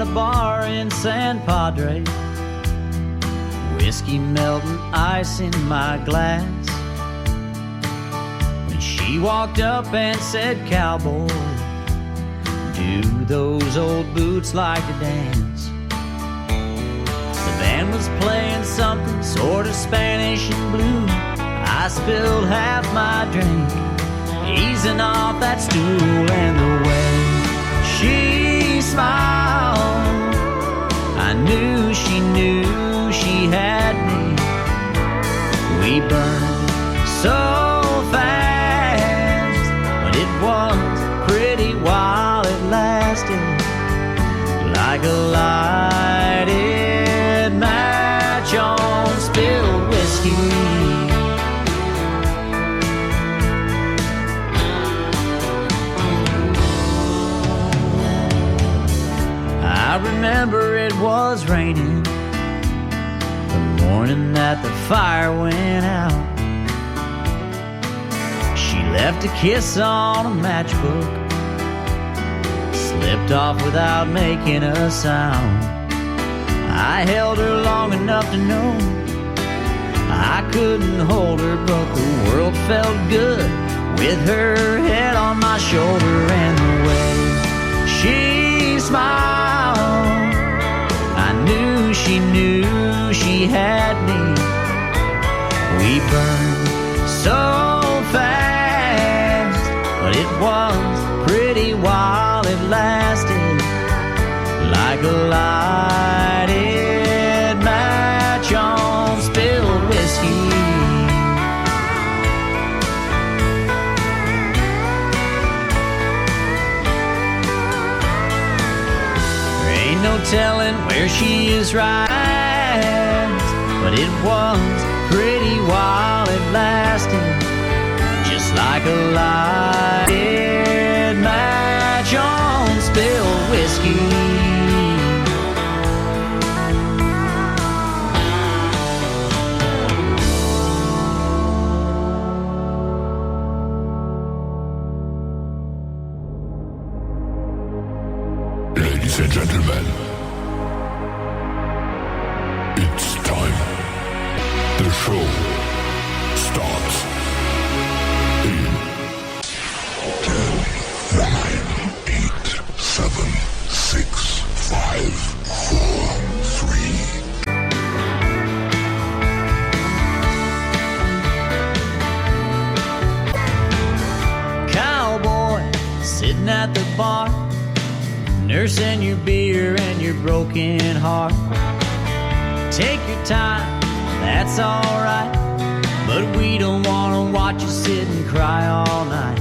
a bar in San Padre, whiskey melting ice in my glass. When she walked up and said, "Cowboy, do those old boots like to dance?" The band was playing something sort of Spanish and blue. I spilled half my drink, easing off that stool, and the way she smiled, I knew she had me. We burned so fast, but it was pretty while it lasted, like a lighted match on spilled whiskey. I remember it was raining the morning that the fire went out. She left a kiss on a matchbook, slipped off without making a sound. I held her long enough to know I couldn't hold her, but the world felt good with her head on my shoulder, and the way she smiled, I knew she had me. We burned so fast, but it was pretty while it lasted, like a lighted match on spilled whiskey. No telling where she is right, but it was pretty while it lasted, just like a lighted match on spilled whiskey. Ladies and gentlemen, it's time. The show starts in 10, 9, 8, 7, 6, 5, 4, 3. Cowboy, sitting at the bar, nursing your beer and your broken heart. Take your time, that's alright, but we don't wanna watch you sit and cry all night.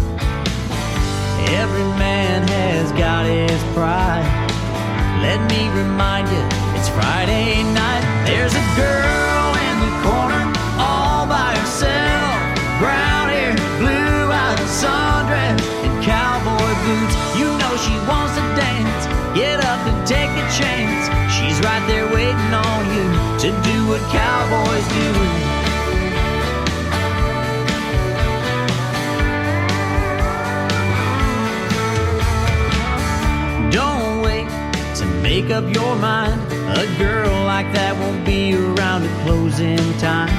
Every man has got his pride. Let me remind you, it's Friday night. There's a girl in the corner all by herself, brown hair, blue-eyed sundress, and cowboy boots. You know she wants to dance. Get up and take a chance. She's right there waiting on you to do what cowboys do. Don't wait to make up your mind. A girl like that won't be around at closing time.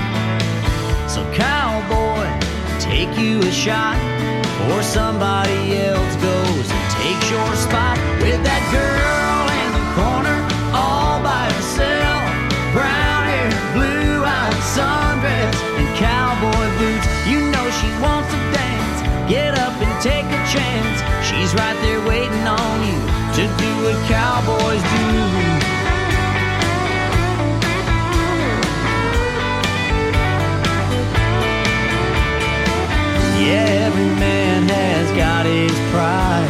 So cowboy, take you a shot, or somebody else goes and takes your spot with that girl in the corner all by herself, brown hair, blue-eyed sundress, and cowboy boots. You know she wants to dance. Get up and take a chance. She's right there waiting on you to do what cowboys do. Yeah, every man has got his pride.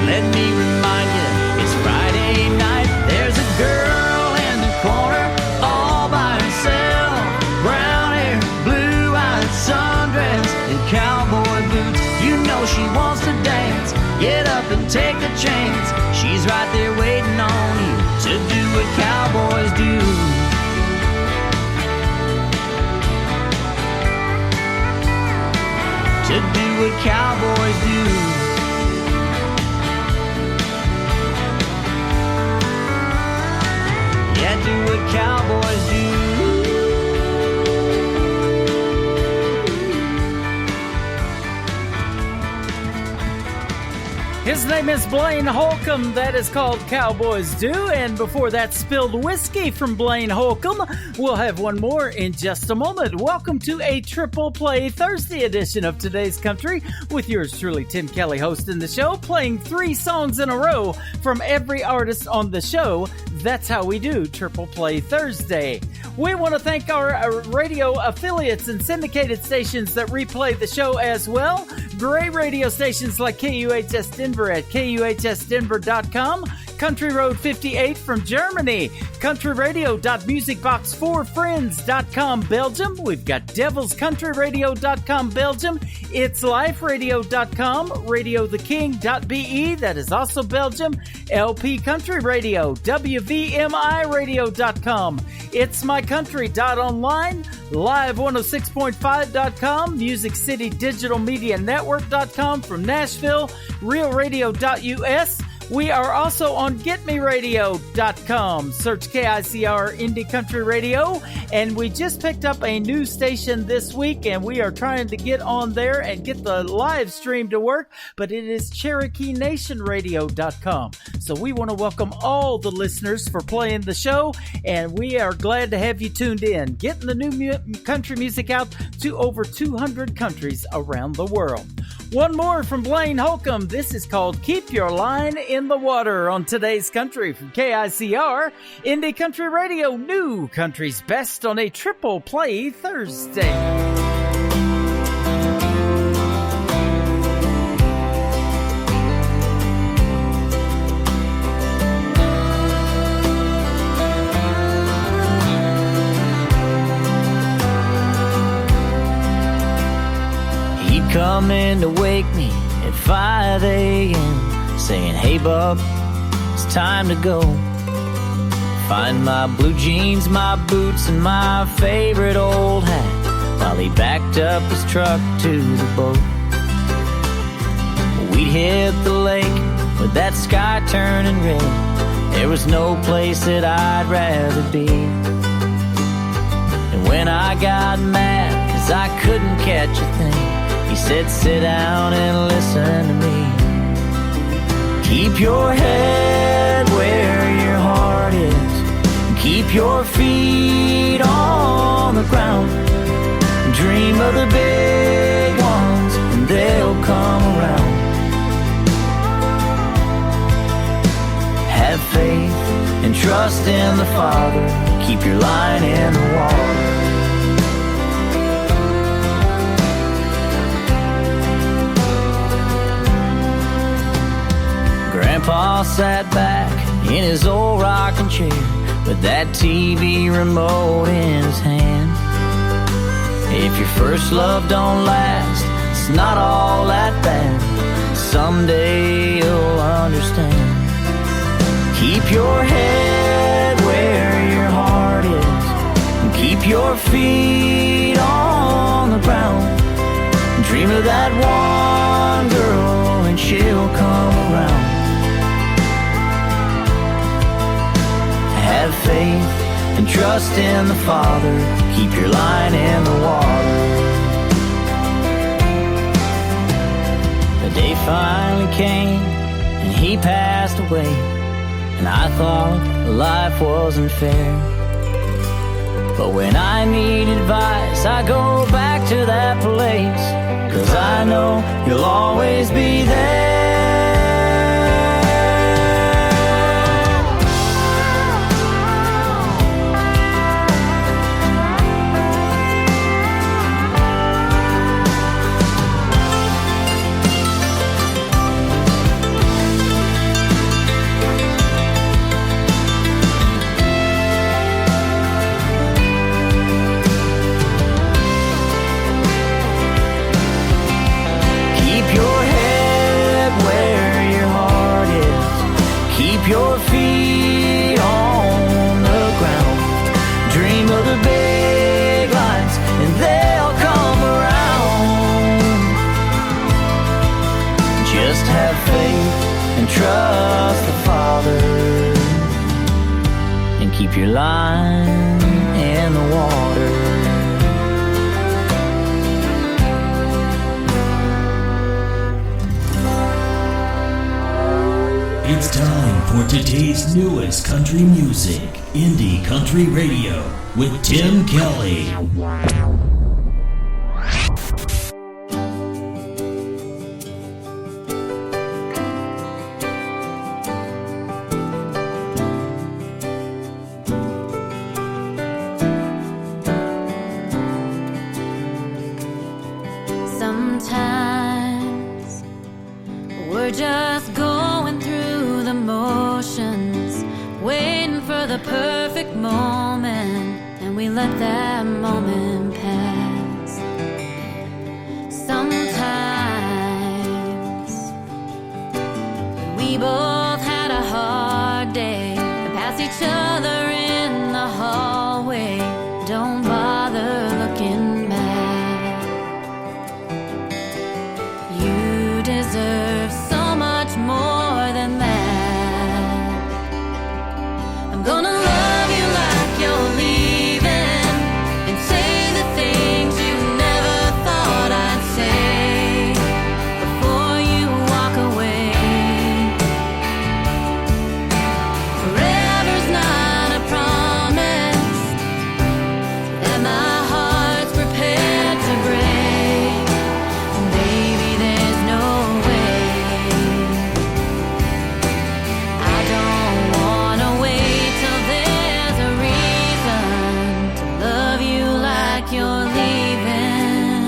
Let me remind you, it's Friday night. There's a girl in the corner all by herself, brown hair, blue-eyed sundress, and cowboy boots. You know she wants to dance. Get up and take a chance. She's right there waiting on you to do what cowboys do. To do what cowboys do. His name is Blaine Holcomb. That is called Cowboys Do. And before that, Spilled Whiskey from Blaine Holcomb. We'll have one more in just a moment. Welcome to a Triple Play Thursday edition of Today's Country with yours truly, Tim Kelly, hosting the show, playing 3 songs in a row from every artist on the show. That's how we do Triple Play Thursday. We want to thank our radio affiliates and syndicated stations that replay the show as well. Great radio stations like KUHS Denver at KUHSdenver.com, Country Road 58 from Germany, countryradio.musicbox4friends.com Belgium. We've got devilscountryradio.com Belgium, itsliferadio.com, radiotheking.be, that is also Belgium, LP Country Radio, WVMIradio.com, itsmycountry.online, live106.5.com, Music City Digital Media Network.com from Nashville, realradio.us. We are also on getmeradio.com. Search KICR Indie Country Radio. And we just picked up a new station this week, and we are trying to get on there and get the live stream to work, but it is CherokeeNationRadio.com. So we want to welcome all the listeners for playing the show, and we are glad to have you tuned in, getting the new country music out to over 200 countries around the world. One more from Blaine Holcomb. This is called Keep Your Line in the Water on Today's Country from KICR, Indie Country Radio, new country's best on a Triple Play Thursday. Come in to wake me at 5 a.m. saying, hey bub, it's time to go. Find my blue jeans, my boots, and my favorite old hat while he backed up his truck to the boat. We'd hit the lake with that sky turning red. There was no place that I'd rather be. And when I got mad 'cause I couldn't catch a thing, he said, sit down and listen to me. Keep your head where your heart is. Keep your feet on the ground. Dream of the big ones and they'll come around. Have faith and trust in the Father. Keep your line in the water. Grandpa sat back in his old rocking chair with that TV remote in his hand. If your first love don't last, it's not all that bad. Someday you'll understand. Keep your head where your heart is, and keep your feet on the ground. Dream of that one girl and she'll come around. Have faith and trust in the Father. Keep your line in the water. The day finally came and he passed away, and I thought life wasn't fair. But when I need advice, I go back to that place, 'cause I know you'll always be there. Your feet on the ground. Dream of the big lights and they'll come around. Just have faith and trust the Father, and keep your line in the water. It's time for today's newest country music, Indie Country Radio, with Tim Kelly. Sometimes we're just going through the motions, waiting for the perfect moment, and we let that moment pass. Sometimes we both had a hard day and pass each other in the hallway. Don't bother looking back. You deserve so much more than that. I'm gonna love you like you're leaving and say the things you never thought I'd say before you walk away. Forever's not a promise that my heart's prepared to break. Baby, there's no way. I don't wanna wait till there's a reason to love you like you're leaving.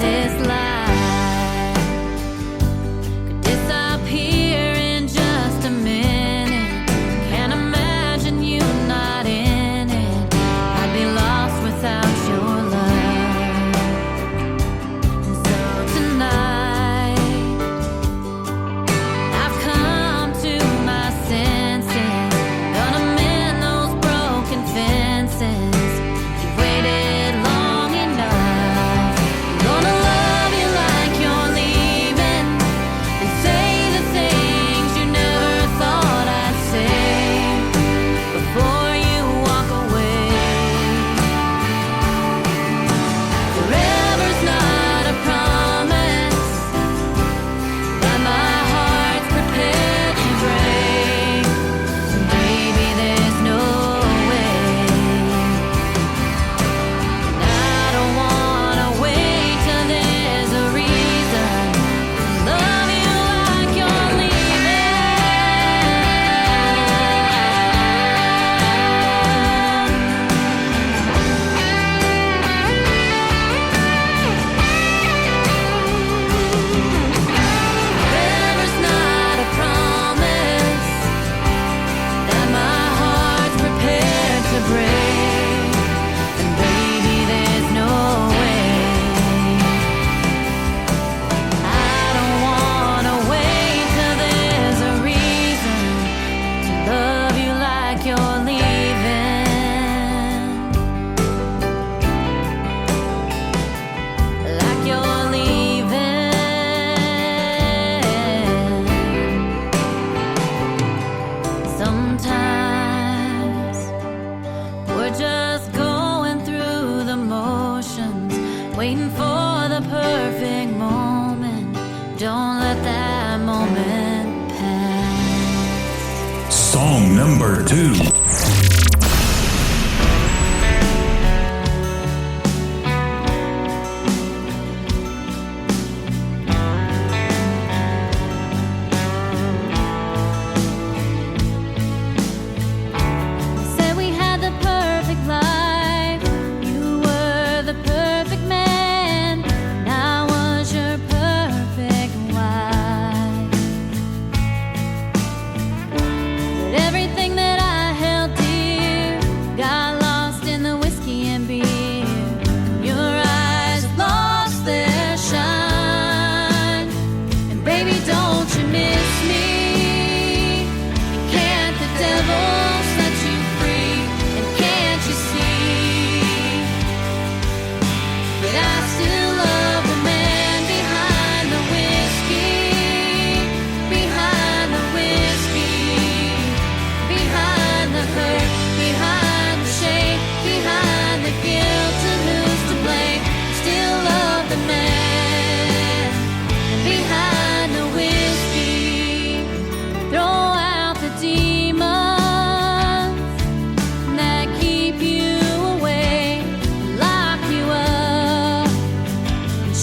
This life could disappear in just a minute. Can't imagine you not in it. I'd be lost without your love. And so tonight I've come to my senses. Gonna mend those broken fences. You waited long enough. I'm gonna love you like you're leaving and say the things you never thought I'd say before you walk away. Forever's not a promise that my heart's prepared to break. Baby, there's no way. And I don't wanna wait till there's a reason to love you like you're leaving. Forever's not a promise that my heart's prepared to break. And baby, there's no way. I don't wanna wait till there's a reason to love you like you're leaving. Like you're leaving. Sometimes we're just going through the motions, waiting for the perfect moment. Don't let that moment pass. Song number 2. Said we had the perfect life. You were the perfect man, and I was your perfect wife. But everything that I held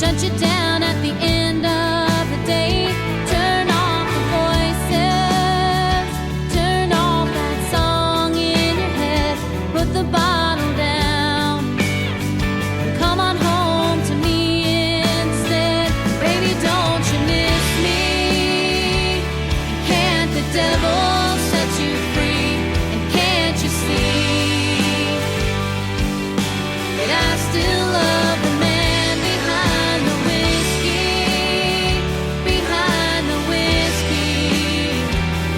shut you down at the end of the day. Turn off the voices, turn off that song in your head, put the bottle down, come on home to me instead. Baby, don't you miss me? And can't the devil set you free? And can't you see that I still love the man behind the whiskey, behind the whiskey,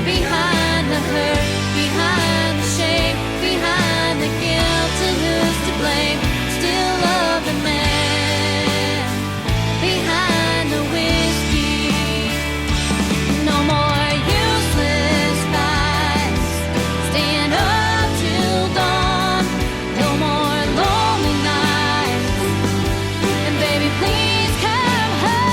behind the hurt, behind the shame, behind the guilt, and who's to blame? Still love the man behind the whiskey. No more useless fights, staying up till dawn. No more lonely nights, and baby, please come home.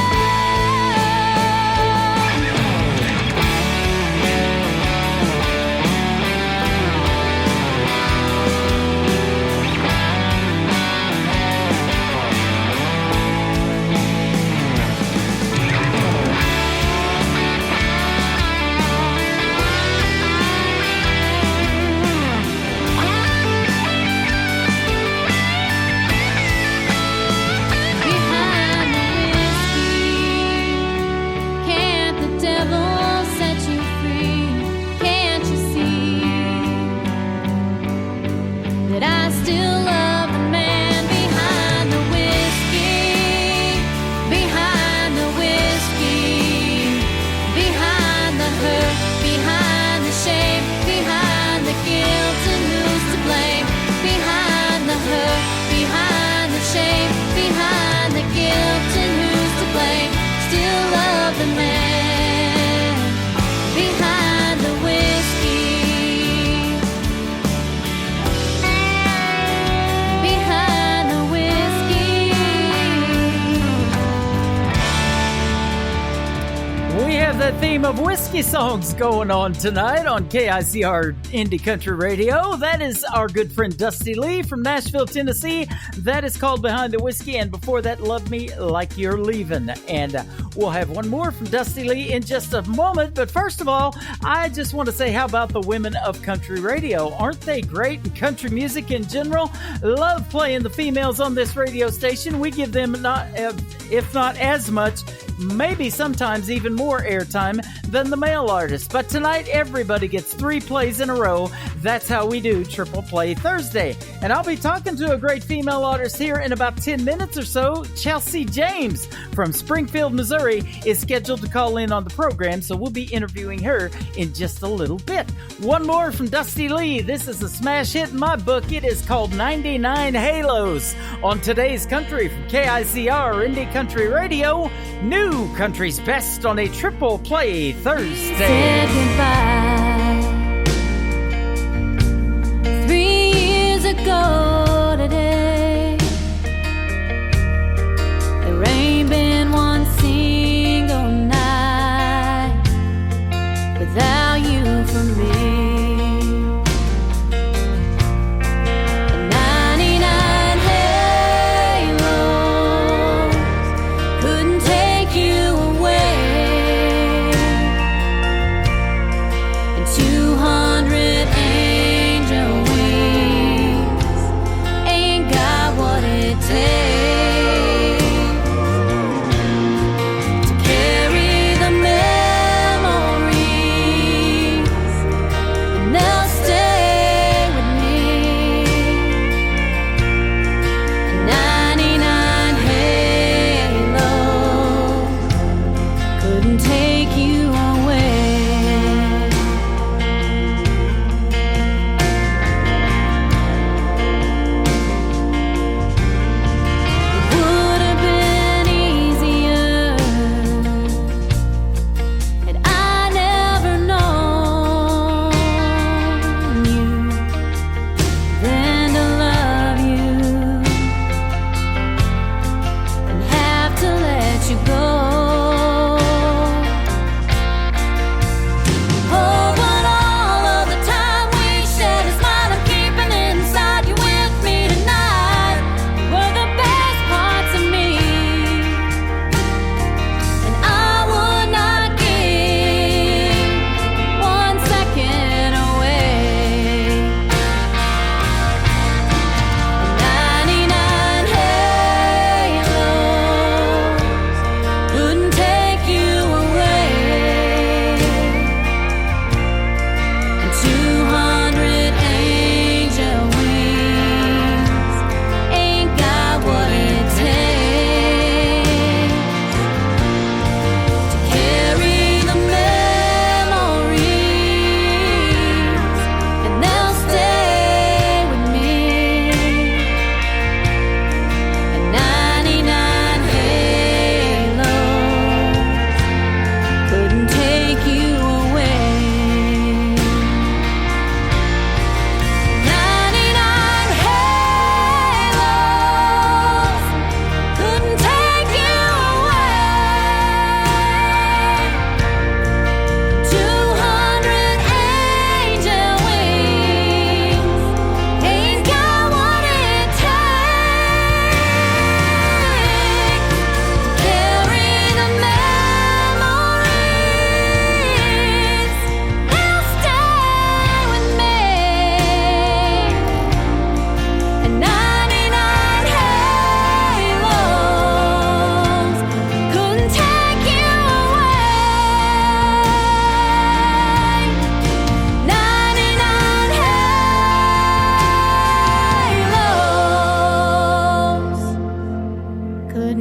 Behind the whiskey, can't the devil set you free? Can't you see that I still love the man behind the whiskey, behind the whiskey, behind the hurt, behind the shame, behind the guilt, and who's to blame? Behind the hurt, behind the shame, behind the guilt, and who's to blame? Still love the man behind the whiskey, behind the whiskey. We have that theme of whiskey songs going on tonight on KICR Indie Country Radio. That is our good friend Dusty Lee from Nashville, Tennessee. That is called Behind the Whiskey. And before that, Love Me Like You're Leaving. And we'll have one more from Dusty Lee in just a moment. But first of all, I just want to say, how about the women of country radio? Aren't they great in country music in general? Love playing the females on this radio station. We give them not, if not as much, maybe sometimes even more airtime than the male artists. But tonight, everybody gets 3 plays in a row. That's how we do Triple Play Thursday. And I'll be talking to a great female artist here in about 10 minutes or so. Chelsea James from Springfield, Missouri is scheduled to call in on the program, so we'll be interviewing her in just a little bit. One more from Dusty Lee. This is a smash hit in my book. It is called 99 Halos on today's country from KICR Indie Country Radio. New country's best on a Triple Play Thursday. Said goodbye 3 years ago today. There ain't been one single night without you for me. And 99 halos couldn't take you away.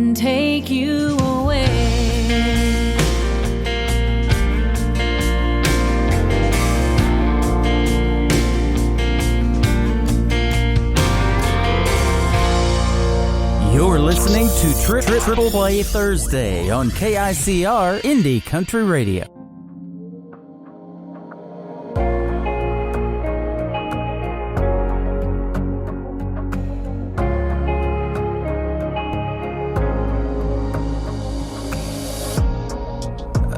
wouldn't take you away. You're listening to Triple Play Thursday on KICR Indie Country Radio.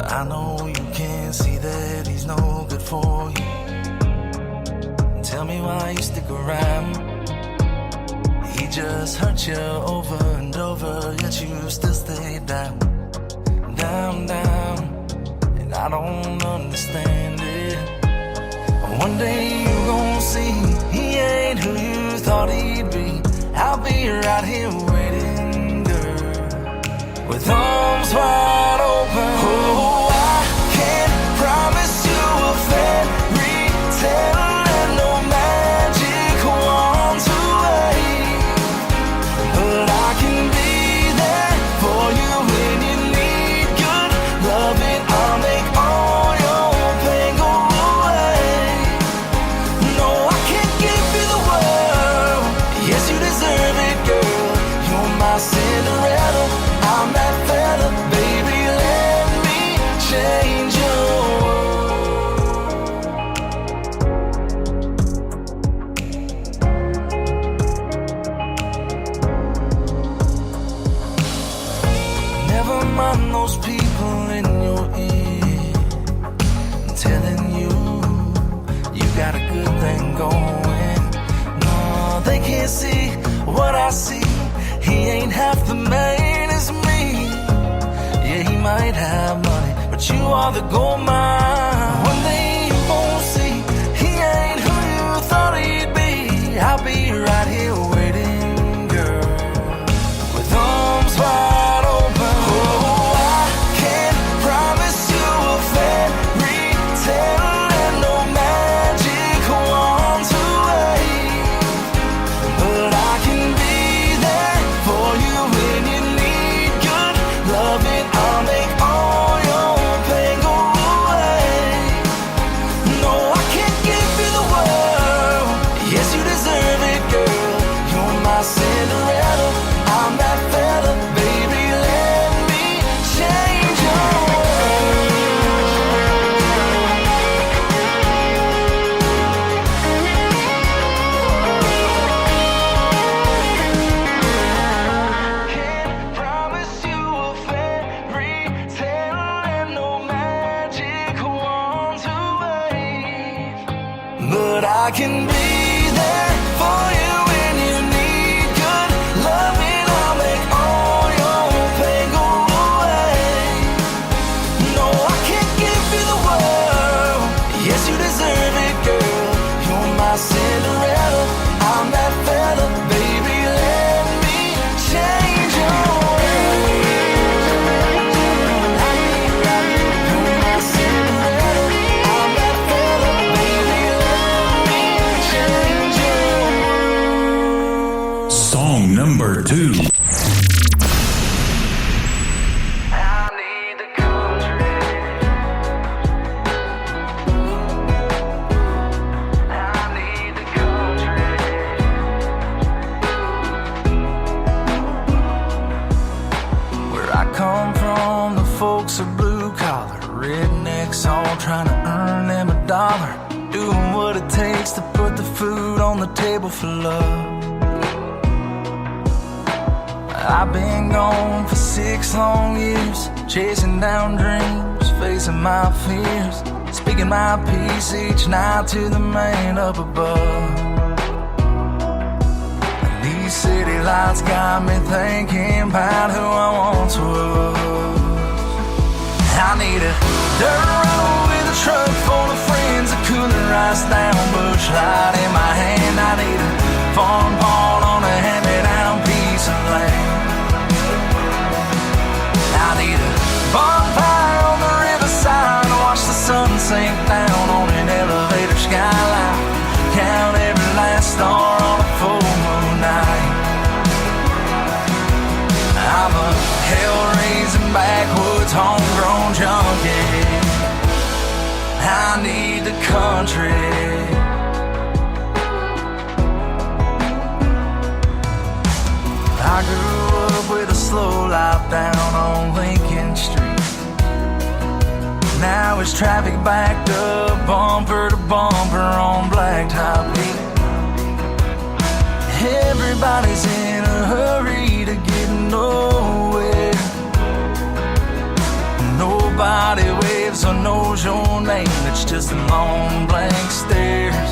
I know you can't see that he's no good for you. Tell me why you stick around. He just hurt you over and over, yet you still stay down, down, down. And I don't understand it. One day you gon' see he ain't who you thought he'd be. I'll be right here waiting, girl, with arms wide open. Oh, I can't promise you a fairy tale and no magic wand to wave, but I can be there for you when you need good loving. I'll make all your pain go away. No, I can't give you the world. Yes, you deserve it, girl. You're my Cinderella. I'm that fella, baby. Let me change your Never mind those people in your ear telling you you got a good thing going. No, they can't see what I see. He ain't half the man as me. Yeah, he might have money, but you are the gold mine. One day you gon' see he ain't who you thought he'd be. I'll be right here waiting, girl, with arms wide open. Oh, I can't promise you a fairy tale and no magic wand to wave, but I can be there for you when you need good loving. I'll make all your pain go away. No, I can't give you the world. Yes, you deserve it, girl. You're my Cinderella. I'm that fella, baby. Let me change your Can't promise you a fairy tale and no magic wand to wave, but I can be there for you when you need good loving. I'll make all your pain go away. No, I can't give you the world. Yes, you deserve it, girl. You're my Cinderella. I'm that fella, baby. Let me change your ways. You're my Cinderella. I'm that fella, baby. Let me change your ways. Song number 2. I need the country. I need the country. Where I come from, the folks are blue collar, rednecks all trying to earn them a dollar, doing what it takes to put the food on the table for love. I've been gone for 6 long years, chasing down dreams, facing my fears, speaking my peace each night to the man up above. And these city lights got me thinking about who I once was. I need a dirt road with a truck full of friends, a cooler rice down, bush light in my hand. I need a farm pawn on a hand-me-down piece of land. I need a bonfire on the riverside, watch the sun sink down on an elevator skyline, count every last star on a full moon night. I'm a backwoods, homegrown junkie. I need the country. I grew up with a slow life down on Lincoln Street. Now it's traffic backed up, bumper to bumper on Blacktop Heat. Everybody's in a hurry to get nowhere. Nobody waves or knows your name, it's just a long blank stares.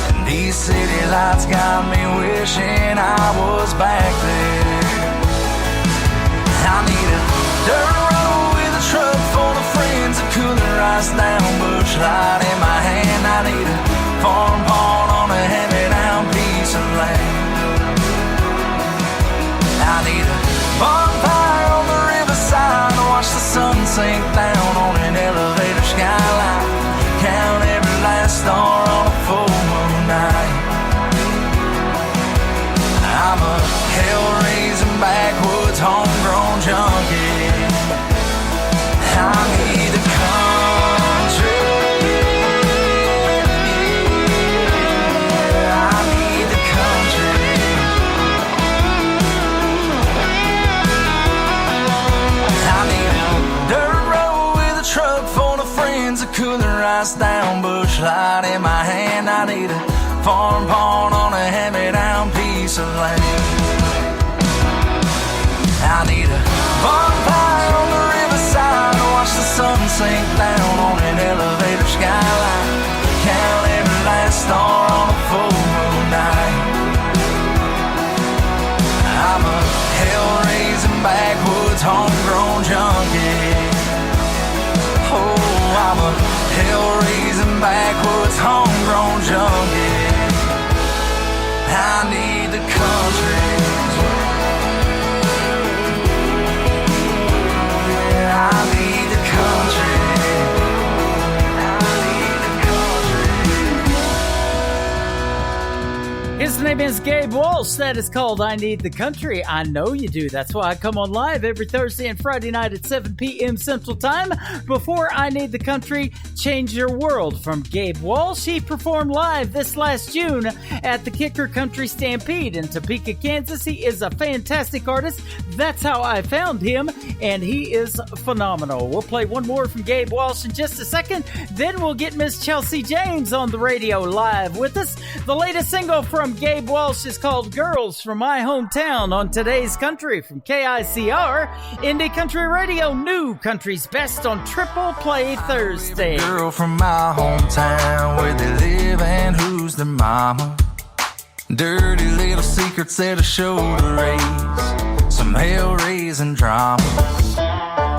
And these city lights got me wishing I was back there. I need a dirt road with a truck full of friends, a cooler ice down, bush light in my hand. I need a farm pond on a hand-me-down piece of land. I need a bonfire on the riverside to watch the sun sink down on an elevator skyline. Count every last star on a full moon night. I'm a hell-raising backwoods homegrown junkie. I need the country. I need the country. I need a dirt road with a truck full of friends, a cooler ice down, bush light in my hand. I need a farm pond on a hand-me-down piece of land. I need a bonfire on the riverside to watch the sun sink down on an elevator skyline. Count every last star on a full moon night. I'm a hell-raising backwoods homegrown junkie. Oh, I'm a hell-raising backwoods homegrown junkie. I need the country. I need the country. I need the country. His name is Gabe Walsh. That is called I Need the Country. I know you do. That's why I come on live every Thursday and Friday night at 7 p.m. Central Time. Before I Need the Country, Change Your World from Gabe Walsh. He performed live this last June at the KICR Country Stampede in Topeka, Kansas. He is a fantastic artist. That's how I found him, and he is phenomenal. We'll play one more from Gabe Walsh in just a second. Then we'll get Miss Chelsea James on the radio live with us. The latest single from Gabe Walsh is called Girls from My Hometown on Today's Country from KICR, Indie Country Radio, new country's best on Triple Play Thursday. Girl from my hometown, where they live and who's their mama. Dirty little secrets that I show to raise some hell-raising drama.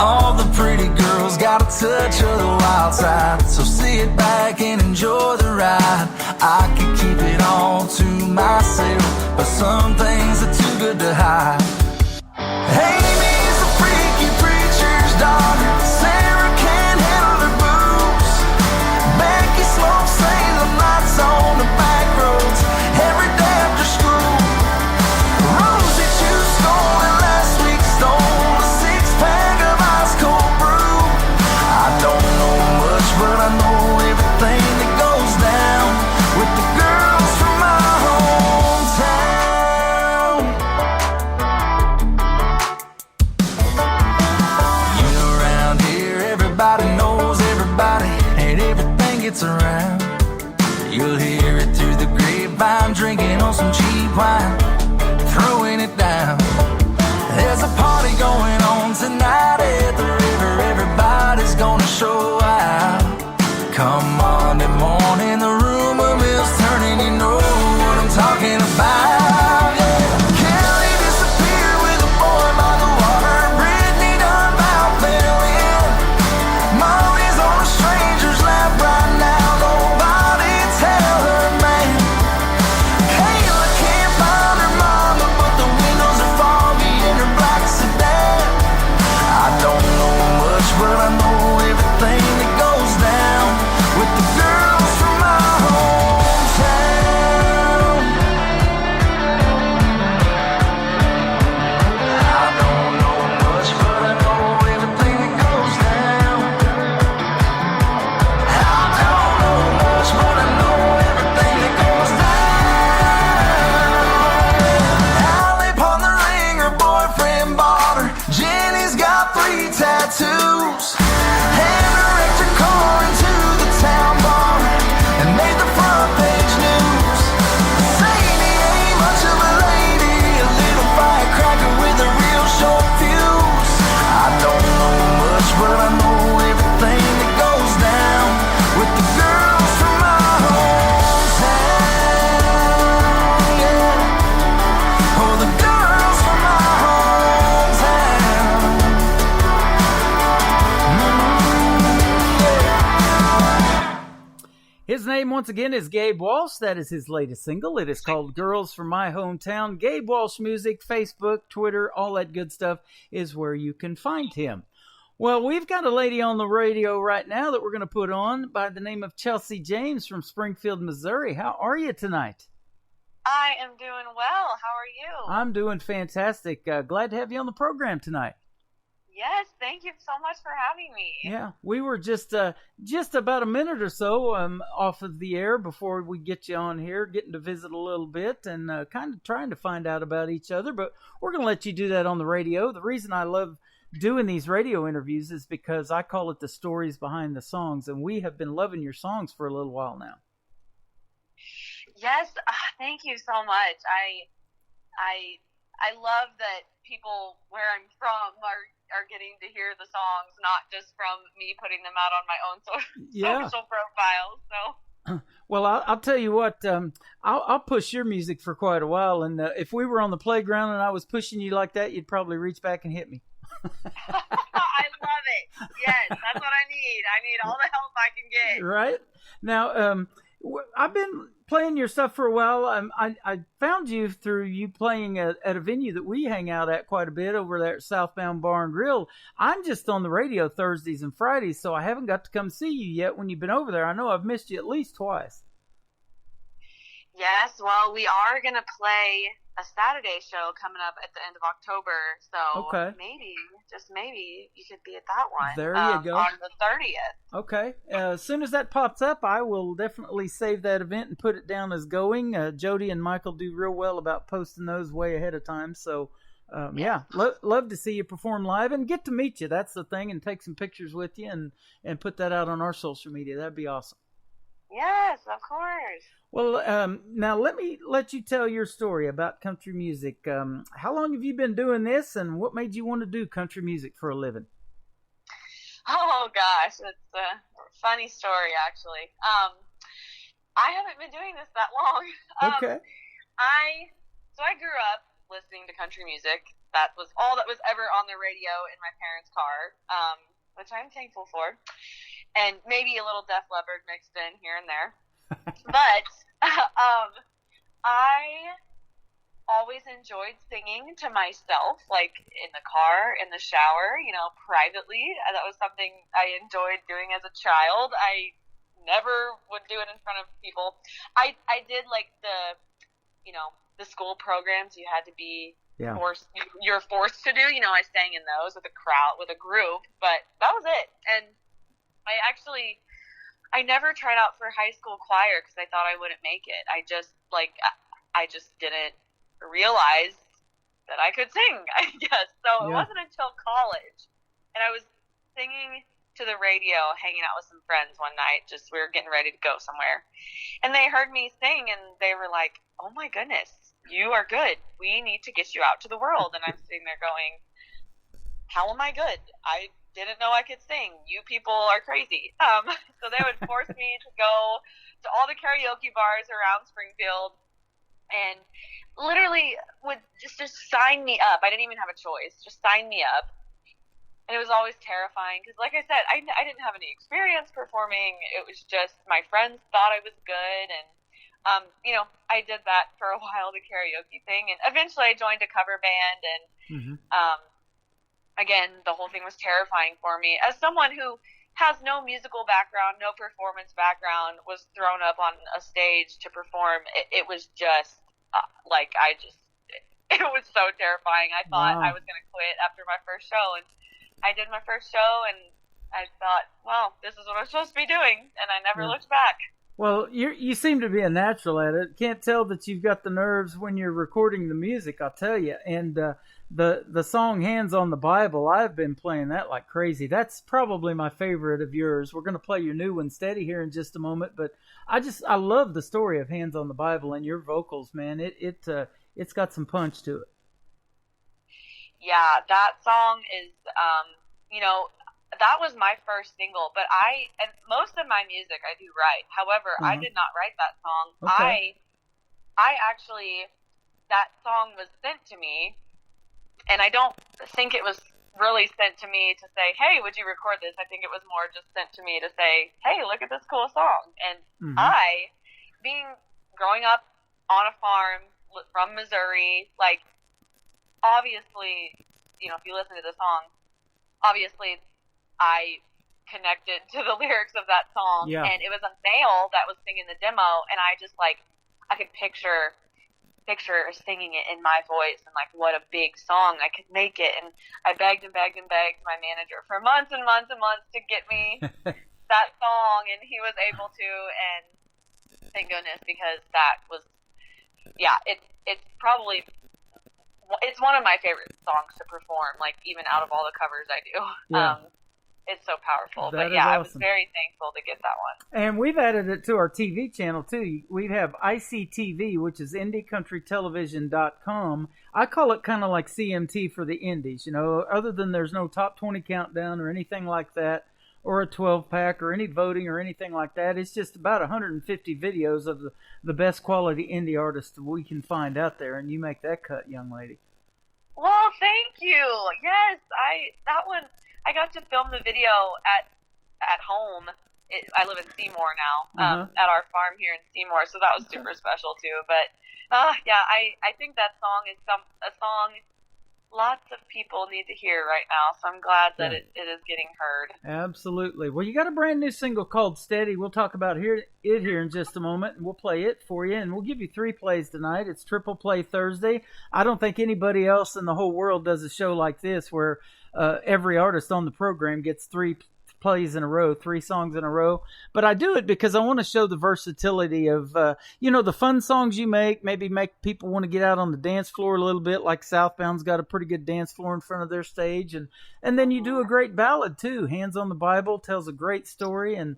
All the pretty girls got a touch of the wild side, so sit back and enjoy the ride. I could keep it all to myself, but some things are too good to hide. Amy's a freaky preacher's daughter. Sarah can't handle her boobs. Becky smokes Salem lights on the back roads every day after school. Rosie chews stolen last week, stole a six-pack of ice cold brew. I don't know much, but I know everything that goes down with the girls from my hometown. You know, around here everybody knows everybody, and everything gets around. You'll hear it through the grapevine, drinking on some cheap wine, throwing it down. There's a party going on tonight at the river. Everybody's gonna show out. Come Monday morning, the rumor mill's turning. You know what I'm talking about. Yeah. Kelly disappeared with a boy by the water. Brittany done about fell in. Molly's on a stranger's lap right now. Nobody tell her, man. Kayla can't find her mama, but the windows are foggy in her black sedan. I don't know much, but I know everything that goes down with tattoos. And wrecked her car into the town bar and made the front page news. Sadie ain't much of a lady, a little firecracker with a real short fuse. I don't know much, but I know everything that goes down with the girls from my hometown. Yeah. Oh, the girls from my hometown. His name, once again, is Gabe Walsh. That is his latest single. It is called Girls From My Hometown. Gabe Walsh Music, Facebook, Twitter, all that good stuff is where you can find him. Well, we've got a lady on the radio right now that we're going to put on by the name of Chelsea James from Springfield, Missouri. How are you tonight? I am doing well. How are you? I'm doing fantastic. Glad to have you on the program tonight. Yes, thank you so much for having me. Yeah, we were just about a minute or so off of the air before we get you on here, getting to visit a little bit and kind of trying to find out about each other. But we're going to let you do that on the radio. The reason I love doing these radio interviews is because I call it the stories behind the songs, and we have been loving your songs for a little while now. Yes, thank you so much. I love that people where I'm from are getting to hear the songs, not just from me putting them out on my own social profiles. So. Well, I'll tell you what, I'll push your music for quite a while, and if we were on the playground and I was pushing you like that, you'd probably reach back and hit me. I love it. Yes, that's what I need. I need all the help I can get. Right? Now, I've been playing your stuff for a while. I found you through you playing at a venue that we hang out at quite a bit over there at Southbound Bar and Grill. I'm just on the radio Thursdays and Fridays, so I haven't got to come see you yet when you've been over there. I know I've missed you at least twice. Yes, well, we are going to play a Saturday show coming up at the end of October, so maybe, just maybe, you could be at that one. There you go. On the 30th. Okay. As soon as that pops up, I will definitely save that event and put it down as going. Jody and Michael do real well about posting those way ahead of time, so love to see you perform live and get to meet you. That's the thing, and take some pictures with you and put that out on our social media. That'd be awesome. Yes, of course. Well, now let me let you tell your story about country music. How long have you been doing this, and what made you want to do country music for a living? Oh, gosh, it's a funny story, actually. I haven't been doing this that long. Okay. I grew up listening to country music. That was all that was ever on the radio in my parents' car, which I'm thankful for. And maybe a little Def Leppard mixed in here and there. But I always enjoyed singing to myself, like in the car, in the shower, privately. That was something I enjoyed doing as a child. I never would do it in front of people. I did like the school programs you had to be you're forced to do. I sang in those with a crowd, with a group, but that was it. And I never tried out for high school choir because I thought I wouldn't make it. I just didn't realize that I could sing, I guess. So it wasn't until college, and I was singing to the radio, hanging out with some friends one night. We were getting ready to go somewhere, and they heard me sing, and they were like, "Oh my goodness, you are good. We need to get you out to the world." And I'm sitting there going, "How am I good? I didn't know I could sing. You people are crazy." So they would force me to go to all the karaoke bars around Springfield and literally would just sign me up. I didn't even have a choice. Just sign me up. And it was always terrifying because, like I said, I didn't have any experience performing. It was just my friends thought I was good. And, I did that for a while, the karaoke thing. And eventually I joined a cover band. And, again, the whole thing was terrifying for me. As someone who has no musical background, no performance background, was thrown up on a stage to perform, it was just, it was so terrifying. I thought I was going to quit after my first show. And I did my first show, and I thought, well, this is what I'm supposed to be doing. And I never looked back. Well, you seem to be a natural at it. Can't tell that you've got the nerves when you're recording the music, I'll tell you. And the song "Hands on the Bible," I've been playing that like crazy. That's probably my favorite of yours. We're going to play your new one, "Steady," here in just a moment. But I love the story of "Hands on the Bible" and your vocals, man. It's got some punch to it. Yeah, that song is, that was my first single, but and most of my music I do write. However, I did not write that song. Okay. I actually, that song was sent to me, and I don't think it was really sent to me to say, hey, would you record this? I think it was more just sent to me to say, hey, look at this cool song. And growing up on a farm from Missouri, like, obviously, if you listen to the song, obviously I connected to the lyrics of that song. Yeah. And it was a male that was singing the demo, and I just, like, I could picture singing it in my voice, and, like, what a big song I could make it. And I begged and begged and begged my manager for months and months and months to get me that song, and he was able to, and thank goodness, because that was, it's probably, it's one of my favorite songs to perform, like, even out of all the covers I do. Yeah. It's so powerful. That But is I awesome. was very thankful to get that one. And we've added it to our TV channel, too. We have ICTV, which is IndieCountryTelevision.com. I call it kind of like CMT for the indies, other than there's no top 20 countdown or anything like that, or a 12-pack or any voting or anything like that. It's just about 150 videos of the best quality indie artists that we can find out there, and you make that cut, young lady. Well, thank you. Yes, I got to film the video at home. I live in Seymour now, at our farm here in Seymour, so that was super special too. But I think that song is a song lots of people need to hear right now, so I'm glad that it is getting heard. Absolutely. Well, you got a brand new single called "Steady." We'll talk about it here in just a moment, and we'll play it for you, and we'll give you 3 plays tonight. It's Triple Play Thursday. I don't think anybody else in the whole world does a show like this where every artist on the program gets 3 plays in a row, 3 songs in a row. But I do it because I want to show the versatility of, the fun songs you maybe make people want to get out on the dance floor a little bit, like Southbound's got a pretty good dance floor in front of their stage. And then you do a great ballad too. Hands on the Bible tells a great story and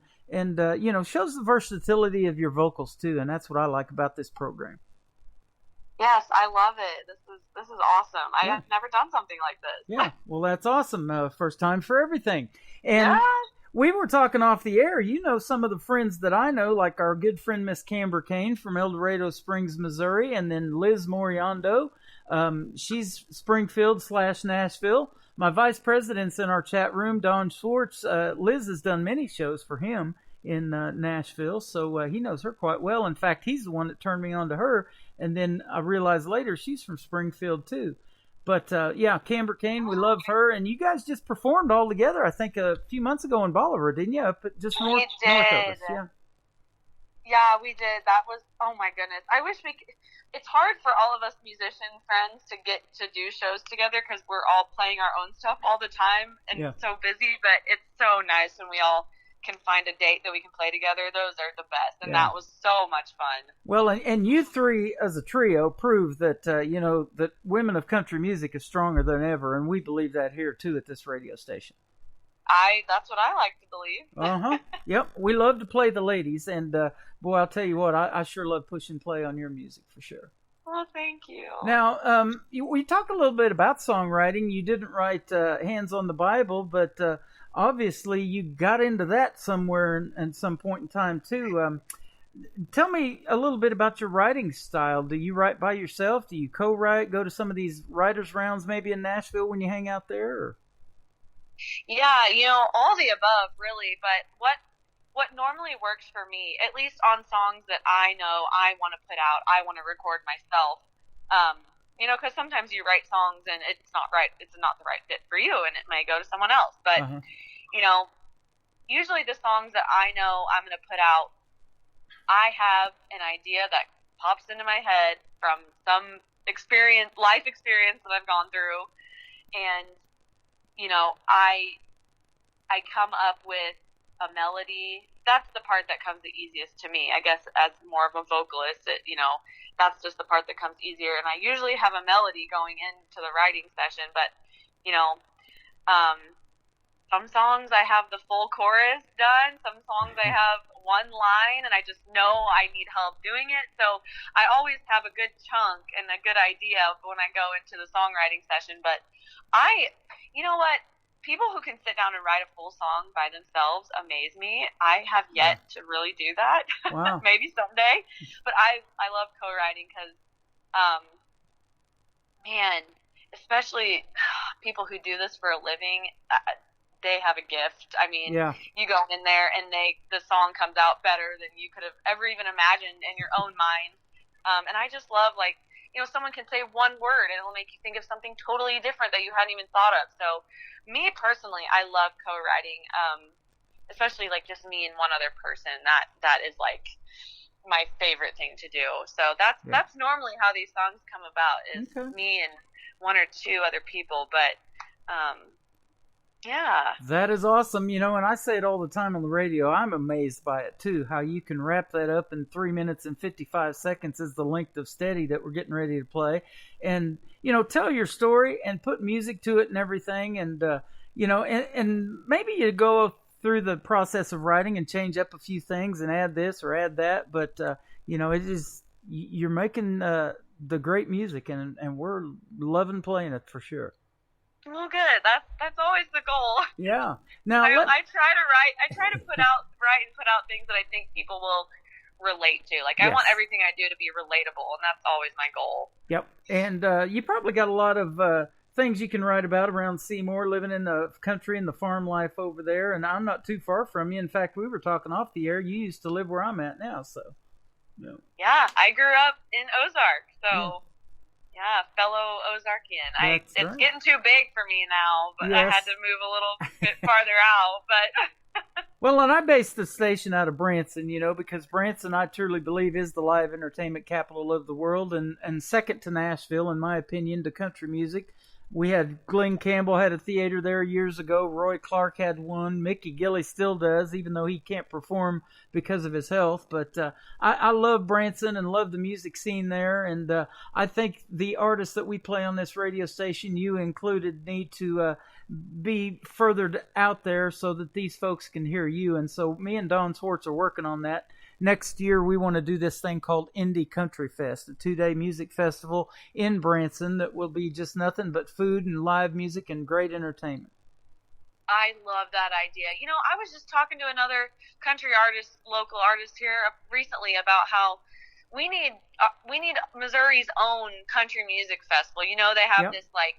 shows the versatility of your vocals too. And that's what I like about this program. Yes, I love it. This is awesome. I have never done something like this. Yeah, well, that's awesome. First time for everything. And we were talking off the air. Some of the friends that I know, like our good friend Miss Camber Kane from El Dorado Springs, Missouri, and then Liz Moriando. She's Springfield/Nashville. My vice president's in our chat room, Don Schwartz. Liz has done many shows for him in Nashville, so he knows her quite well. In fact, he's the one that turned me on to her. And then I realized later she's from Springfield too. But Camber Kane, we love her. And you guys just performed all together, I think, a few months ago in Bolivar, didn't you? Up at just north of us. Yeah, we did. That was, oh my goodness. I wish it's hard for all of us musician friends to get to do shows together because we're all playing our own stuff all the time and so busy. But it's so nice when we all can find a date that we can play together. Those are the best, and that was so much fun. Well, and you 3 as a trio prove that that women of country music is stronger than ever, and we believe that here too at this radio station. That's what I like to believe. Yep, we love to play the ladies, and boy, I'll tell you what, I sure love push and play on your music for sure. Well, thank you. Now, we talked a little bit about songwriting. You didn't write Hands on the Bible, but obviously you got into that somewhere at some point in time too. Tell me a little bit about your writing style. Do you write by yourself? Do you co-write? Go to some of these writers' rounds maybe in Nashville when you hang out there? Or? Yeah, all the above, really. But what normally works for me, at least on songs that I know I want to put out, I want to record myself. Because sometimes you write songs and it's not the right fit for you, and it may go to someone else. But usually the songs that I know I'm going to put out, I have an idea that pops into my head from some life experience that I've gone through, and I come up with a melody that's the part that comes the easiest to me. I guess as more of a vocalist, that's just the part that comes easier. And I usually have a melody going into the writing session, but you know, some songs I have the full chorus done. Some songs I have one line, and I just know I need help doing it. So I always have a good chunk and a good idea when I go into the songwriting session. But you know what? People who can sit down and write a full song by themselves amaze me. I have yet to really do that. Wow. Maybe someday. But I love co-writing because, man, especially people who do this for a living, they have a gift. I mean, you go in there and the song comes out better than you could have ever even imagined in your own mind. And I just love, like, someone can say one word and it'll make you think of something totally different that you hadn't even thought of. So me personally, I love co-writing, especially like just me and one other person. That is like my favorite thing to do. So that's normally how these songs come about, is me and one or two other people. But yeah. That is awesome. And I say it all the time on the radio. I'm amazed by it, too, how you can wrap that up in 3 minutes and 55 seconds is the length of Steady that we're getting ready to play. And, tell your story and put music to it and everything. And, and maybe you go through the process of writing and change up a few things and add this or add that. But, it is, you're making the great music, and we're loving playing it for sure. Well, good. That's always the goal. Yeah. Now I try to write. I try to put out things that I think people will relate to. Like, I want everything I do to be relatable, and that's always my goal. Yep. And you probably got a lot of things you can write about around Seymour, living in the country and the farm life over there. And I'm not too far from you. In fact, we were talking off the air. You used to live where I'm at now, so. Yeah, I grew up in Ozark, so. Yeah, fellow Ozarkian. It's getting too big for me now, but I had to move a little bit farther out. But well, and I based the station out of Branson, because Branson, I truly believe, is the live entertainment capital of the world, and second to Nashville, in my opinion, to country music. We had Glenn Campbell had a theater there years ago. Roy Clark had one. Mickey Gilley still does, even though he can't perform because of his health. But I love Branson and love the music scene there. And I think the artists that we play on this radio station, you included, need to be furthered out there so that these folks can hear you. And so me and Don Swartz are working on that. Next year, we want to do this thing called Indie Country Fest, a 2-day music festival in Branson that will be just nothing but food and live music and great entertainment. I love that idea. I was just talking to another country artist, local artist here recently about how we need Missouri's own country music festival. They have this like,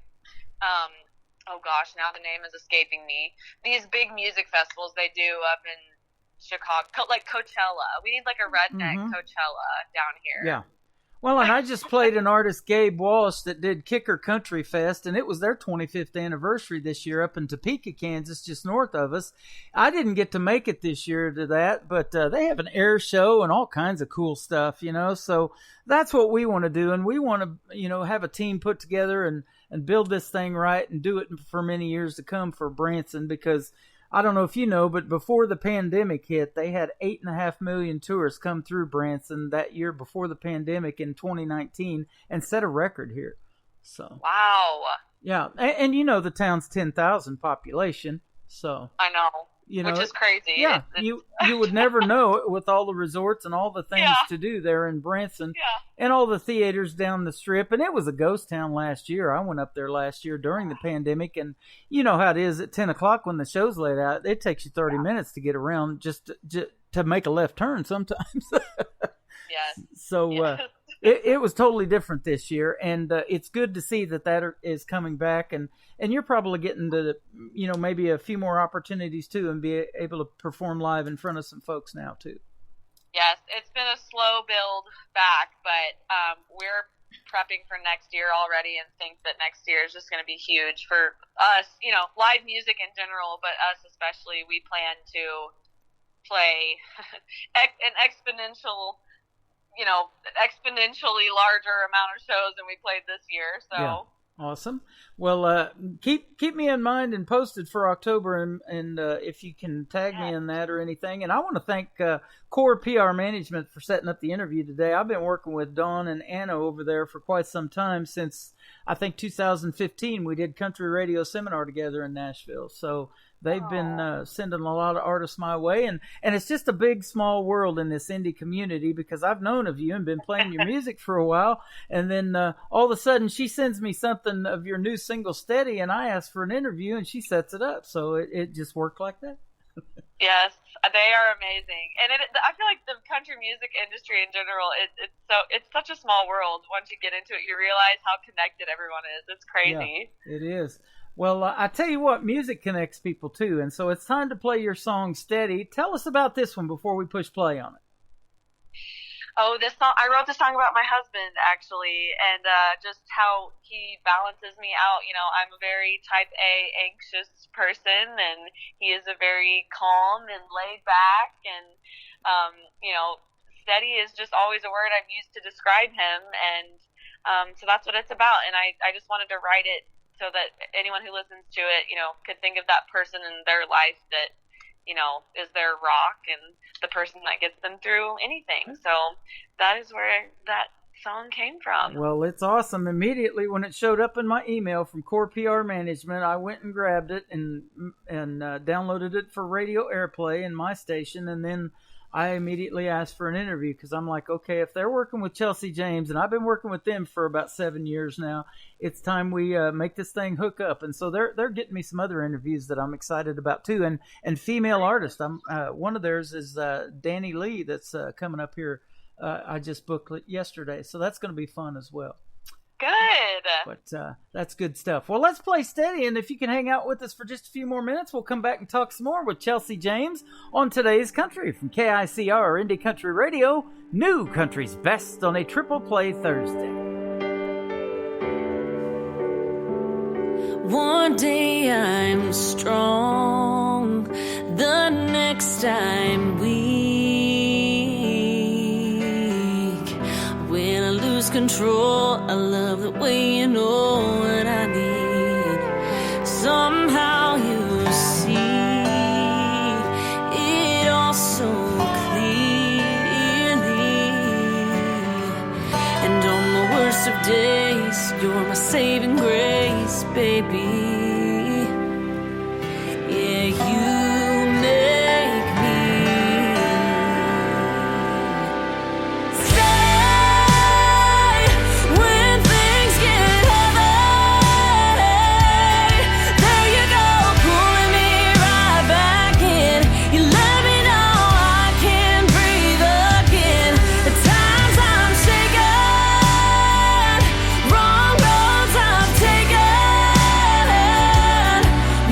oh gosh, now the name is escaping me. These big music festivals they do up in Chicago, like Coachella. We need like a redneck Coachella down here. Yeah. Well, and I just played an artist, Gabe Walsh, that did KICR Country Fest, and it was their 25th anniversary this year up in Topeka, Kansas, just north of us. I didn't get to make it this year to that, but they have an air show and all kinds of cool stuff, so that's what we want to do, and we want to, have a team put together and build this thing right and do it for many years to come for Branson, because I don't know if you know, but before the pandemic hit, they had 8.5 million tourists come through Branson that year before the pandemic in 2019 and set a record here. So wow. Yeah, and the town's 10,000 population, so I know. Which is crazy. Yeah, you would never know it with all the resorts and all the things to do there in Branson and all the theaters down the strip. And it was a ghost town last year. I went up there last year during the pandemic, and you know how it is at 10 o'clock when the show's laid out. It takes you 30 minutes to get around just to make a left turn sometimes. Yes. So it was totally different this year, and it's good to see that is coming back, and you're probably getting to maybe a few more opportunities too, and be able to perform live in front of some folks now too. Yes, it's been a slow build back, but we're prepping for next year already, and think that next year is just going to be huge for us. Live music in general, but us especially. We plan to play an exponentially larger amount of shows than we played this year. So Awesome. Well, keep me in mind and posted for October, and if you can tag me in that or anything. And I want to thank Core PR Management for setting up the interview today. I've been working with Dawn and Anna over there for quite some time, since I think 2015. We did country radio seminar together in Nashville. So they've been sending a lot of artists my way, and it's just a big, small world in this indie community, because I've known of you and been playing your music for a while, and then all of a sudden she sends me something of your new single, Steady, and I ask for an interview, and she sets it up. So it just worked like that. Yes, they are amazing, and I feel like the country music industry in general, it's such a small world. Once you get into it, you realize how connected everyone is. It's crazy. Yeah, it is. Well, I tell you what, music connects people too, and so it's time to play your song, Steady. Tell us about this one before we push play on it. Oh, this song, I wrote this song about my husband, actually, and just how he balances me out. You know, I'm a very type A anxious person, and he is a very calm and laid back, and, you know, steady is just always a word I've used to describe him, and so that's what it's about, and I just wanted to write it so that anyone who listens to it, you know, could think of that person in their life that, you know, is their rock and the person that gets them through anything. So that is where that song came from. Well, it's awesome. Immediately when it showed up in my email from Core PR Management, I went and grabbed it and downloaded it for radio airplay in my station, and then I immediately asked for an interview, because I'm like, okay, if they're working with Chelsea James, and I've been working with them for about 7 years now, it's time we make this thing hook up. And so they're getting me some other interviews that I'm excited about too, and female artists. One of theirs is Danny Lee, that's coming up here. I just booked it yesterday, so that's going to be fun as well. Good. But that's good stuff. Well, let's play Steady, and if you can hang out with us for just a few more minutes, we'll come back and talk some more with Chelsea James on Today's Country from KICR Indie Country Radio, new country's best on a Triple Play Thursday. One day I'm strong, the next I'm weak. When I lose control, I love the way you know what I need. Somehow you see it all so clearly. And on the worst of days, you're my saving grace, baby. Yeah, you make me stay when things get heavy. There you go, pulling me right back in. You let me know I can breathe again. At times I'm shaken, wrong roads I've taken.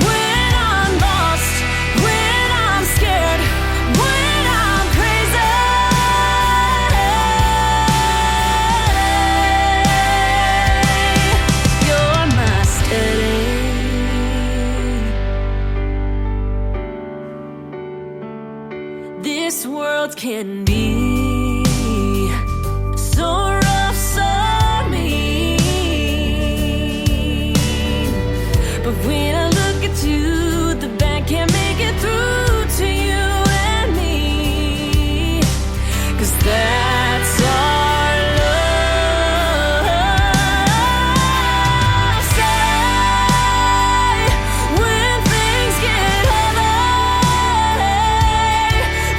When I'm lost, when I'm scared, when I'm crazy, you're my steady. This world can be so rough, so mean, but when I look at you, the bad can't make it through to you and me, 'cause that's our love. Say when things get heavy,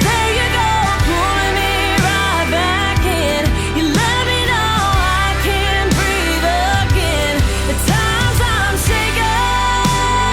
there you go, pulling me right back in. You let me know I can breathe again. At times I'm shaken,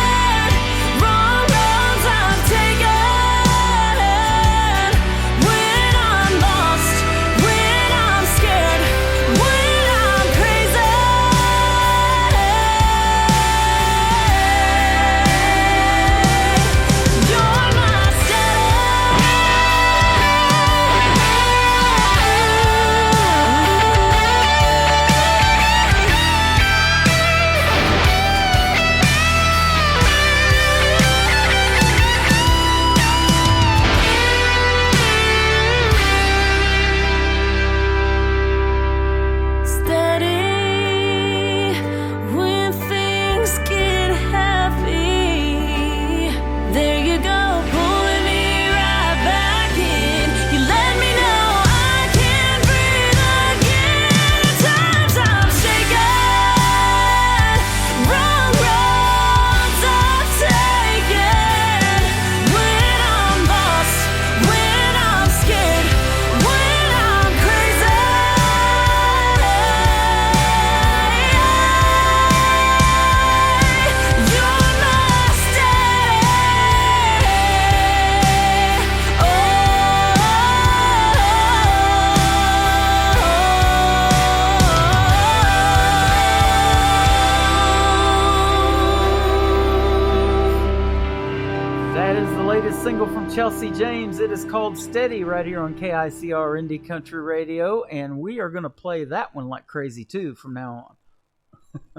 single from Chelsea James. It is called Steady right here on KICR Indie Country Radio, and we are going to play that one like crazy too from now on.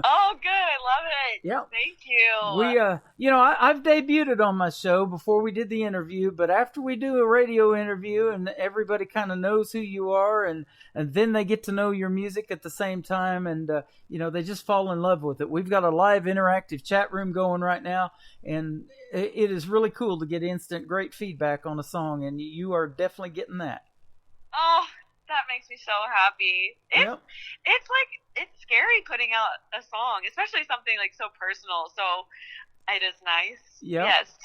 Oh, good. I love it. Yep. Thank you. We, I've debuted it on my show before we did the interview, but after we do a radio interview and everybody kind of knows who you are, and then they get to know your music at the same time, and, they just fall in love with it. We've got a live interactive chat room going right now, and it is really cool to get instant great feedback on a song, and you are definitely getting that. Oh, that makes me so happy. It's scary putting out a song, especially something like so personal. So it is nice,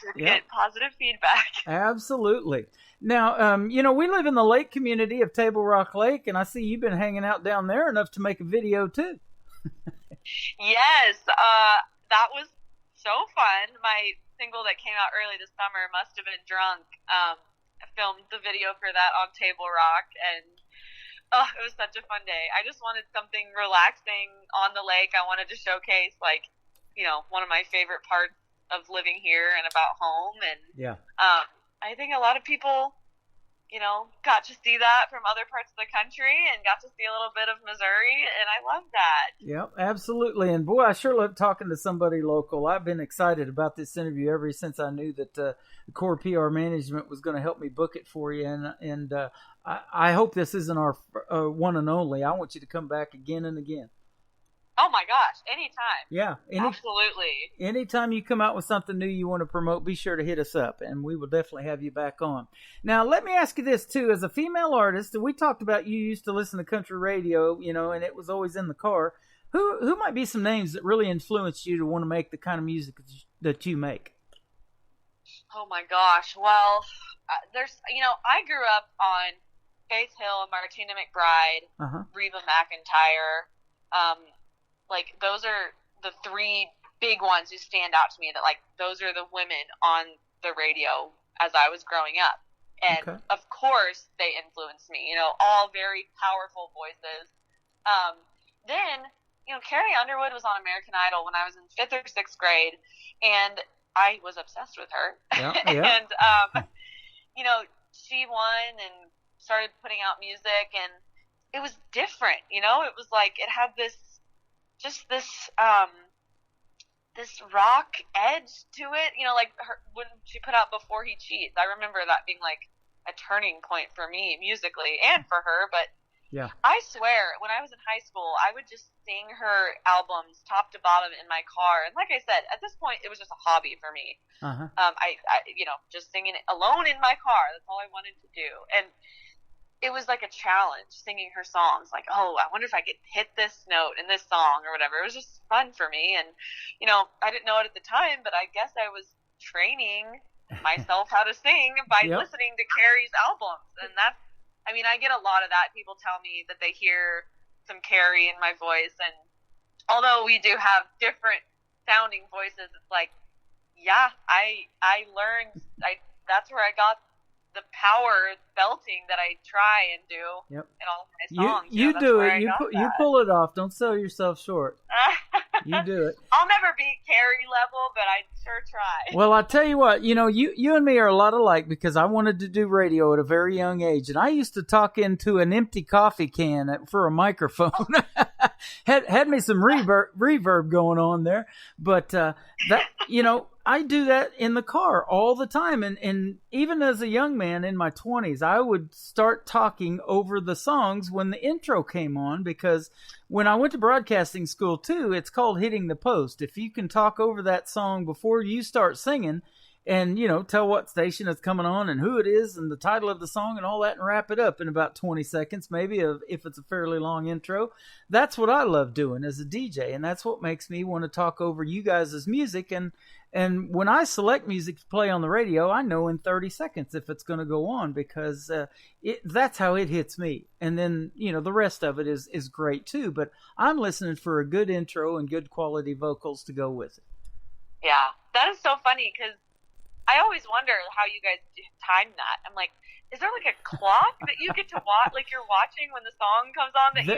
to get positive feedback. Absolutely. Now, we live in the lake community of Table Rock Lake, and I see you've been hanging out down there enough to make a video too. Yes, that was so fun. My single that came out early this summer, Must Have Been Drunk, I filmed the video for that on Table Rock, and it was such a fun day. I just wanted something relaxing on the lake. I wanted to showcase, one of my favorite parts of living here and about home. And I think a lot of people, got to see that from other parts of the country and got to see a little bit of Missouri, and I love that. Yep, absolutely. And boy, I sure love talking to somebody local. I've been excited about this interview ever since I knew that the Core PR Management was going to help me book it for you. And I hope this isn't our one and only. I want you to come back again and again. Oh my gosh, anytime. Yeah. Absolutely. Anytime you come out with something new you want to promote, be sure to hit us up, and we will definitely have you back on. Now, let me ask you this, too. As a female artist, and we talked about you used to listen to country radio, and it was always in the car. Who might be some names that really influenced you to want to make the kind of music that you make? Oh my gosh. Well, I grew up on Faith Hill, Martina McBride, Reba McEntire. Those are the three big ones who stand out to me, that those are the women on the radio as I was growing up. And of course they influenced me, all very powerful voices. Then, Carrie Underwood was on American Idol when I was in 5th or 6th grade, and I was obsessed with her. Yeah. And, she won and started putting out music, and it was different, it was it had this rock edge to it, when she put out Before He Cheats. I remember that being a turning point for me musically and for her. But yeah, I swear, when I was in high school, I would just sing her albums top to bottom in my car. And like I said, at this point, it was just a hobby for me. I just singing it alone in my car. That's all I wanted to do. And it was like a challenge singing her songs. I wonder if I could hit this note in this song or whatever. It was just fun for me. And, I didn't know it at the time, but I guess I was training myself how to sing by listening to Carrie's albums. And I get a lot of that. People tell me that they hear some Carrie in my voice. And although we do have different sounding voices, it's I learned, that's where I got the power belting that I try and do in all of my songs. You do it. You pull it off. Don't sell yourself short. You do it. I'll never beat Carrie level, but I sure try. Well, I tell you what, you and me are a lot alike, because I wanted to do radio at a very young age, and I used to talk into an empty coffee can for a microphone. had me some reverb going on there, but I do that in the car all the time. And even as a young man in my 20s, I would start talking over the songs when the intro came on, because when I went to broadcasting school too, it's called hitting the post. If you can talk over that song before you start singing, and, tell what station it's coming on and who it is and the title of the song and all that, and wrap it up in about 20 seconds, maybe, if it's a fairly long intro. That's what I love doing as a DJ, and that's what makes me want to talk over you guys' music. And when I select music to play on the radio, I know in 30 seconds if it's going to go on, because that's how it hits me. And then, the rest of it is great too, but I'm listening for a good intro and good quality vocals to go with it. Yeah, that is so funny, because I always wonder how you guys time that. I'm like, is there a clock that you get to watch, you're watching when the song comes on that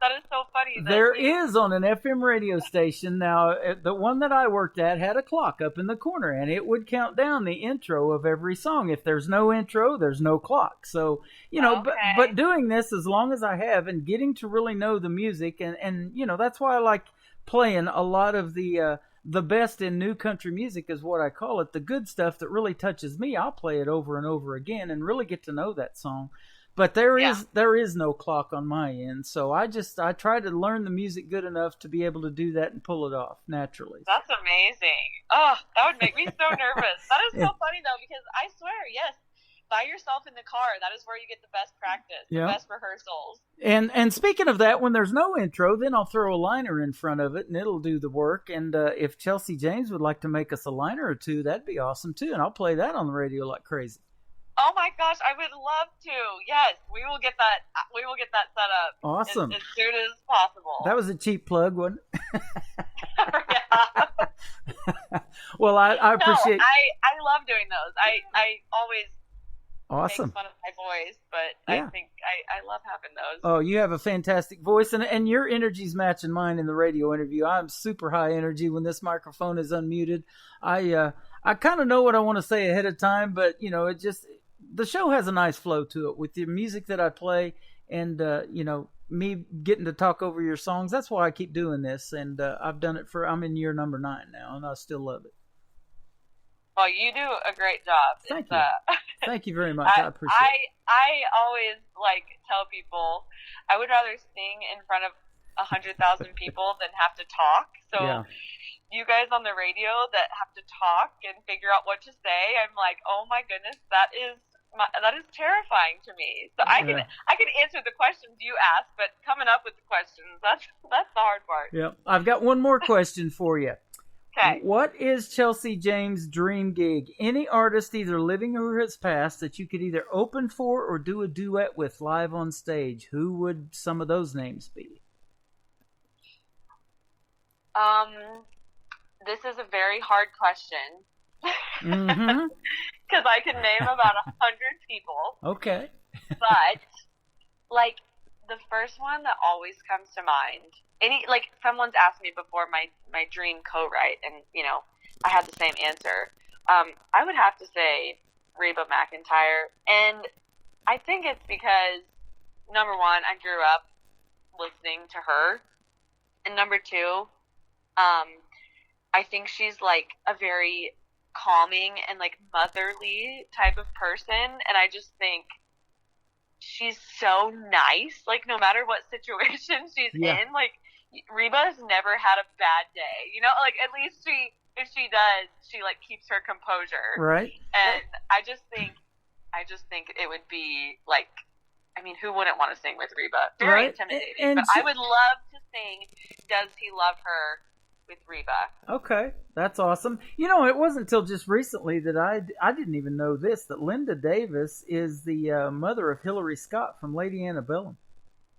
That is so funny. There is on an FM radio station. Now, the one that I worked at had a clock up in the corner, and it would count down the intro of every song. If there's no intro, there's no clock. So, but doing this as long as I have and getting to really know the music, and that's why I like playing a lot of the best in new country music is what I call it. The good stuff that really touches me, I'll play it over and over again and really get to know that song. But there is no clock on my end, so I try to learn the music good enough to be able to do that and pull it off naturally. That's amazing. Oh, that would make me so nervous. That is so funny though, because I swear, yes, by yourself in the car, that is where you get the best practice, the best rehearsals. And speaking of that, when there's no intro, then I'll throw a liner in front of it, and it'll do the work. And if Chelsea James would like to make us a liner or two, that'd be awesome too, and I'll play that on the radio like crazy. Oh my gosh, I would love to. Yes, we will get that. We will get that set up. Awesome. As soon as possible. That was a cheap plug, wasn't it? Yeah. Well, I appreciate. No, I love doing those. I always awesome make fun of my voice, but I think I love having those. Oh, you have a fantastic voice, and your energy's matching mine in the radio interview. I'm super high energy when this microphone is unmuted. I kind of know what I want to say ahead of time, but it just. The show has a nice flow to it with the music that I play and, me getting to talk over your songs. That's why I keep doing this. And I've done it I'm in year number 9 now, and I still love it. Well, you do a great job. Thank you. Thank you very much. I appreciate it. I always tell people I would rather sing in front of 100,000 people than have to talk. So you guys on the radio that have to talk and figure out what to say, I'm like, oh my goodness, that is terrifying to me. So I can answer the questions you ask, but coming up with the questions, that's the hard part. Yeah, I've got one more question for you. Okay. What is Chelsea James' dream gig? Any artist, either living or has passed, that you could either open for or do a duet with live on stage? Who would some of those names be? This is a very hard question. Mm-hmm. Because I can name about 100 people. Okay. But, the first one that always comes to mind, someone's asked me before my dream co-write, and, I had the same answer. I would have to say Reba McEntire, and I think it's because, number one, I grew up listening to her, and number two, I think she's, a very calming and motherly type of person, and I just think she's so nice, no matter what situation she's in. Reba's never had a bad day, at least if she does, she keeps her composure, right? And I just think it would be who wouldn't want to sing with Reba? Very intimidating. But I would love to sing Does He Love Her with Reba. Okay, that's awesome. It wasn't until just recently that I didn't even know this, that Linda Davis is the mother of Hillary Scott from Lady Antebellum.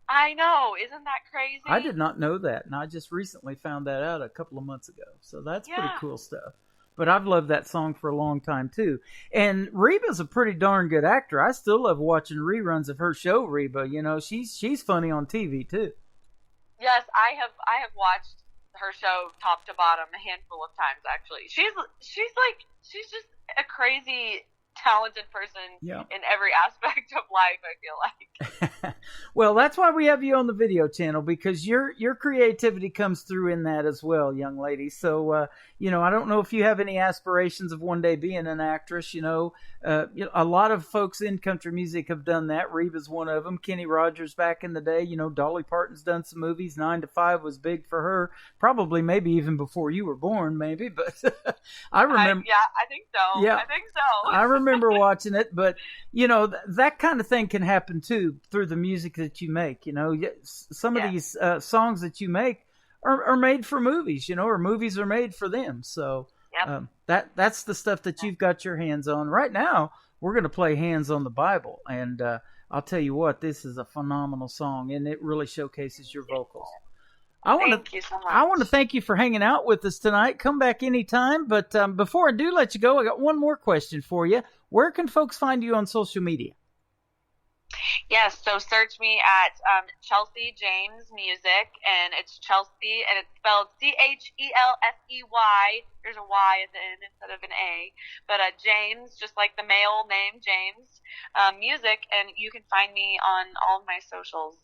I know, isn't that crazy? I did not know that, and I just recently found that out a couple of months ago. So that's pretty cool stuff. But I've loved that song for a long time too. And Reba's a pretty darn good actor. I still love watching reruns of her show, Reba. She's funny on TV too. Yes, I have watched her show top to bottom a handful of times, actually. She's just a crazy talented person in every aspect of life, I feel like. Well, that's why we have you on the video channel, because your creativity comes through in that as well, young lady. So, I don't know if you have any aspirations of one day being an actress. A lot of folks in country music have done that. Reba's one of them. Kenny Rogers back in the day. Dolly Parton's done some movies. 9 to 5 was big for her. Probably maybe even before you were born, maybe. But I remember. I think so. Yeah, I think so. I remember watching it. But, that kind of thing can happen, too, through the music that you make. Some of these songs that you make are made for movies, or movies are made for them. So that's the stuff that you've got your hands on. Right now, we're going to play Hands on the Bible. And I'll tell you what, this is a phenomenal song, and it really showcases your vocals. Thank you so much. I want to thank you for hanging out with us tonight. Come back anytime. But before I do let you go, I got one more question for you. Where can folks find you on social media? Yes, so search me at Chelsea James Music, and it's Chelsea, and it's spelled Chelseey. There's a Y at the end instead of an A, but James, just like the male name James, Music, and you can find me on all of my socials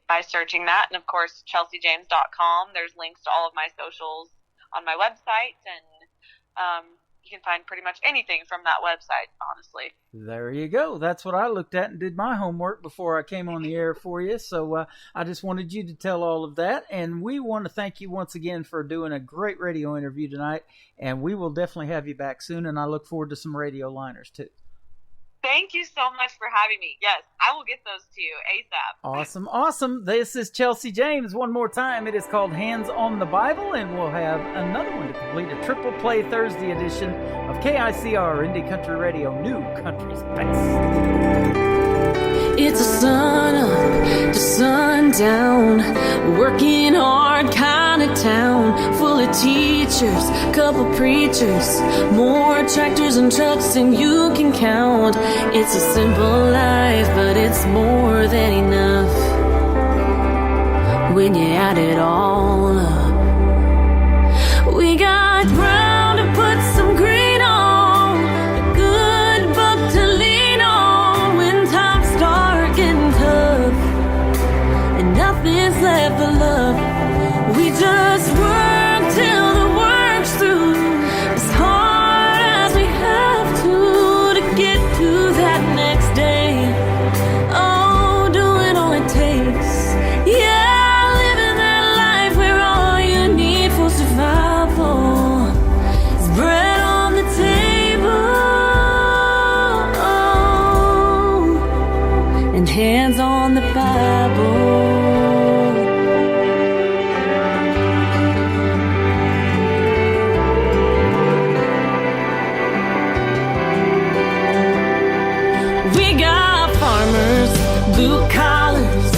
by searching that, and of course chelseajames.com. There's links to all of my socials on my website, and you can find pretty much anything from that website, honestly. There you go. That's what I looked at and did my homework before I came on the air for you. So I just wanted you to tell all of that. And we want to thank you once again for doing a great radio interview tonight. And we will definitely have you back soon. And I look forward to some radio liners, too. Thank you so much for having me. Yes, I will get those to you ASAP. Awesome, awesome. This is Chelsea James. One more time, it is called Hands on the Bible, and we'll have another one to complete a Triple Play Thursday edition of KICR Indie Country Radio, New Country's Best. It's a sun up to sundown, working hard kind of town, full of teachers, couple preachers, more tractors and trucks than you can count. It's a simple life, but it's more than enough when you add it all up. We got ground to put some green on, a good book to lean on when times start getting tough and nothing's left but love. We just work till the work's through, as hard as we have to get to that next day. Oh, doing all it takes. Yeah, living that life where all you need for survival is bread on the table and hands on the Bible. Blue collars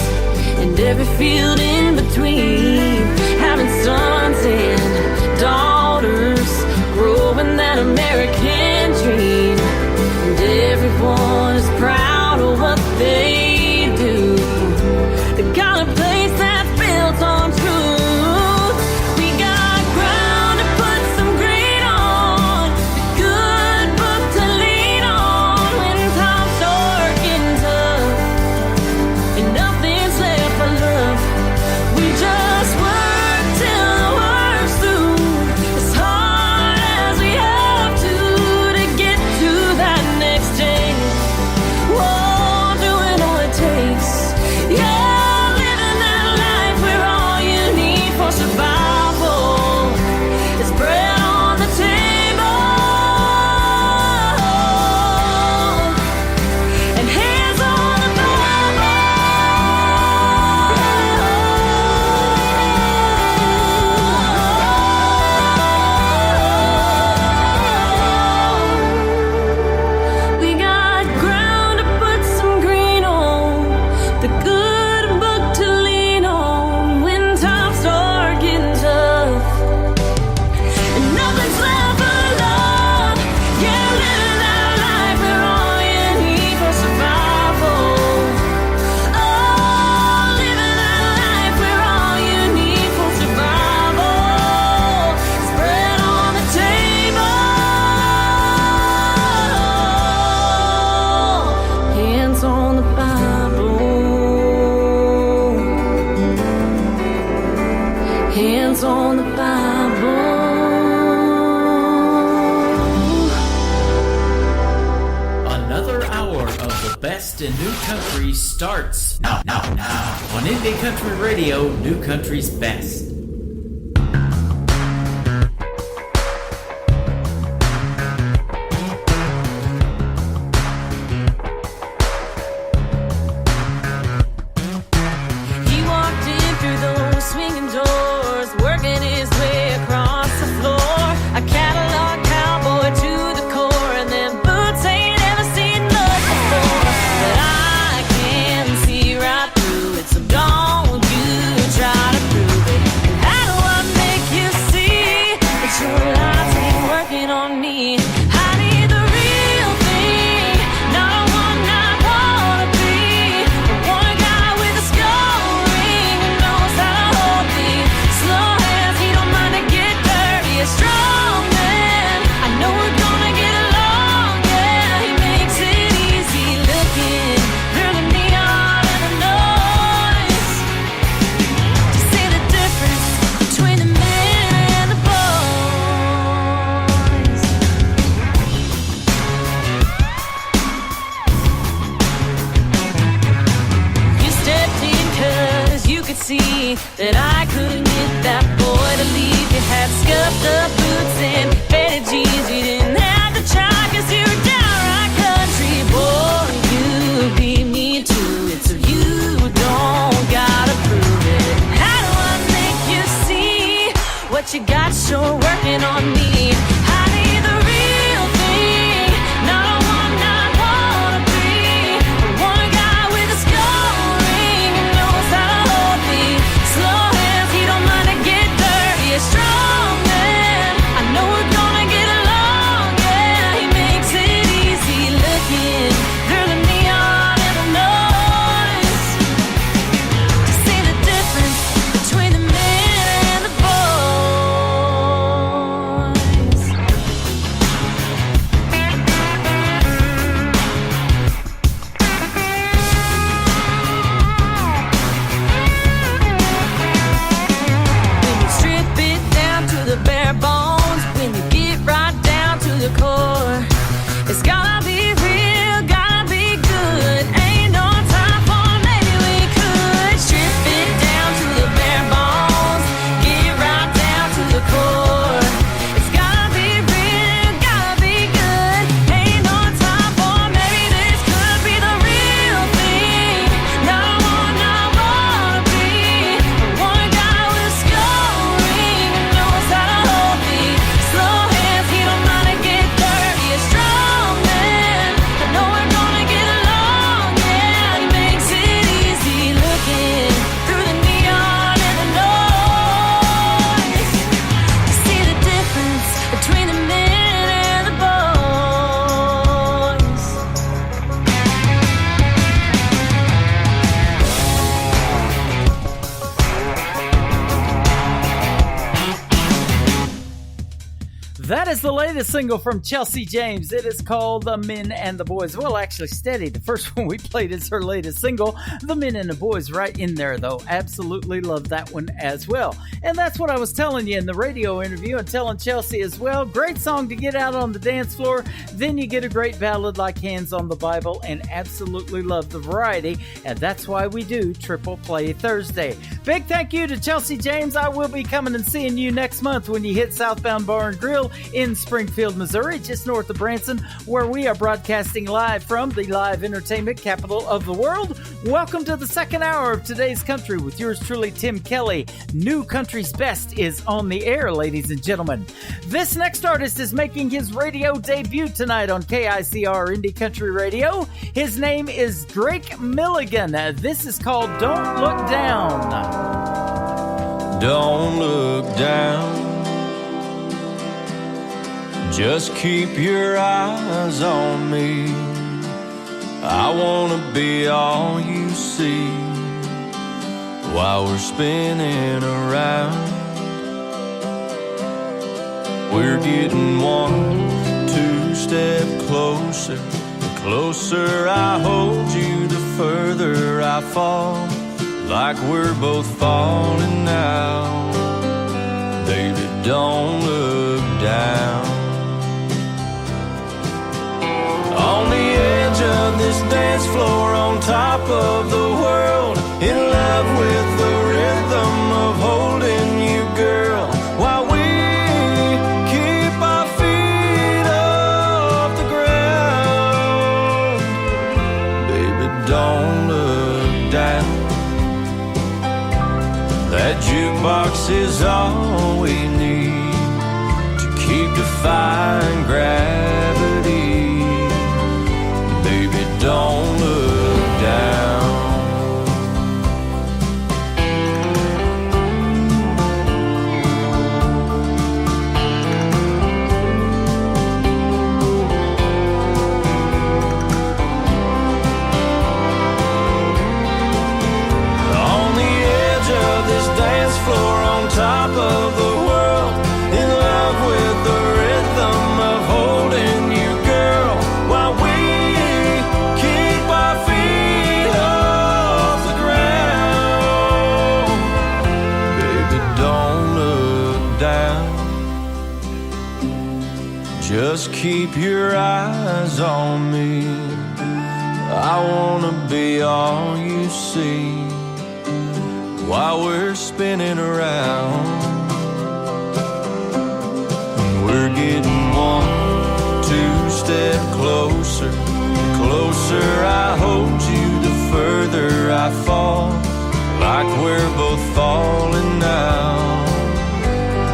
and every field in between, having sons and daughters, growing that American dream, and everyone is proud of what they do. They got a place that's built on truth. We got ground to put some green on, a good book to lean on when times start getting tough and nothing's left but love. We just work till the work's through, as hard as we have to get to that next day. Whoa, doing all it takes. Yeah, living that life where all you need for survival is bread on the table and hands on the Bible. We got ground to put some green on, the good book to lean on when times start getting tough and nothing's left but love. Yeah, living that life where all you need for survival. Oh, living that life where all you need for survival is bread on the table, hands on the Bible, hands on the Bible. Another hour of the best in new country starts now on Indie Country Radio, New Country's Best. He walked in through those swinging doors, working his way across the floor. A catalog cowboy to the core, and them boots ain't ever seen much before. But I can see right through it, so don't you try to prove it. And that I couldn't get that boy to leave. You had scuffed up boots and faded jeans. You didn't have to try 'cause you were downright country. Boy, you beat me to it, so you don't gotta prove it. How do I make you see what you got sure working on me? I need the real thing, not a one-night wannabe. One guy with a skull ring who knows how to hold me. Slow hands, he don't mind to get dirty. A strong man, I know we're gonna get along. Yeah, he makes it easy looking through the neon and the noise to see the difference between the men and the boys. When you strip it down to the bare bones, when you get right down to the core, it's gotta be real, gotta be good. Ain't no time for maybe we could strip it down to the bare bones, get right down to the core. It's gotta be real, gotta be good. Ain't no time for maybe this could be the real thing. Not a one-night wannabe, one guy with a skull ring who knows how to hold me. Slow hands, he don't mind to get dirty. A strong man, I know we're gonna get along. Yeah, he makes it easy looking through the neon and the noise to see the difference between the men and the boys. That is the latest single from Chelsea James. It is called The Men and the Boys. Well, actually, Steady, the first one we played, is her latest single. The Men and the Boys right in there, though. Absolutely love that one as well. And that's what I was telling you in the radio interview and telling Chelsea as well. Great song to get out on the dance floor. Then you get a great ballad like Hands on the Bible, and absolutely love the variety. And that's why we do Triple Play Thursday. Big thank you to Chelsea James. I will be coming and seeing you next month when you hit Southbound Bar and Grill in Springfield, Missouri, just north of Branson, where we are broadcasting live from the live entertainment capital of the world. Welcome to the second hour of Today's Country with yours truly, Tim Kelly. New Country's Best is on the air, ladies and gentlemen. This next artist is making his radio debut tonight on KICR Indie Country Radio. His name is Drake Milligan. This is called Don't Look Down. Don't look down. Just keep your eyes on me. I wanna be all you see while we're spinning around. We're getting 1-2 steps closer. The closer I hold you, the further I fall. Like we're both falling now. Baby, don't look down. On the edge of this dance floor, on top of the world, in love with the rhythm of holding you, girl, while we keep our feet off the ground. Baby, don't look down. That jukebox is all we need to keep defying gravity. Baby, don't look down. On the edge of this dance floor, on top of the world, in love with the rhythm of holding you, girl, while we keep our feet off the ground. Baby, don't look down. Just keep your eyes on me. I wanna be all you see while we're spinning around. And we're getting 1-2 step closer. The closer I hold you, the further I fall. Like we're both falling now.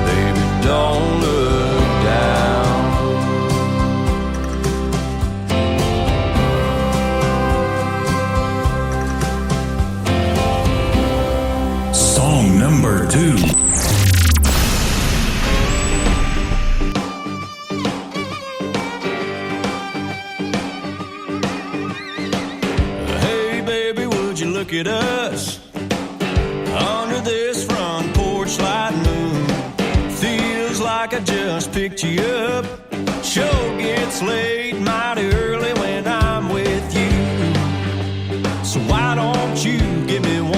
Baby, don't look down. Song number 2. Hey baby, would you look at us under this front porch light moon? Feels like I just picked you up. Show gets late mighty early when I'm with you. So why don't you give me 1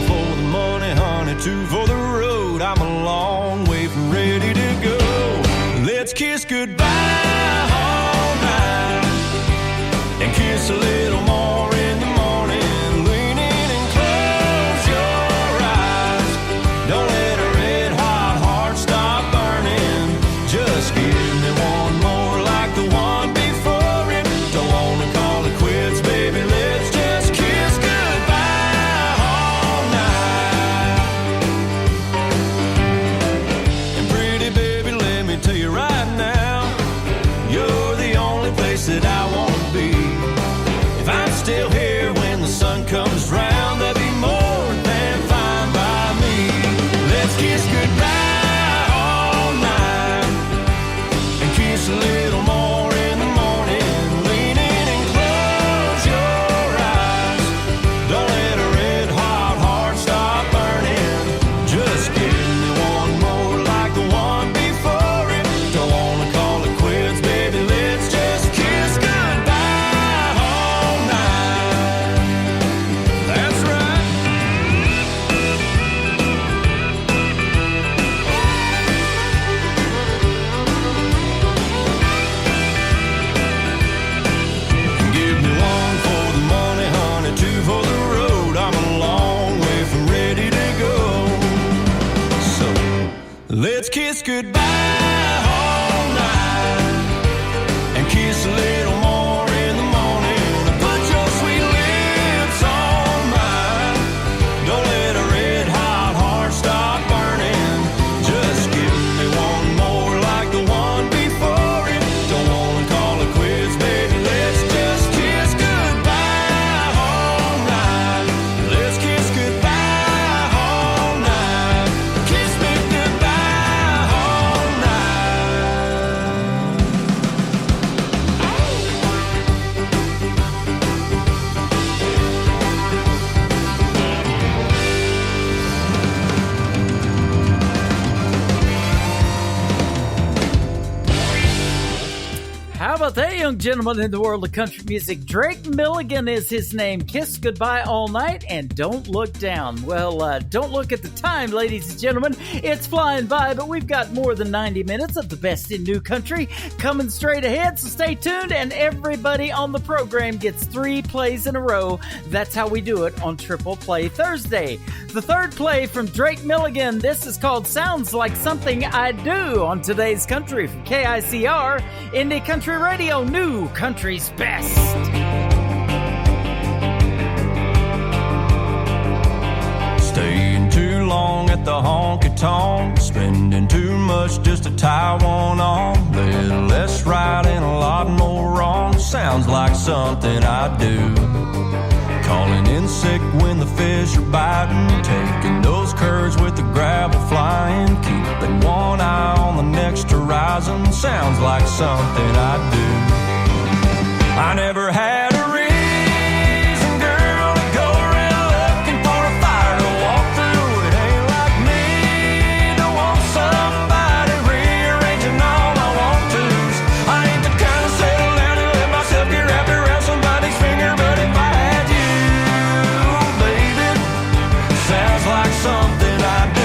for the money, honey, 2 for the road? I'm a long way from ready to go. Let's kiss goodbye all night and kiss a little more in the morning. Lean in and close your eyes. Don't let a red hot heart stop burning. Just give me 1 more like the one before it. Don't wanna call it quits, baby. Let's just kiss goodbye all night. And pretty baby, let me tell you right now, you're the only place that I wanna be. If I'm still here when the sun comes round, that'd be more than fine by me. Let's kiss goodbye all night and kiss a little more in the morning. Lean in and close your eyes. Don't let a red hot heart stop burning. Just give me 1 more like the one before it. Don't wanna call it quits, baby. Let's just kiss goodbye all night. That's right. Give me 1 for the money, honey, 2 for the road. I'm a long way from ready to go. So let's kiss goodbye all night and kiss a little more in the morning. Put your sweet lips on mine. Don't let a red hot heart stop burning. Just give me 1 more like the one before it. Don't wanna call it quits, baby. Let's just kiss goodbye all night. Let's kiss goodbye all night. Kiss me goodbye all night. How about that, young gentleman in the world of country music? Drake Milligan is his name. Kiss goodbye all night and don't look down. Well, don't look at the time, ladies and gentlemen. It's flying by, but we've got more than 90 minutes of the best in new country coming straight ahead, so stay tuned, and everybody on the program gets 3 plays in a row. That's how we do it on Triple Play Thursday. The third play from Drake Milligan. This is called Sounds Like Something I Do on today's country from KICR, Indie Country Radio, New Country's Best. Staying too long at the honky tonk, spending too much just to tie one on. Little less right and a lot more wrong. Sounds like something I do. Calling in sick when the fish are biting, taking those curves with the gravel flying, keeping one eye on the next horizon. Sounds like something I do. I never had a reason, girl, to go around looking for a fire to walk through. It ain't like me to want somebody rearranging all my want-tos. I ain't the kind of settle down and let myself get wrapped around somebody's finger, but if I had you, baby, sounds like something I do.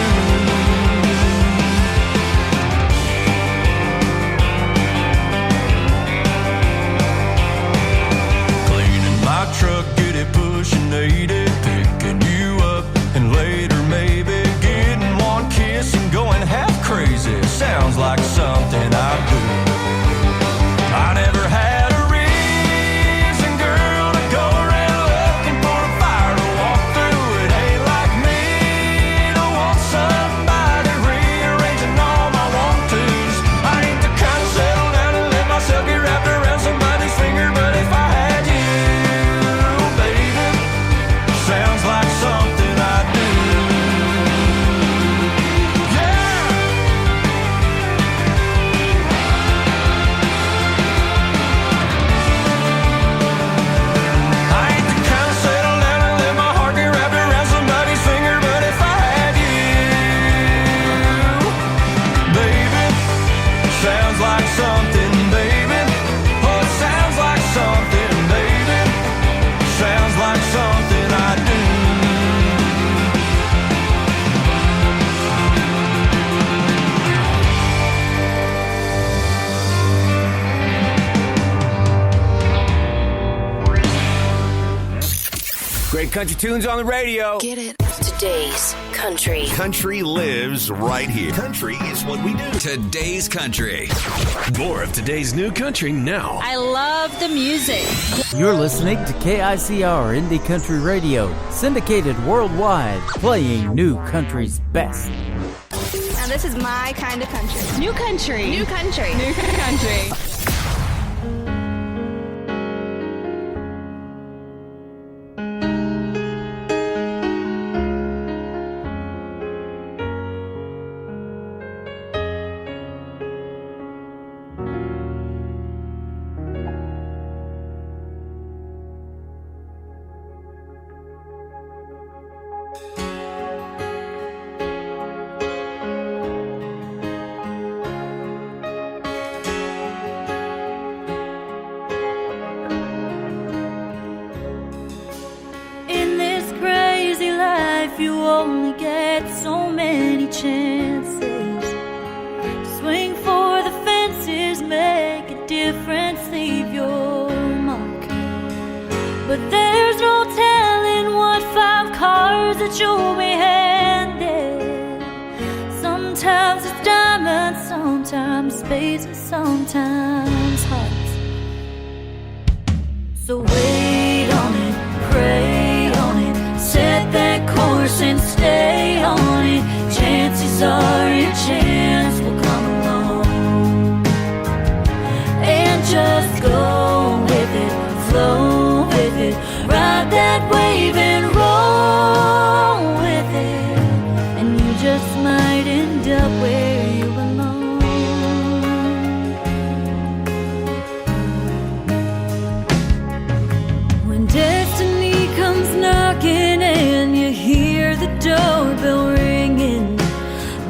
Great country tunes on the radio. Get it? Today's country. Country lives right here. Country is what we do. Today's country. More of today's new country now. I love the music. You're listening to KICR Indie Country Radio, syndicated worldwide, playing new country's best. Now this is my kind of country. New country. New country. New country. You only get so many chances. Swing for the fences, make a difference, leave your mark. But there's no telling what 5 cards that you'll be handed. Sometimes it's diamonds, sometimes spades, and sometimes hearts. So wait on it, pray on it, set that course and stay on it. Chances are your chance will come along. And just go with it, flow with it, ride that wave and roll with it. And you just might end up where you belong. When destiny comes knocking and you hear the doorbell ringing,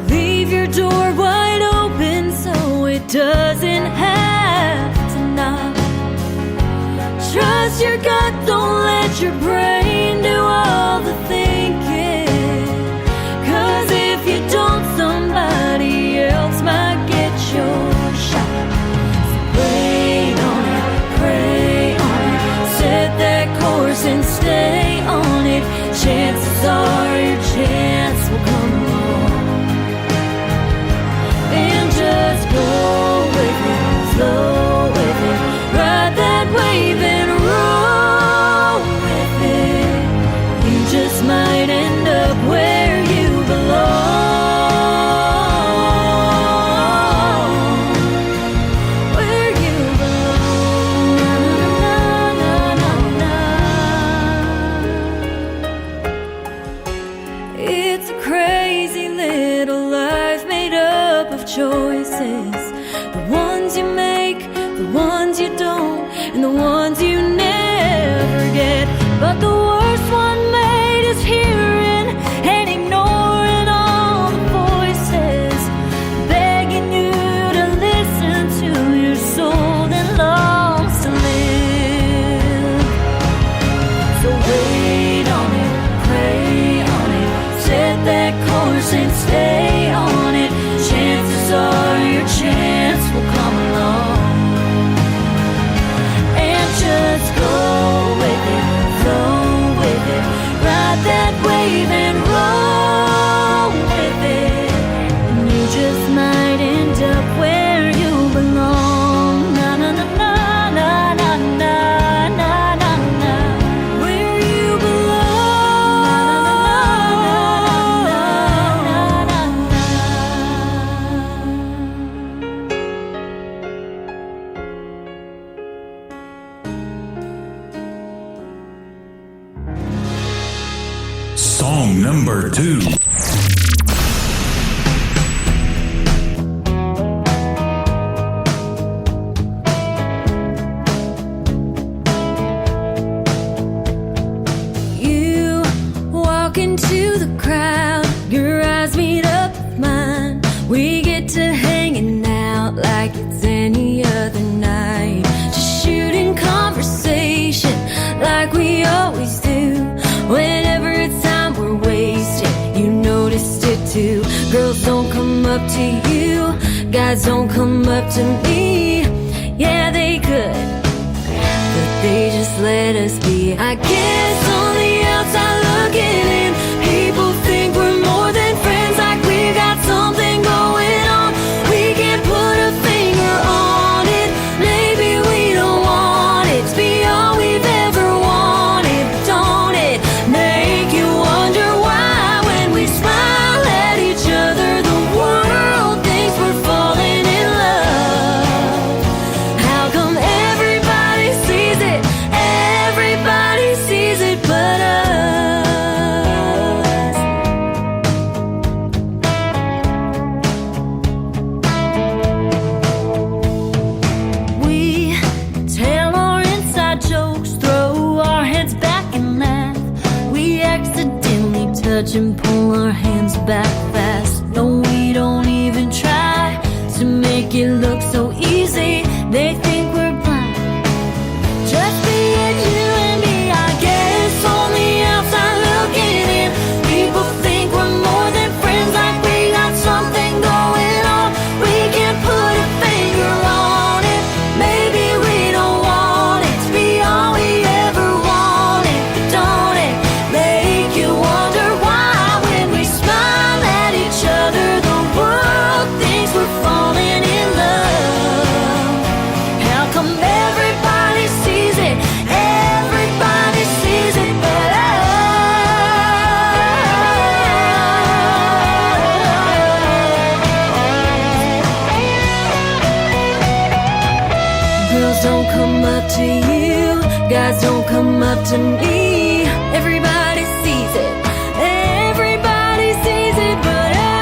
leave your door wide open so it doesn't have to knock. Trust your gut, don't let your brain do all the thinking, 'cause if you don't, somebody else might get your shot. So wait on it, pray on it, set that course and stay on it. Chances are your chance will come along. And just go with it, flow with it, ride that wave and roll with it. You just might end up where you belong. Where you belong. Na, na, na, na. It's a crazy little life made up of choices. The ones you make, the ones you don't, and the ones you never get. But the worst one made is hearing and ignoring all the voices begging you to listen to your soul that longs to live. So wait on it, pray on it, set that course and stay on it. Chances are your chance will come along. And just go with it, flow with it, ride that wave and roll with it. And you just might end up where you belong. Na na na na na na na na na na. Where you belong. Na na na na na Song number 2. You walk into the crowd, your eyes meet up with mine. We get to hanging out like it's any other night, just shooting conversation like we always do. Whenever it's time we're wasted, you noticed it too. Girls don't come up to you, guys don't come up to me. Yeah, they could, but they just let us be. I guess on the outside back fast. No, we don't even try to make it look so easy. They think we're blind. Just being you and me, I guess. On the outside looking in, people think we're more than friends, like we got something going on. We can't put a finger on it. Maybe we don't want it to be all we ever wanted. But don't it make you wonder why when we smile at each other, the world thinks we're falling in love? How come everybody sees it? Everybody sees it but us. Girls don't come up to you, guys don't come up to me. Everybody sees it. Everybody sees it but us.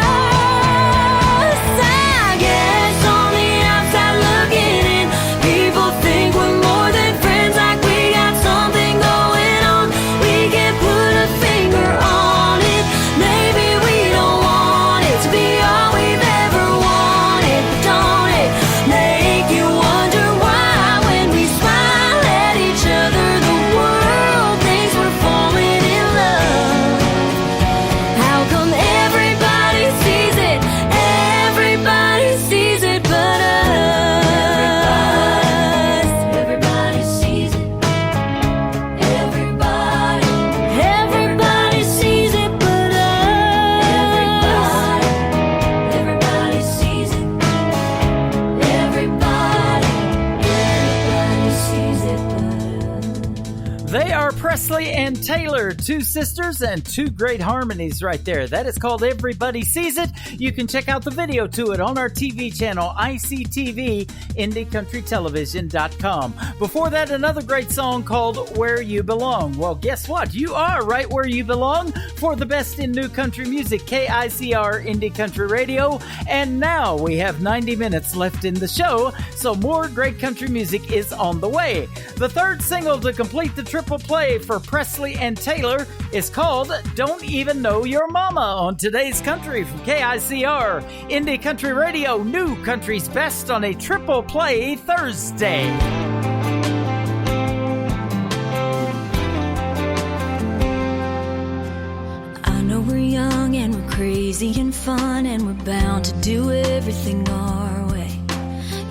I guess on the outside looking in, people think we're more than friends, like we got something going on. We can't put a finger on it. Maybe we don't want it to be all we've ever wanted. But don't it make you wonder why when we smile at each other, the world thinks we're falling in love? How come everybody sees it? Everybody sees it but us. Everybody sees it. Everybody. Everybody sees it but us. Everybody sees it. Everybody. Everybody sees it but us. They are Presley and Taylor, two sisters and two great harmonies right there. That is called Everybody Sees It. You can check out the video to it on our TV channel, ICTV, IndieCountryTelevision.com. Before that, another great song called Where You Belong. Well, guess what? You are right where you belong for the best in new country music, KICR Indie Country Radio. And now we have 90 minutes left in the show, so more great country music is on the way. The third single to complete the triple play for Presley and Taylor is called Don't Even Know Your Mama on Today's Country from KICR Indie Country Radio, new country's best on a triple play Thursday. I know we're young and we're crazy and fun, and we're bound to do everything our way.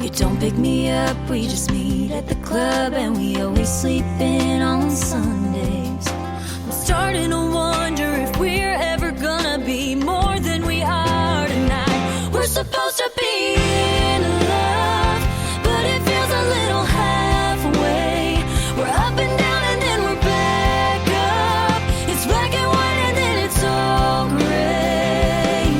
You don't pick me up, we just meet at the club, and we always sleep in on Sundays. I'm starting to wonder if we're ever gonna be more than we are tonight. We're supposed to be in love, but it feels a little halfway. We're up and down and then we're back up. It's black and white and then it's all gray.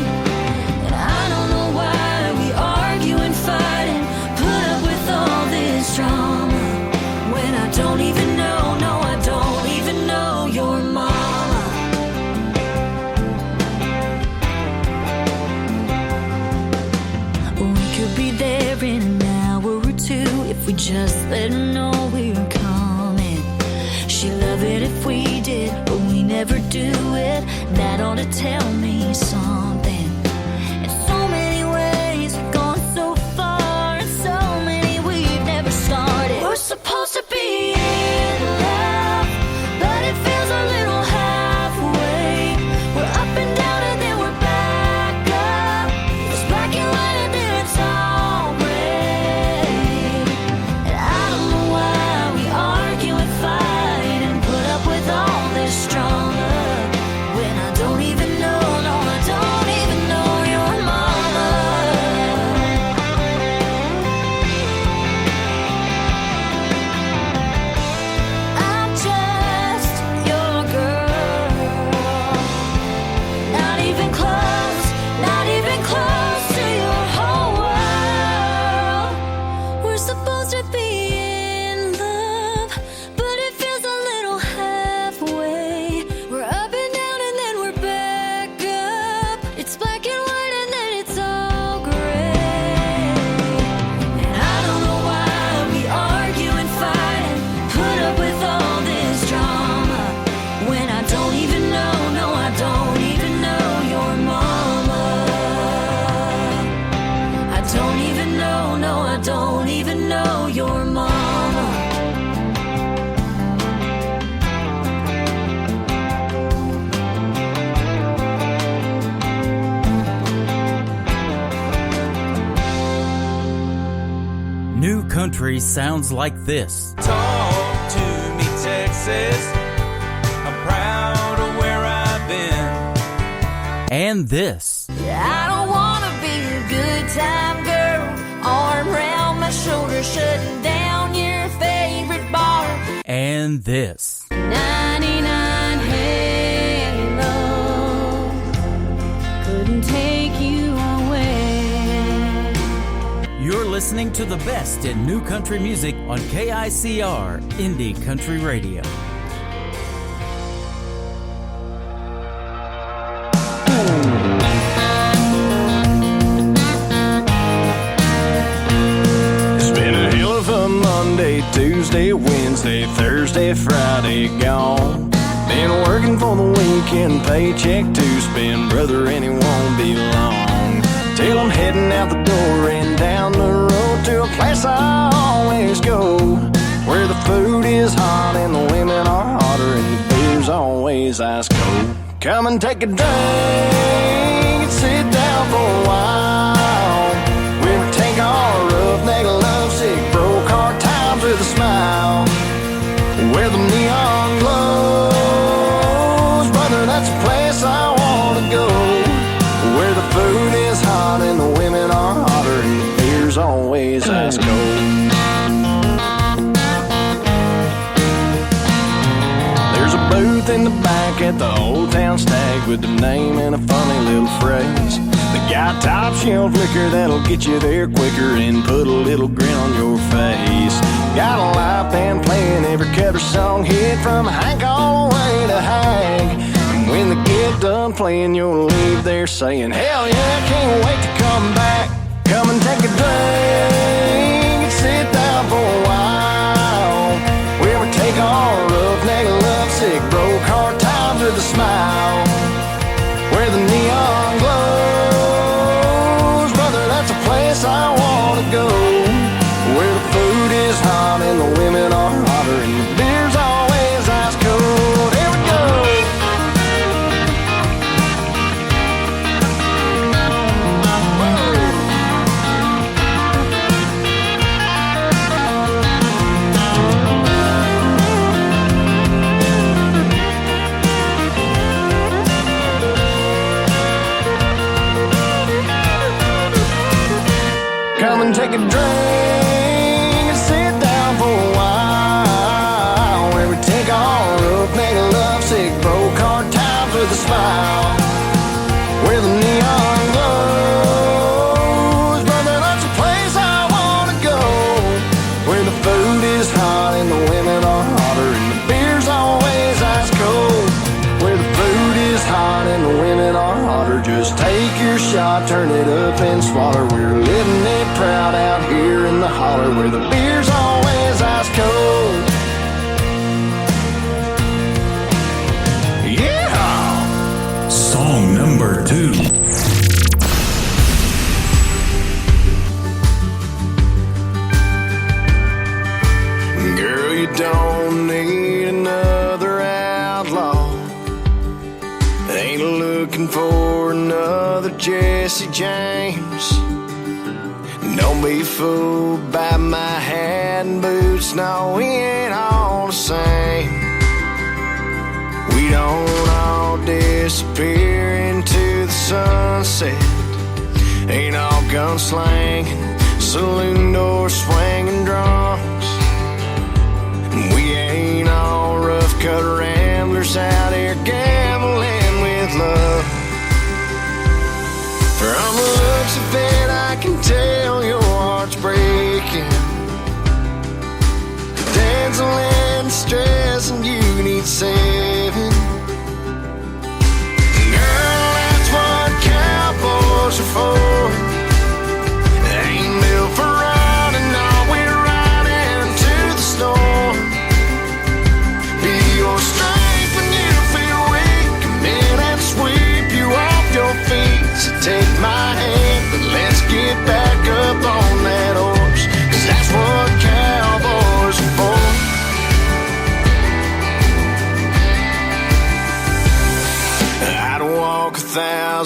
And I don't know why we argue and fight and put up with all this drama when I don't even know, no, I don't even know your mama. We could be there in an hour or two if we just let her know we were coming. She'd love it if we did, but we never do it. That ought to tell me something. In so many ways we've gone so far, and so many we've never started. We're supposed to be in love, but it feels a little halfway. We're up and down and then we're back up. It's black and white and then it's all gray. And I don't know why we argue and fight and put up with all this drama when I don't even know, no, I don't even your mama. New country sounds like this. Talk to me, Texas. I'm proud of where I've been. And this. I don't wanna be a good time girl, arm around my shoulder, shutting down your favorite bar. And this. 99 Halo couldn't take you away. You're listening to the best in new country music on KICR, Indie Country Radio. It's been a hell of a Monday, Tuesday, Wednesday, Thursday, Friday, gone. Been working for the weekend, paycheck to spend, brother, and it won't be long till I'm heading out the door and down the road to a place I always go, where the food is hot and the women are hotter and the beer's always ice cold. Come and take a drink and sit down for a while. We'll take our roughneck, lovesick, broke heart times with a smile. Where the neon glows, brother, that's a place I want to go. Where the food is hot and the women are hotter and the beer's always ice cold. There's a booth in the back at the Old Town Stag with the name and a funny little phrase. The guy top shelf liquor that'll get you there quicker and put a little grin on your face. Got a live band playing every cover song hit from Hank all the way to Hank. And when they get done playing, you'll leave there saying, hell yeah, I can't wait to come back. Come and take a drink and sit down for a while. Where we take our roughneck, lovesick, broke heart times with a smile. Where the neon glows, brother, that's a place I want to go. Where the food is hot and the women are hotter and the beer's always ice cold. Here we go. Come and take a drink and sit down for a while. Where we take our roughneck, lovesick, broke heart times with a smile. Where the neon glows, brother, that's a place I want to go. Where the food is hot and the women are hotter and the beer's always ice cold. Where the food is hot and the women are hotter, just take your shot, turn it up and swallow. We're living it proud out here in the holler where the beer's always ice cold. Yeah! Song number 2. Girl, you don't need another outlaw. Ain't looking for another Jesse James. Don't be fooled by my hat and boots. No, we ain't all the same. We don't all disappear into the sunset. Ain't all gunslanging, saloon door swinging drums. We ain't all rough cut ramblers out here gambling with love. From the looks of it, I can tell your heart's breaking. Dancing and stress, and you need saving. Girl, that's what cowboys are for. They ain't built for running, no, we're riding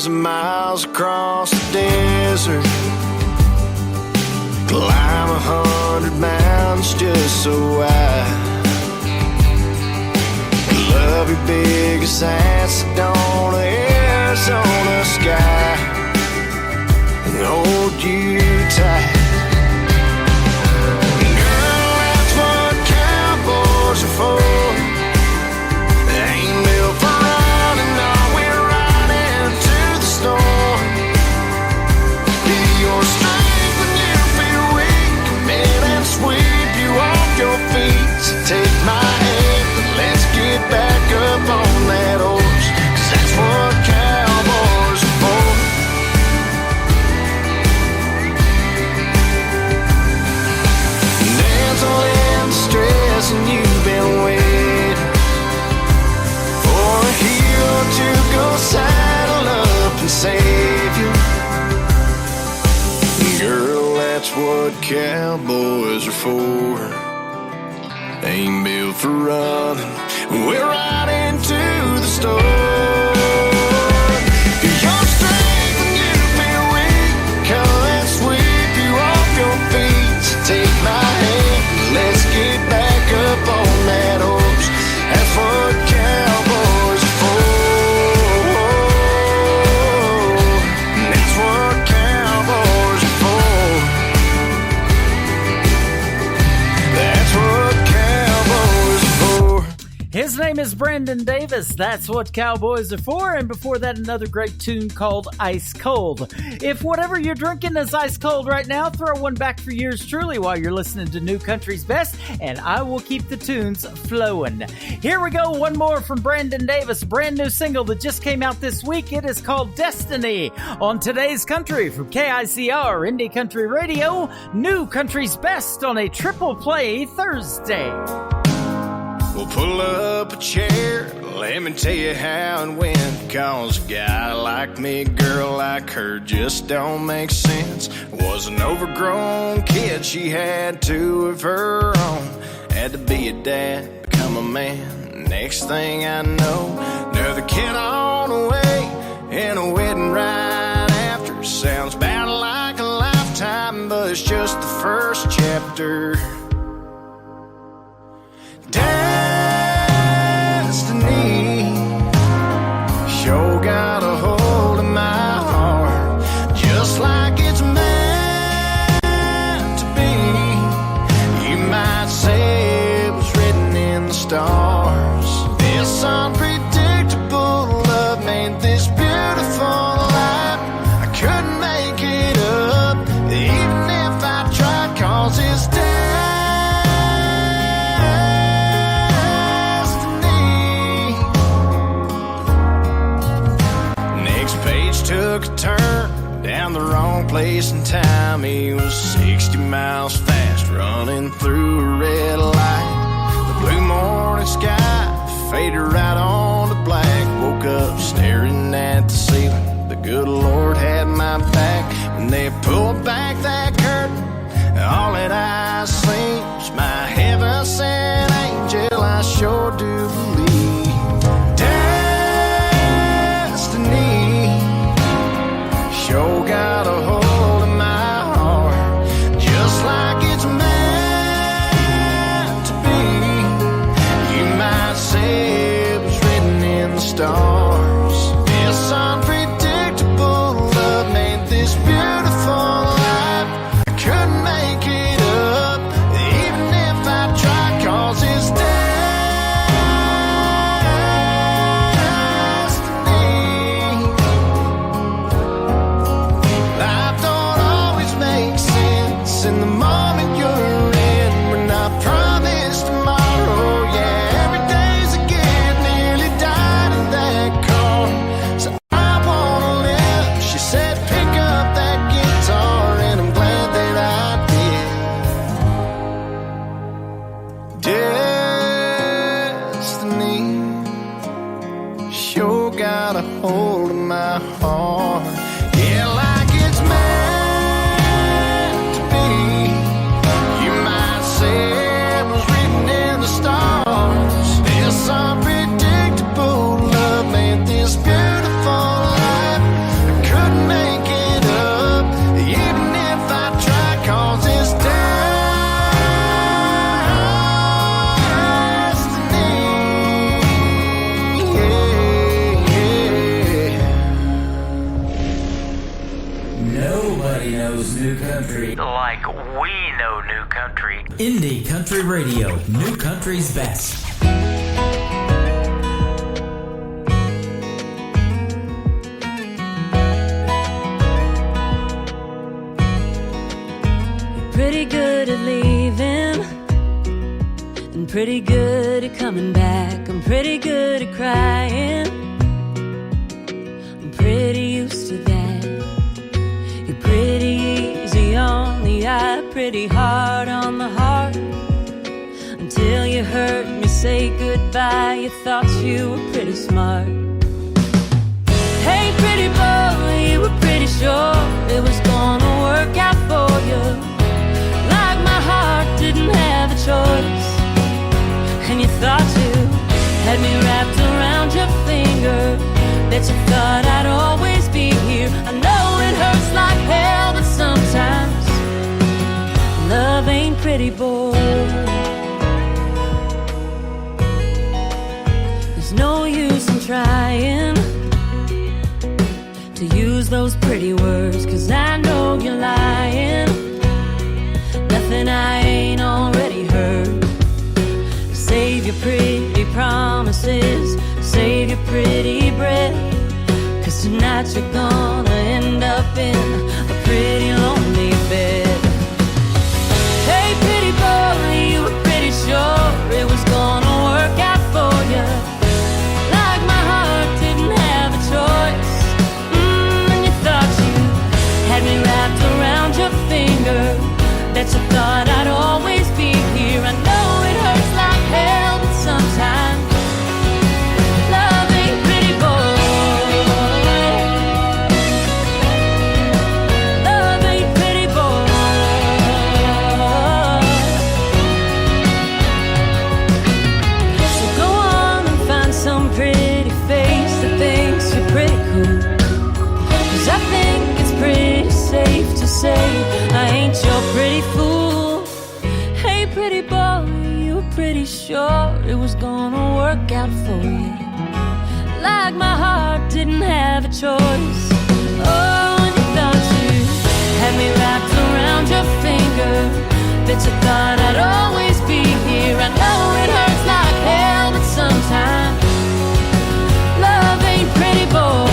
1,000 miles across the desert. Climb 100 mountains just so I love your biggest acid on the Arizona sky and hold you tight. Girl, that's what cowboys are for. They ain't built for running, no, we're riding to the storm. Be your strength when you feel weak. Come in and sweep you off your feet. So take my hand and let's get back up on that horse, 'cause that's what cowboys are for. Dancing in the stress and you've been waiting for a hero to go saddle up and save you. Girl, that's what cowboys are for. They ain't built for running, we're right into the storm. Your strength when you feel weak, come and sweep you off your feet. So take my hand, let's get back up on that horse. That's what cowboys are for. That's what cowboys are for. That's what cowboys are for. His name is Brandon Davis. That's what cowboys are for. And before that, another great tune called Ice Cold. If whatever you're drinking is ice cold right now, throw one back for yours truly while you're listening to New Country's Best, and I will keep the tunes flowing. Here we go. One more from Brandon Davis. Brand new single that just came out this week. It is called Destiny on Today's Country from KICR Indie Country Radio. New Country's Best on a triple play Thursday. We'll pull up a chair, let me tell you how it went. 'Cause a guy like me, girl like her, just don't make sense. Was an overgrown kid, she had two of her own. Had to be a dad, become a man. Next thing I know, another kid on the way, and a wedding right after. Sounds about like a lifetime, but it's just the first chapter. Destiny sure got a hold of my heart, just like it's meant to be. You might say it was written in the stars. This unpredictable love made this beautiful life. I couldn't make it up, even if I tried, 'cause it's took a turn down the wrong place and time. He was 60 miles fast, running through a red light. The blue morning sky faded right on to black. Woke up staring at the ceiling. The good Lord had my back. When they pulled back that curtain, all that I seen was my heaven sent angel. I sure do believe destiny sure got a hold of my heart, just like it's meant to be. You might say it was written in the stars. This unpredictable love made this beautiful life. I couldn't make it up, even if I tried, 'cause it's destiny. Life don't always make sense in the moment you're in. We're not promised tomorrow, yeah. Every day's a gift, nearly died in that car. So I wanna live. She said pick up that guitar, and I'm glad that I did. Destiny sure got a hold of my heart, yeah, like it's meant to be. You might say it was written in the stars. This unpredictable love made this beautiful life. I Indie Country Radio, New Country's best. Pretty good at leaving and pretty good at coming back. I'm pretty good at crying. I'm pretty used to that. You're pretty easy on the eye, pretty hard on the heart. Until you heard me say goodbye, you thought you were pretty smart. Hey pretty boy, you were pretty sure it was gonna work out for you. Like my heart didn't have a choice. And you thought you had me wrapped around your finger, that you thought I'd always be here. I know it hurts like hell, but sometimes love ain't pretty, boy. There's no use in trying to use those pretty words, 'cause I know you're lying. Nothing I ain't already heard. Save your pretty promises, save your pretty breath, 'cause tonight you're gonna end up in a pretty lonely bed. Hey pretty boy, you were pretty sure it was gonna work out for you. Like my heart didn't have a choice. And you thought you had me wrapped around your finger, that you thought I'd always be here. I know it hurts like hell, but sometimes love ain't pretty, boy. Love ain't pretty, boy. So go on and find some pretty face that thinks you're pretty cool, 'cause I think it's pretty safe to say I ain't your pretty fool. Hey pretty boy, you were pretty sure it was gonna work out for you. Like my heart didn't have a choice. Oh, and you thought you had me wrapped around your finger, that you thought I'd always be here. I know it hurts like hell, but sometimes love ain't pretty, boy.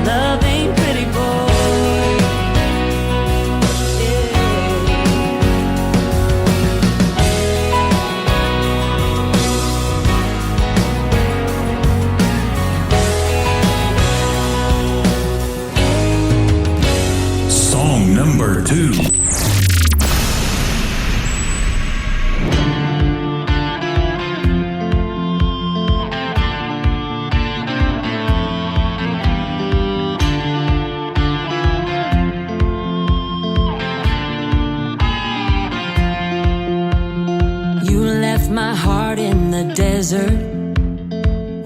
Love ain't pretty, boy. Song number 2. My heart in the desert,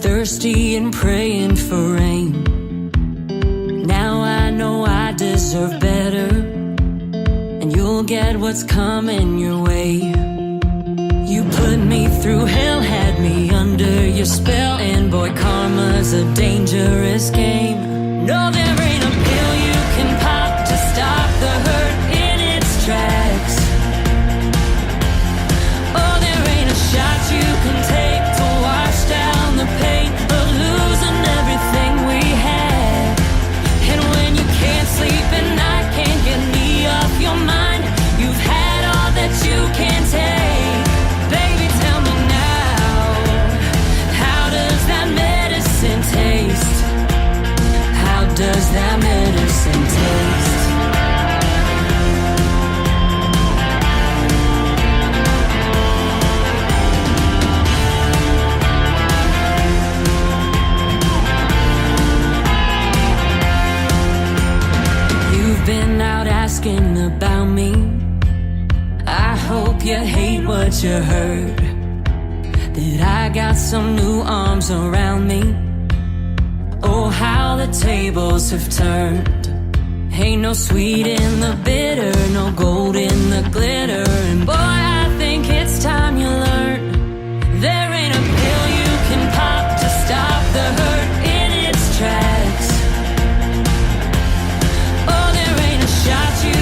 thirsty and praying for rain. Now I know I deserve better, and you'll get what's coming your way. You put me through hell, had me under your spell, and boy, karma's a dangerous game. No, there ain't a pill you can pop to stop the hurt in its tracks. Shot you can take to wash down the pain of losing everything we had. And when you can't sleep at night, can't get me off your mind, you've had all that you can take. Baby, tell me now, how does that medicine taste? How does that medicine taste? Been out asking about me. I hope you hate what you heard, that I got some new arms around me. Oh, how the tables have turned. Ain't no sweet in the bitter, no gold in the glitter. And boy, I think it's time you learn. There ain't a pill you can pop to stop the hurt in its tracks. Oh, there ain't a shot you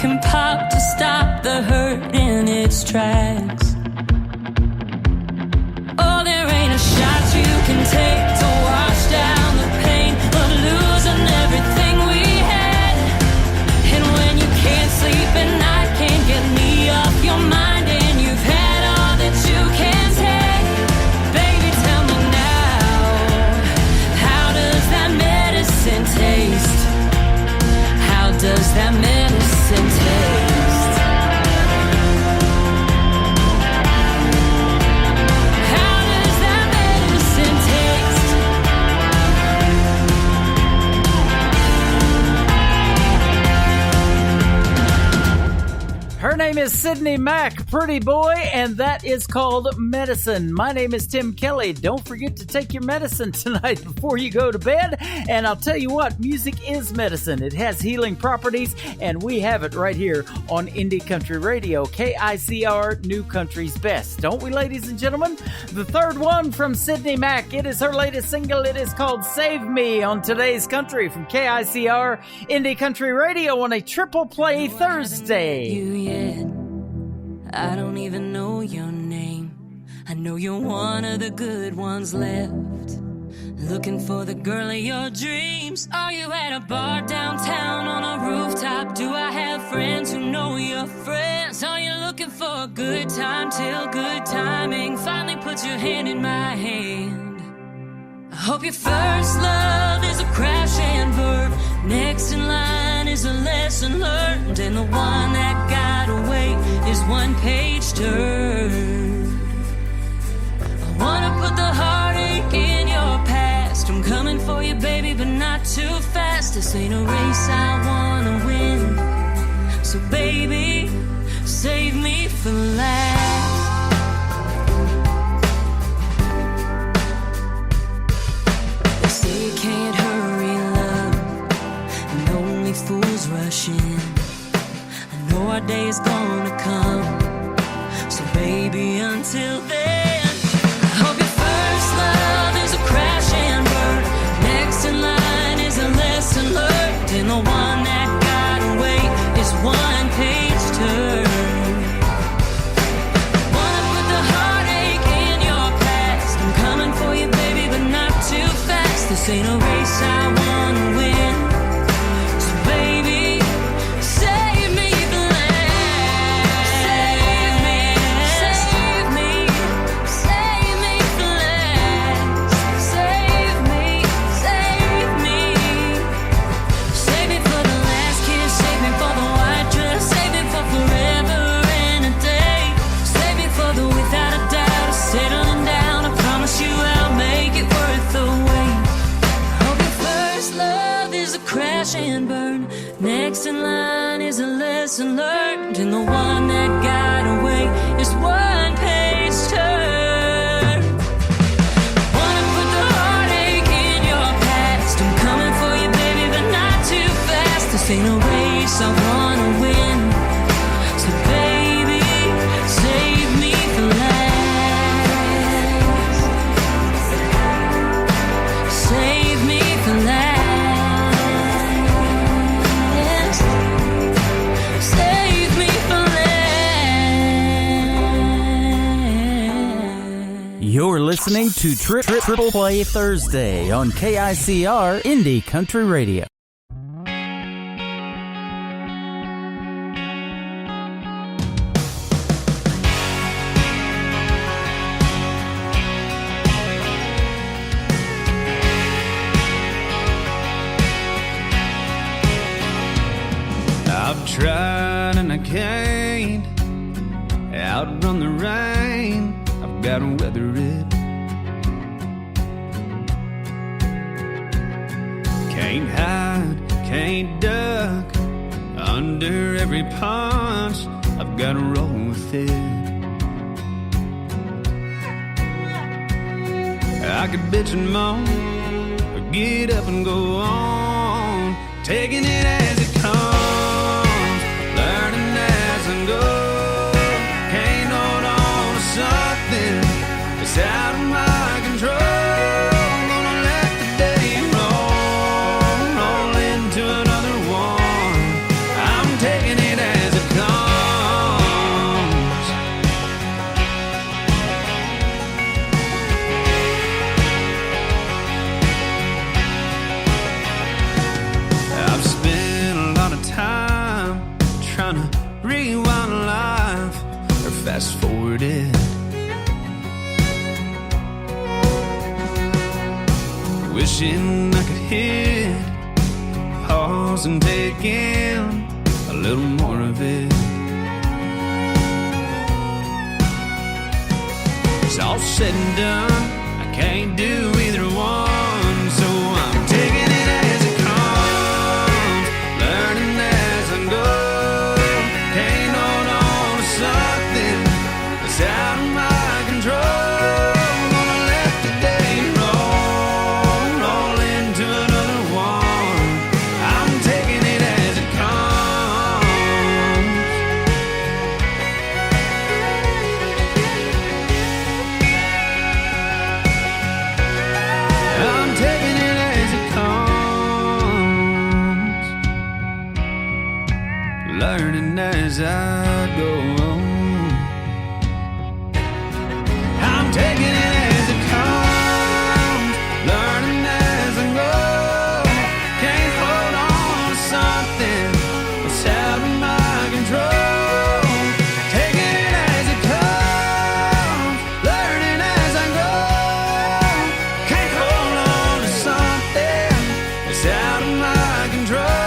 can pop to stop the hurt in its tracks. Oh, there ain't a shot you can take to wash down the pain of losing everything we had. And when you can't sleep at night, can't get me off your mind, and you've had all that you can take, baby, tell me now, how does that medicine taste? How does that medicine taste? How does that medicine taste? Her name is Sydney Mack, Pretty Boy, and that is called Medicine. My name is Tim Kelly. Don't forget to take your medicine tonight before you go to bed. And I'll tell you what, music is medicine. It has healing properties, and we have it right here on Indie Country Radio, KICR, New Country's Best. Don't we, ladies and gentlemen? The third one from Sydney Mack. It is her latest single. It is called Save Me on Today's Country from KICR, Indie Country Radio on a Triple Play Thursday. I don't even know your name. I know you're one of the good ones left. Looking for the girl of your dreams. Are you at a bar downtown on a rooftop? Do I have friends who know your friends? Are you looking for a good time till good timing finally puts your hand in my hand? I hope your first love is a crash and burn. Next in line is a lesson learned, and the one that got away is one page turned. I wanna put the heartache in your past. I'm coming for you, baby, but not too fast. This ain't a race I wanna win. So baby, save me for last. They say you can't hurry love, and only fools rush in. I know our day is gonna come, so baby, until then, I hope your first love is a crash and burn. Next in line is a lesson learned, and the one that got away is one page turned. Wanna put the heartache in your past. I'm coming for you, baby, but not too fast. This ain't a race I wanna win. So baby, save me for last. Save me, save me, save me for last. Save me, save me. Save me for the last kiss, save me for the white dress, save me for forever and a day. Save me for the without a doubt, settling down. I promise you I'll make it worth the wait. Hope your first love is a crash and burn. Next in line is a lesson learned, and the one that got away is one page turned. Wanna put the heartache in your past. I'm coming for you, baby, but not too fast. This ain't a race I wanna win. So baby, save me for last. Save me for last. Save me for last. You're listening to Triple Play Thursday on KICR Indie Country Radio. I've tried and I can't outrun the rain. I've got to weather it. Can't hide, can't duck under every punch. I've got to roll with it. I could bitch and moan, or get up and go on, taking it as it comes, learning as I go. Can't hold on to something that's out of my control. Gonna let the day roll into another one. I'm taking it as forward it. Wishing I could hit pause and take in a little more of it. It's all said and done, I can't do either one, so I'm taking it as it comes, learning as I go. Can't hold on to something that's out of my control. Gonna let the day roll into another one. I'm taking it as it comes. I'm taking it as it comes, learning as I go. I'm taking it as it comes, learning as I go. Can't hold on to something that's out of my control. Taking it as it comes, learning as I go. Can't hold on to something that's out of my control.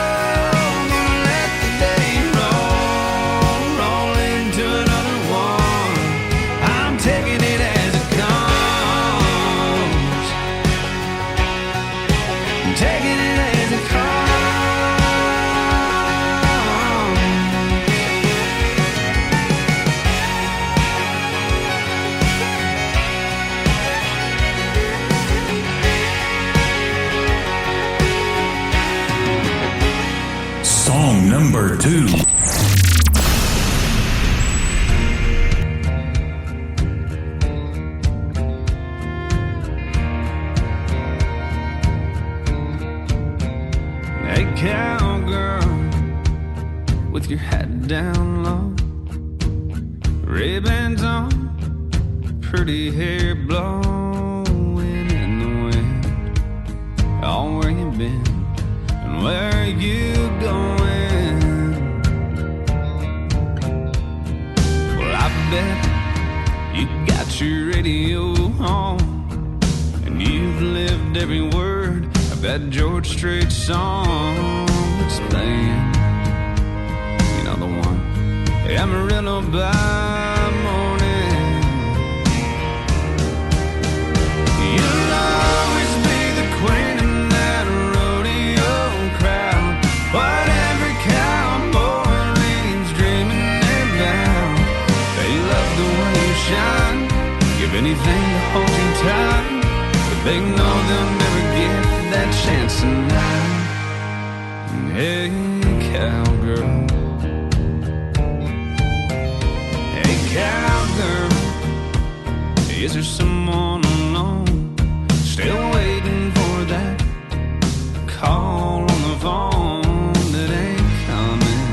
Gonna let the day roll into another one. I'm taking it as it comes. I'm taking it as it comes. Song number 2. Hey, cowgirl, with your hat down low, ribbons on, pretty hair blowing in the wind. Oh, where you been and where are you going? Well, I bet you got your radio on and you've lived every word of that George Strait song that's playing. You know the one, Amarillo by morning. You'll always be the queen in that rodeo crowd. What every cowboy leaves dreaming about. They love the way you shine, give anything to hold you tight, but they know they'll never get that chance tonight. Hey, cowgirl. Hey, cowgirl. Is there someone alone still waiting for that call on the phone that ain't coming?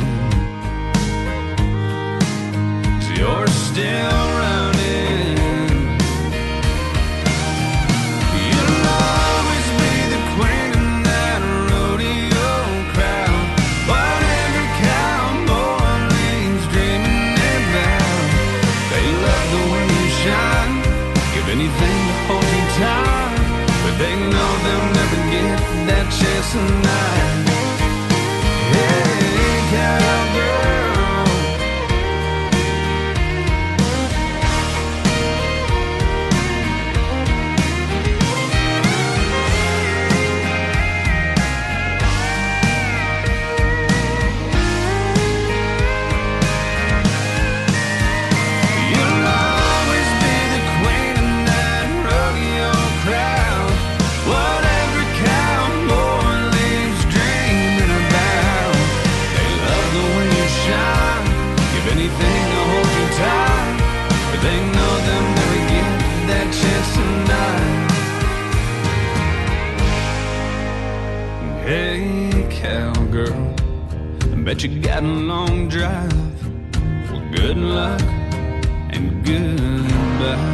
'Cause you're still running. You'll always be the queen in that rodeo crowd. What every cowboy leaves dreaming about. They love the way you shine, give anything to hold you tight, but they know they'll never get that chance tonight. Hey, cowgirl. You'll always be the queen in that rodeo crowd. What every cowboy leaves dreaming about. They love the way you shine, give anything to hold you tight, but they know they'll never get that chance tonight. Hey, cowgirl, I bet you got a long drive. Well, good luck and goodbye.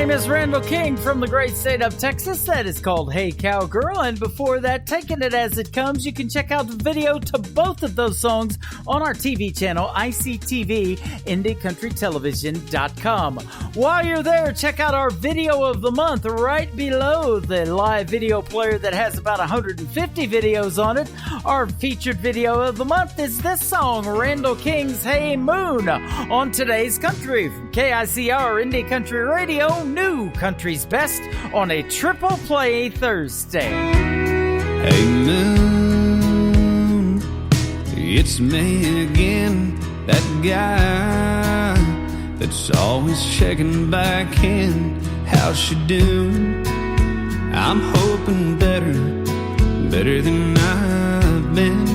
name is Randall King from the great state of Texas. That is called Hey Cowgirl. And before that, Taking It As It Comes. You can check out the video to both of those songs on our TV channel, ICTV, IndieCountryTelevision.com. While you're there, check out our video of the month right below the live video player that has about 150 videos on it. Our featured video of the month is this song, Randall King's Hey Moon, on Today's Country from KICR Indie Country Radio, New Country's Best on a Triple Play Thursday. Hey moon, it's me again, that guy that's always checking back in. How's she doing? I'm hoping better than I've been.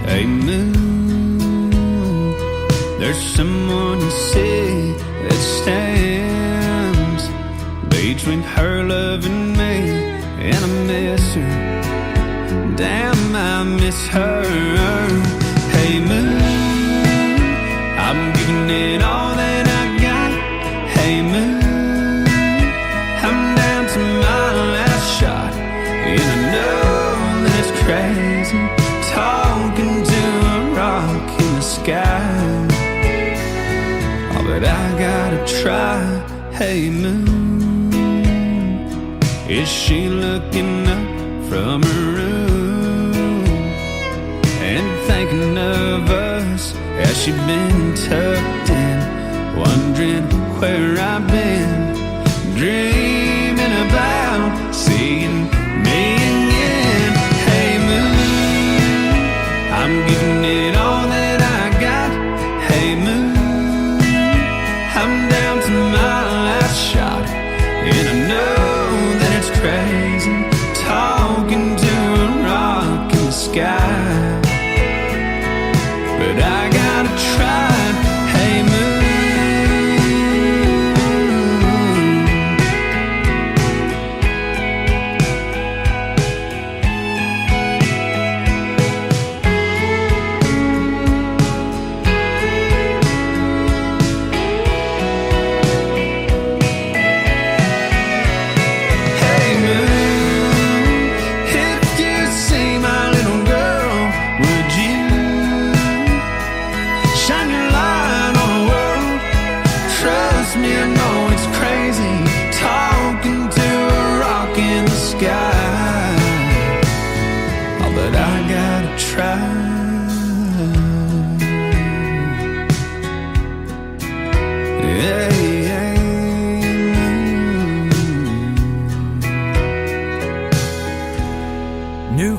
Hey moon, there's someone you see that stands between her love and me, and I miss her. Damn, I miss her. Hey moon, I'm giving it all that I got. Hey moon, I'm down to my last shot, and I know that it's crazy talking to a rock in the sky. Oh, but I gotta try. Hey moon, is she looking up from her room and thinking of us? Has she been tucked in, wondering where I've been, dreaming about seeing me again? Hey moon, I'm giving it all that I got. Hey moon, I'm down to my last shot, and I know that it's crazy talking to a rock in the sky, but I gotta try. Hey moon,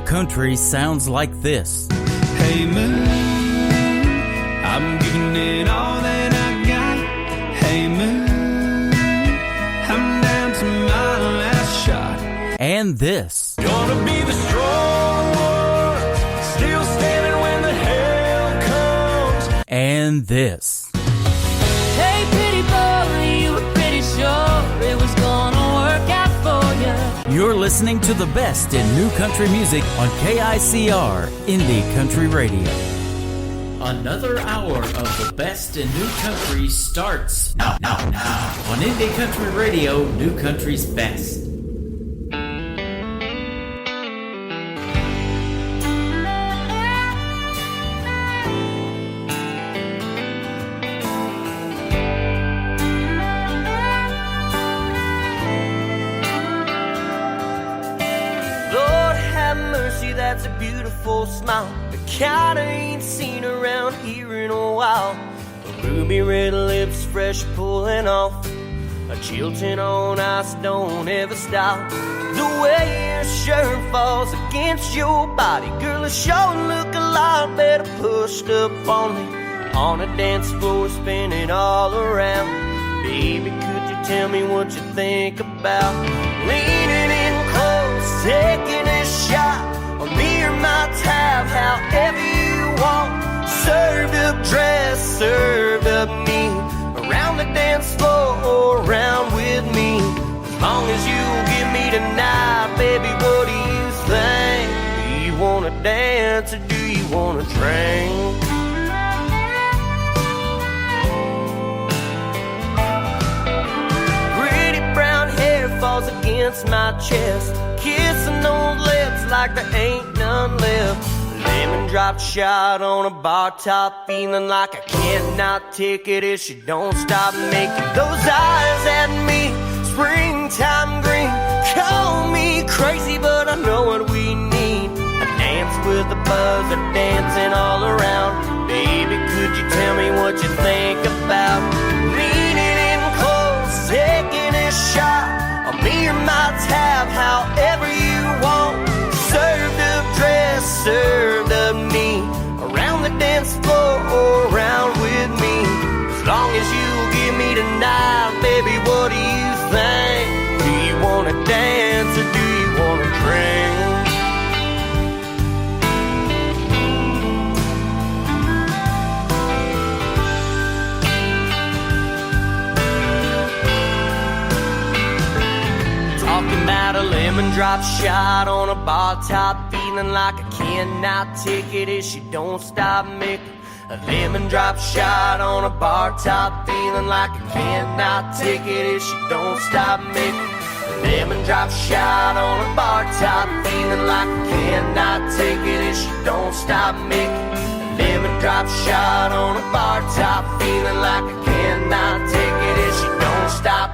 Country sounds like this. Hey moon, I'm giving it all that I got. Hey moon, I'm down to my last shot. And this. Gonna be the strong one, still standing when the hell comes. And this. Hey pretty boy, you were pretty sure it was gonna work out for you. You're listening to the best in new country music on KICR Indie Country Radio. Another hour of the best in new country starts now on Indie Country Radio, New Country's Best. That's a beautiful smile, the kind I ain't seen around here in a while. The ruby red lips fresh pulling off, a Chilton on ice don't ever stop. The way your shirt falls against your body, girl, it sure look a lot better pushed up on me, on a dance floor spinning all around. Baby, could you tell me what you think about leaning in close, taking a shot? Or me or my tab, however you want. Served up dress, served up me. Around the dance floor or around with me. As long as you'll give me tonight, baby, what do you think? Do you wanna dance or do you wanna drink? claws against my chest, kissing those lips like there ain't none left. Lemon drop shot on a bar top, feeling like I cannot take it if she don't stop making those eyes at me. Springtime green, call me crazy, but I know what we need. A dance with the buzz, a dancing all around. Baby, could you tell me what you think about leaning in close, taking a shot? On me or my tab, however you want. Served up dress, served up knee, around the dance floor or around with me. As long as you give me tonight, baby, what do you think? Do you wanna dance or do you wanna drink? Talking about a lemon drop shot on a bar top, feeling like I cannot take it if she don't stop making. A lemon drop shot on a bar top, feeling like I cannot take it if she don't stop making. A lemon drop shot on a bar top, feeling like I cannot take it if she don't stop making. A lemon drop shot on a bar top, feeling like I cannot take it if she don't stop.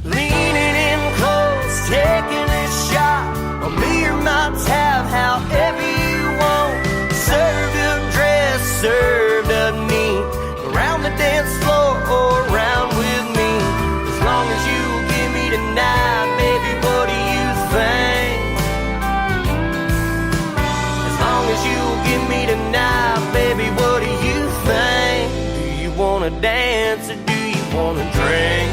Leaning in close, taking a shot on me or my tab, however you want. Served up dress, served up knee, around the dance floor or around with me. As long as you give me tonight, baby, what do you think? As long as you give me tonight, baby, what do you think? Do you wanna dance or do you wanna drink?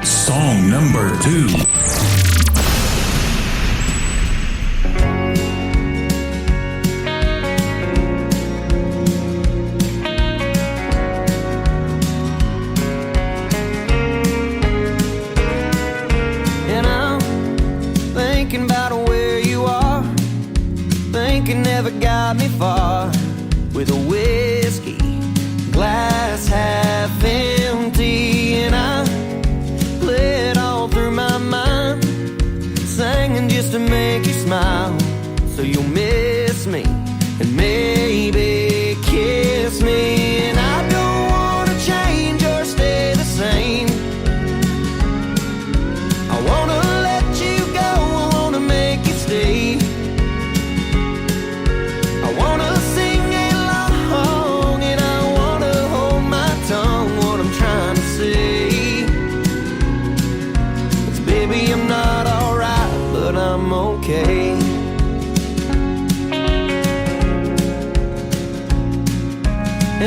Song number 2. And I'm thinking about where you are, thinking never got me far. With a whiskey glass half empty, and I play it all through my mind, singing just to make you smile. So you'll miss me and maybe kiss me. And I don't wanna change or stay the same. I wanna let you go, I wanna make you stay. I wanna sing along and I wanna hold my tongue, what I'm trying to say. 'Cause baby, I'm not alright, but I'm okay.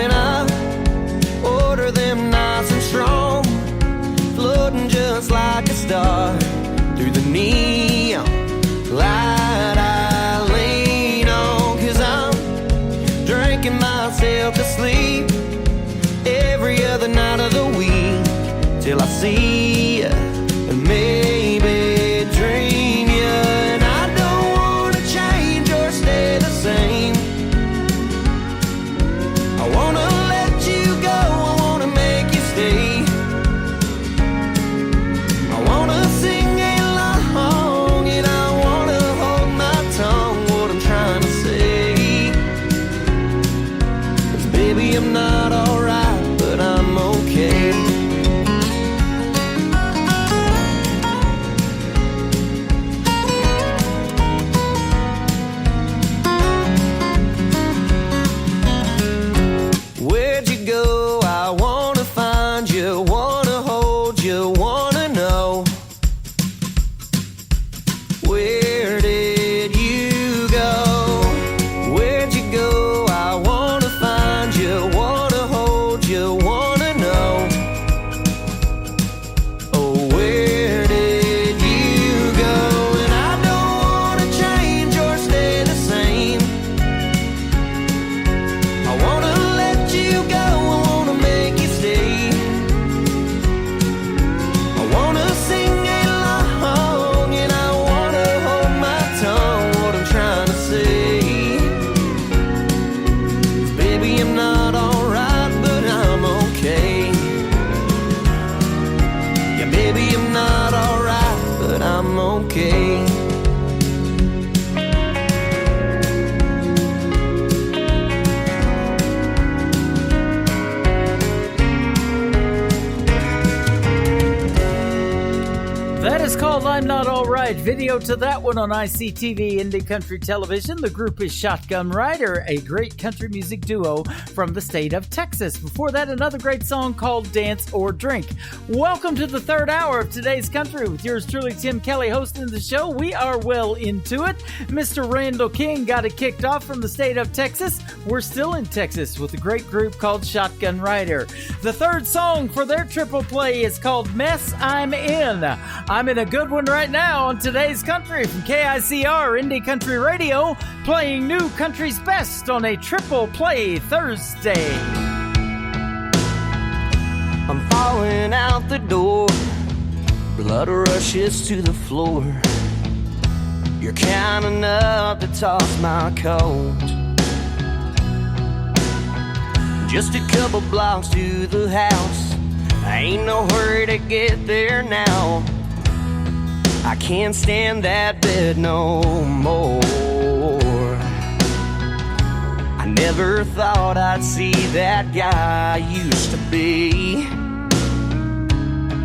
And I order them nice and strong, floating just like a star through the neon light I lean on. 'Cause I'm drinking myself to sleep every other night of the week, till I see you and maybe dream you. And I don't wanna change or stay the same. I wanna let you go, I wanna make you stay. I wanna sing along and I wanna hold my tongue, what I'm trying to say. 'Cause baby, I'm not alright, but I'm okay. Where'd you go? I wanna find you, wanna hold you, wanna know. Where did you go? Where'd you go? I wanna find you, wanna hold called I'm Not Alright. Video to that one on ICTV Indie Country Television. The group is Shotgun Rider, a great country music duo from the state of Texas. Before that, another great song called Dance or Drink. Welcome to the third hour of today's country with yours truly, Tim Kelly, hosting the show. We are well into it. Mr. Randall King got it kicked off from the state of Texas. We're still in Texas with a great group called Shotgun Rider. The third song for their triple play is called Mess I'm In. I'm in a good one right now on today's country from KICR Indie Country Radio, playing new country's best on a triple play Thursday. I'm falling out the door, blood rushes to the floor. You're kind enough to toss my coat. Just a couple blocks to the house, I ain't no hurry to get there now. I can't stand that bed no more. I never thought I'd see that guy I used to be,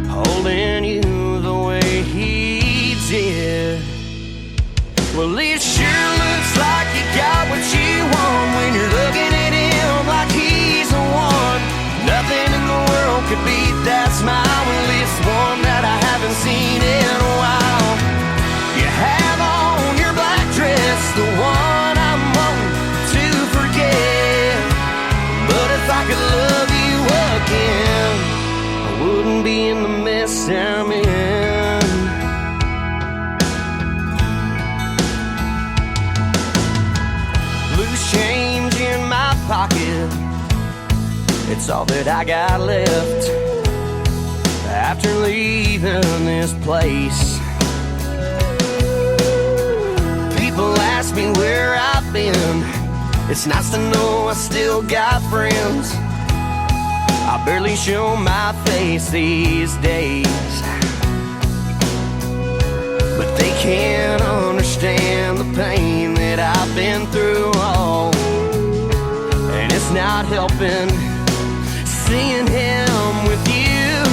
holding you the way he did. Well, it sure looks like you got what you want when you're looking at him like he's the one. Nothing in the world could beat that smile. Well, it's one that I haven't seen in a while. You have on your black dress, the one I'm wanting to forget. But if I could love you again, I wouldn't be in the mess I'm in. Loose change in my pocket, it's all that I got left after leaving this place. People ask me where I've been. It's nice to know I still got friends. I barely show my face these days, but they can't understand the pain that I've been through. Oh, and it's not helping seeing him with you.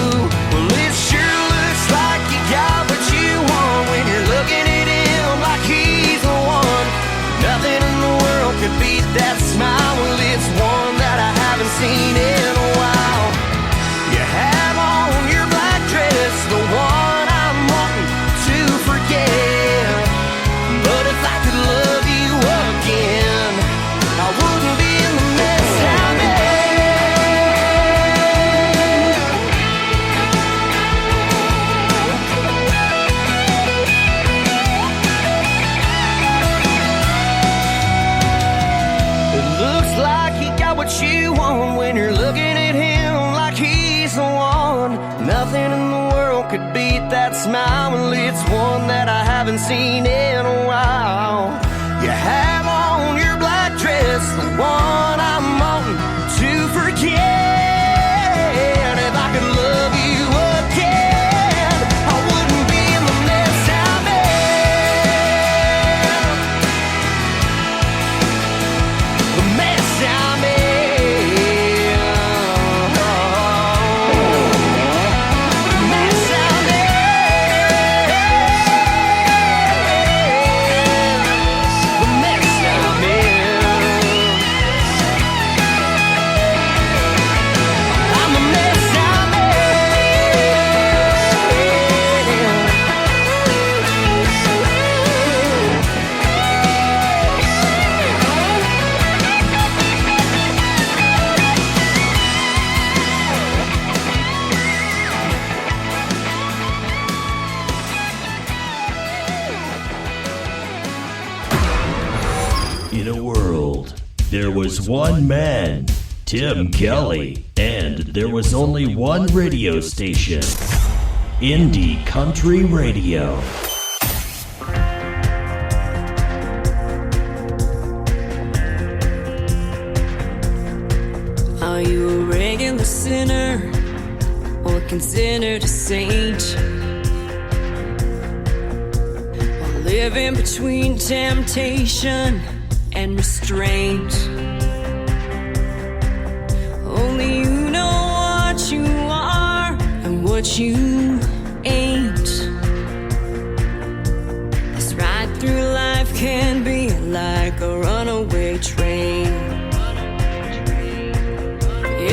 Well, it sure looks like you got what you want when you're looking at him like he's the one. Nothing in the world could beat that smile. Well, it's one that I haven't seen in a while. You have on your black dress, the one I'm wanting to forget. But if I could love you again, I wouldn't be in the mess I'm in. What you want when you're looking at him like he's the one. Nothing in the world could beat that smile. Well, it's one that I haven't seen in a while. You have on your black dress, the one I'm wanting to forget. If I could love you again, I wouldn't be in the mess I'm in. The mess I'm in. There was one man, Tim Kelly, and there was only one radio station, Indie Country Radio. Are you a regular sinner or considered a saint? Or living between temptation and restraint? Only you know what you are and what you ain't.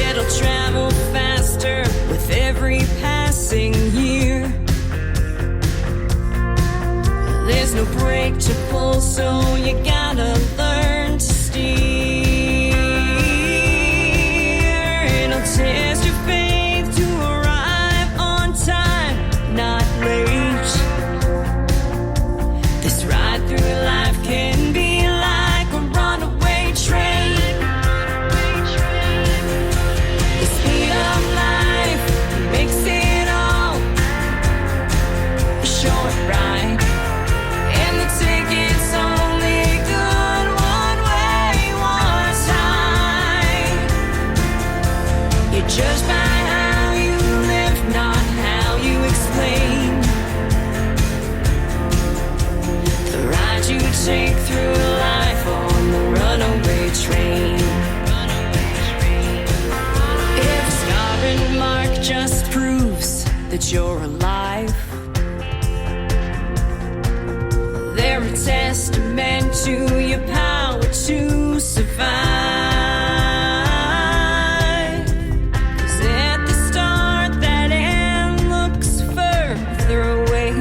it'll travel faster with every passing year. There's no brake to pull, so you gotta learn to steer. It'll test your faith to arrive on time, not late. This ride through life can be like a runaway train. The speed of life makes it all a short ride. And the ticket's only good one way, one time. You judge by how you live, not how you explain. The ride you take through life on the runaway train. If a scar and mark just proves that you're alive, they're a testament to your power to survive. 'Cause at the start, that end looks further away.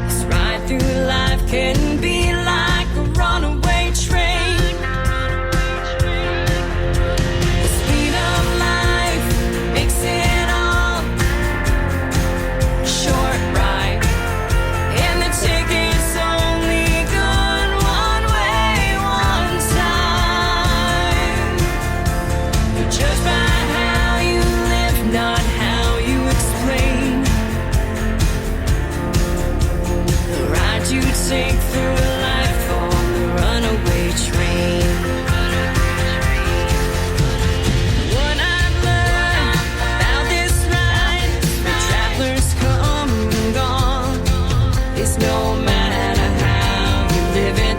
This ride through life can be like a runaway train. The speed of life makes it all a short ride. And the ticket's only good one way, one time. You judge by how you live, not how you explain. The ride you take through life on the runaway train. What I've learned about this ride, where travelers come and gone, is no matter how you live it,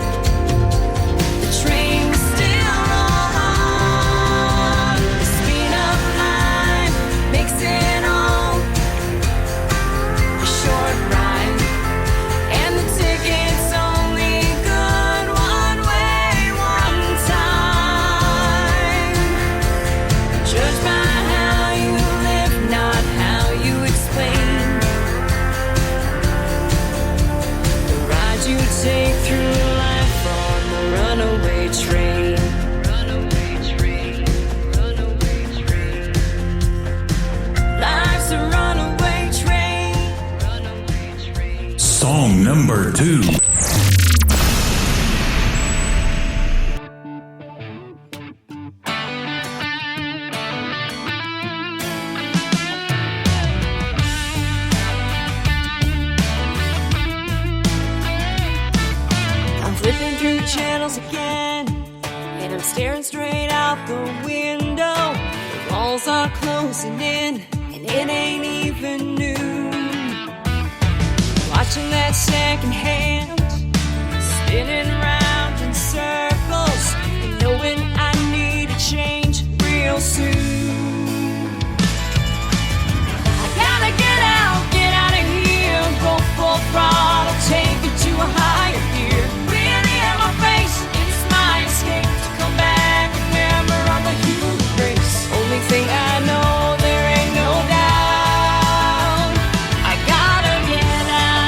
the train will still roll on. The speed of life makes it all a short ride. And the ticket's only good one way, one time. Judge by how you live, not how you explain. The ride you take through life on the runaway train. Runaway train, runaway train. Life's a runaway train. Runaway train. Song number 2. I'm flipping through channels again, and I'm staring straight out the window. The walls are closing in, and it ain't even noon. Watching that second hand spinning round in circles, and knowing I need a change real soon. I gotta get out of here, go full throttle, take it to a higher gear. Really in my face, it's my escape to come back a member of the human race. Only thing I know, there ain't no doubt, I gotta get out.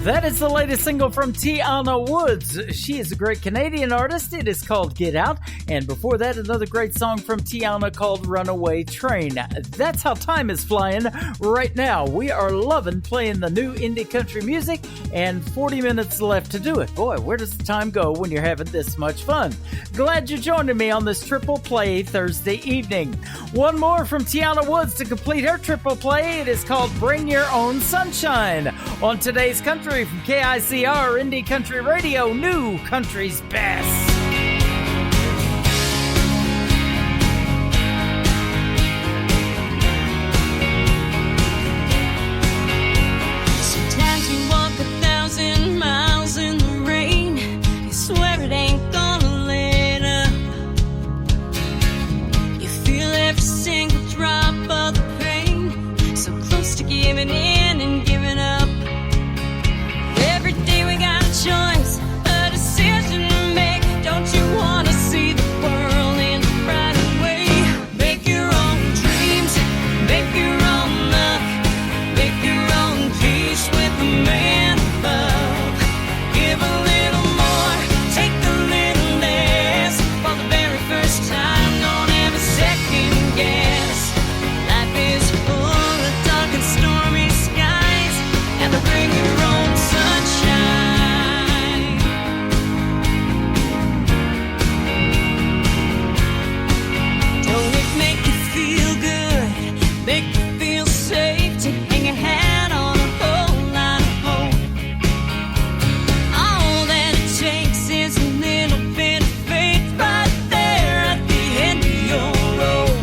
That is the latest single from Tiana Woods. She is a great Canadian artist. It is called Get Out. And before that, another great song from Tiana called Runaway Train. That's how time is flying right now. We are loving playing the new indie country music, and 40 minutes left to do it. Boy, where does the time go when you're having this much fun? Glad you're joining me on this triple play Thursday evening. One more from Tiana Woods to complete her triple play. It is called Bring Your Own Sunshine. On today's Country from KICR Indie Country Radio, New Country's Best. Sometimes you walk 1,000 miles in the rain. You swear it ain't gonna let up. You feel every single drop of the pain, so close to giving in and giving up. Every day we got a choice, a decision to make. Don't you wanna see the world in a brighter way? Make your own dreams, make your own luck, make your own peace with the man above. Give a little more, take a little less. For the very first time, don't ever second guess. Life is full of dark and stormy skies, and to bring your own sunshine. Don't it make you feel good, make you feel safe to hang your hat on a whole lot of hope? All that it takes is a little bit of faith right there at the end of your road.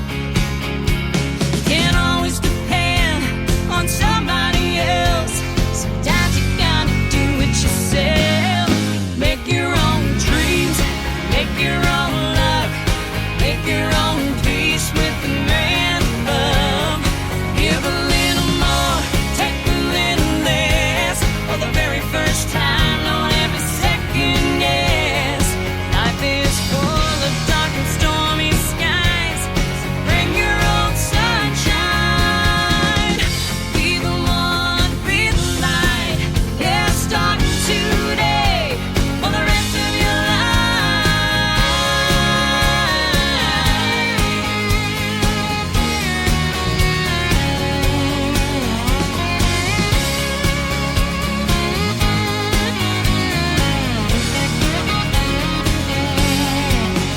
You can't always depend on somebody else. Sometimes you gotta do it yourself. Make your own dreams, make your own luck, make your own peace with the man above. Give a little more, take a little less. For the very first time, don't ever second guess. Life is full of dark and stormy skies, so bring your own sunshine. Be the one, be the light. Yeah, start today for the rest of your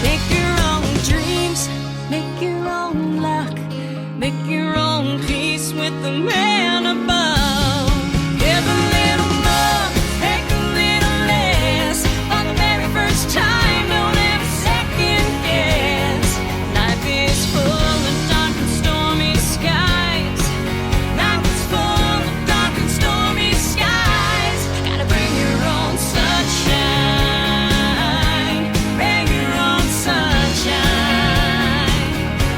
Make your own dreams, make your own luck, make your own peace with the man above. Give a little more, take a little less. For the very first time, don't ever second guess. Life is full of dark and stormy skies. Life is full of dark and stormy skies. Gotta bring your own sunshine. Bring your own sunshine.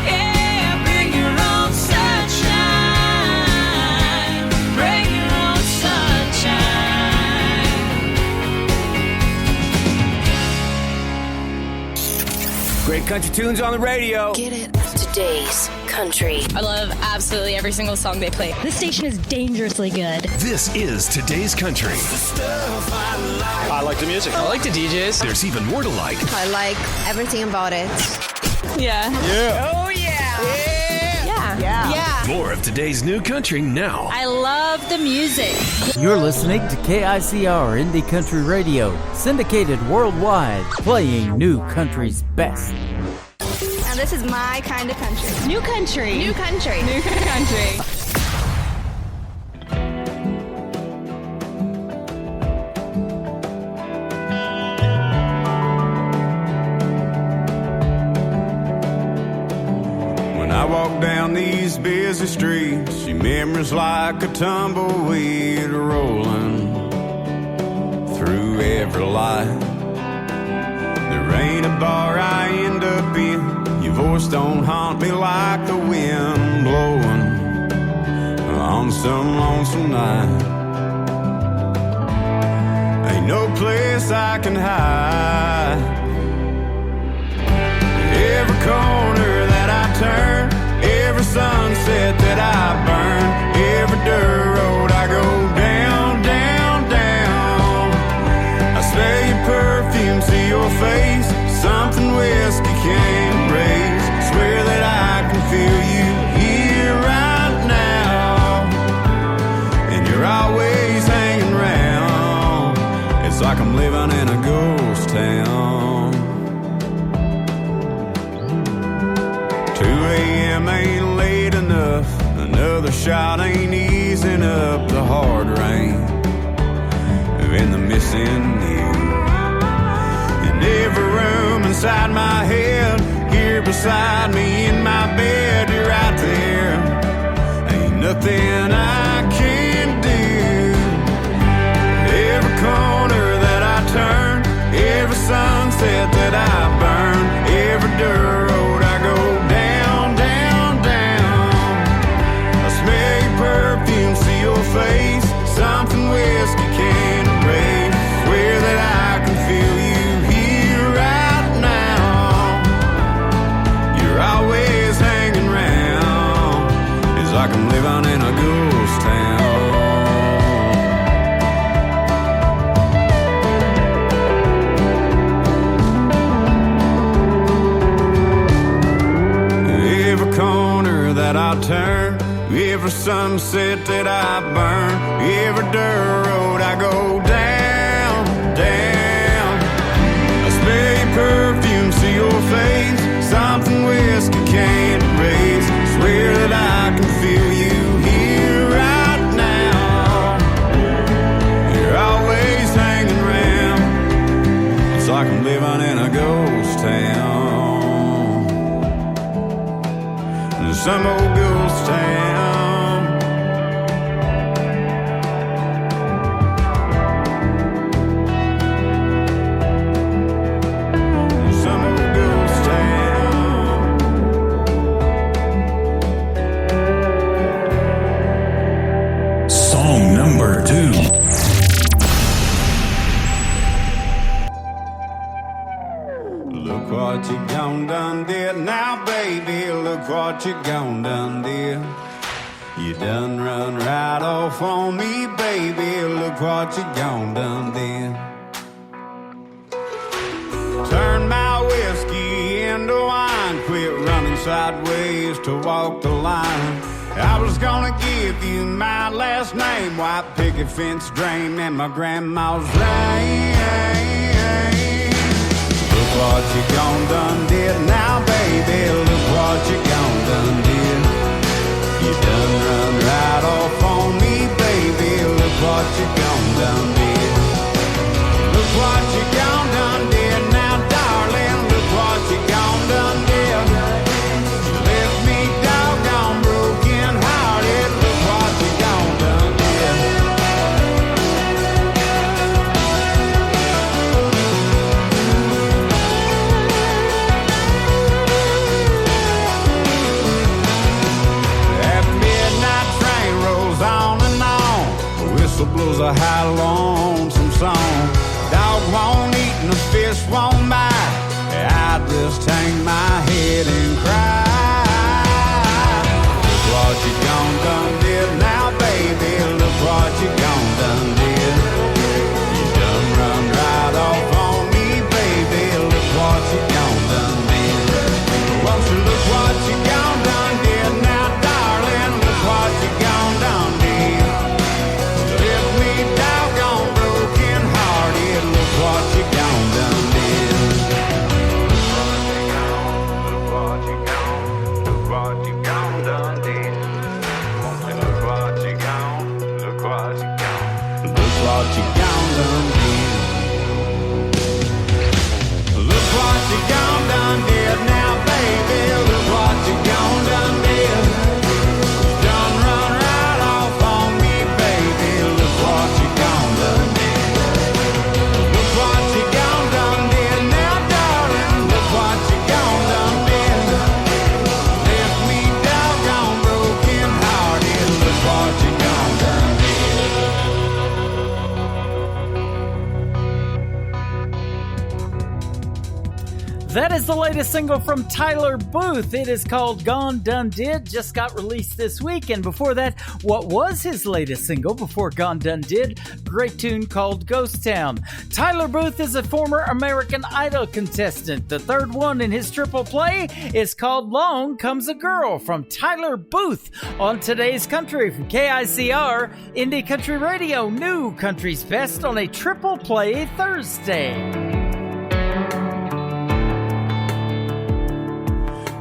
Yeah, bring your own sunshine. Bring your own sunshine. Great country tunes on the radio. Get it. Today's Country. I love absolutely every single song they play. This station is dangerously good. This is today's country. I like the music. I like the DJs. There's even more to like. I like everything about it. Yeah. Yeah. Oh, yeah. Yeah. More of today's new country now. I love the music. You're listening to KICR Indie Country Radio, syndicated worldwide, playing New Country's best. Now this is my kind of country. New country. New country. New country. When I walk down these busy streets, see memories like a tumbleweed rolling through every life. There ain't a bar I end up in, your voice don't haunt me like the wind blowing on some lonesome night. Ain't no place I can hide. Every corner that I turn, every sunset that I burn, every dirt road I go down, down, down. like I'm living in a ghost town. 2 a.m. ain't late enough. Another shot ain't easing up the hard rain and the missing you. In every room inside my head, here beside me in my bed, you're right there. Ain't nothing I can do. Every corner that I turn, every sunset that I burn, every dirt road I go down, down, down. I smell your perfume, see your face, something whiskey can't erase. Swear that I can feel you here right now. You're always hanging round. It's like I'm living in a ghost town. Every corner that I turn, every sunset that I burn, every dirt road I go down, down. I smell your perfume, see your face, something whiskey can't erase. Swear that I can feel you here right now. You're always hanging around. It's like I'm living in a ghost town. Some old ghost town. Some old ghost town. Song number 2. Look what you gone done did now, baby. Look what you gone done did. You done run right off on me, baby. Look what you gone done did. Turn my whiskey into wine. Quit running sideways to walk the line. I was gonna give you my last name, white picket fence drain, and my grandma's lane. Look what you gone done did now, baby. Look what you gone done did. You done run right off on me, baby. Look what you gone done did. Look what you gone done did now, darling. Look what you gone done did. You left me doggone broken hearted. Look what you gone done did. Blows a high lonesome song. Dog won't eat and the fish won't bite. I just hang my head and cry. Look what you gone done did now, baby. Look what you gone done did. You done run right off on me, baby. Look what you gone done did. Won't you look what you gone done did now, darling. Look what you gone done did. What you gone done did. Look what you gone, look what you gone done did. Look what you gone, look what you gone, look what you gone done did. Look what you gone done did now, baby. Look what you gone done did. You done run right off on me, baby. Look what you gone done did. What you gone done did now, darling. Look what you gone done did. Left me doggone broken hearted. Look what you gone done did. That is the latest single from Tyler Booth. It is called Gone Done Did, just got released this week. And before that, what was his latest single before Gone Done Did? Great tune called Ghost Town. Tyler Booth is a former American Idol contestant. The third one in his triple play is called Long Comes a Girl from Tyler Booth on Today's Country from KICR, Indie Country Radio, New Country's Best on a Triple Play Thursday.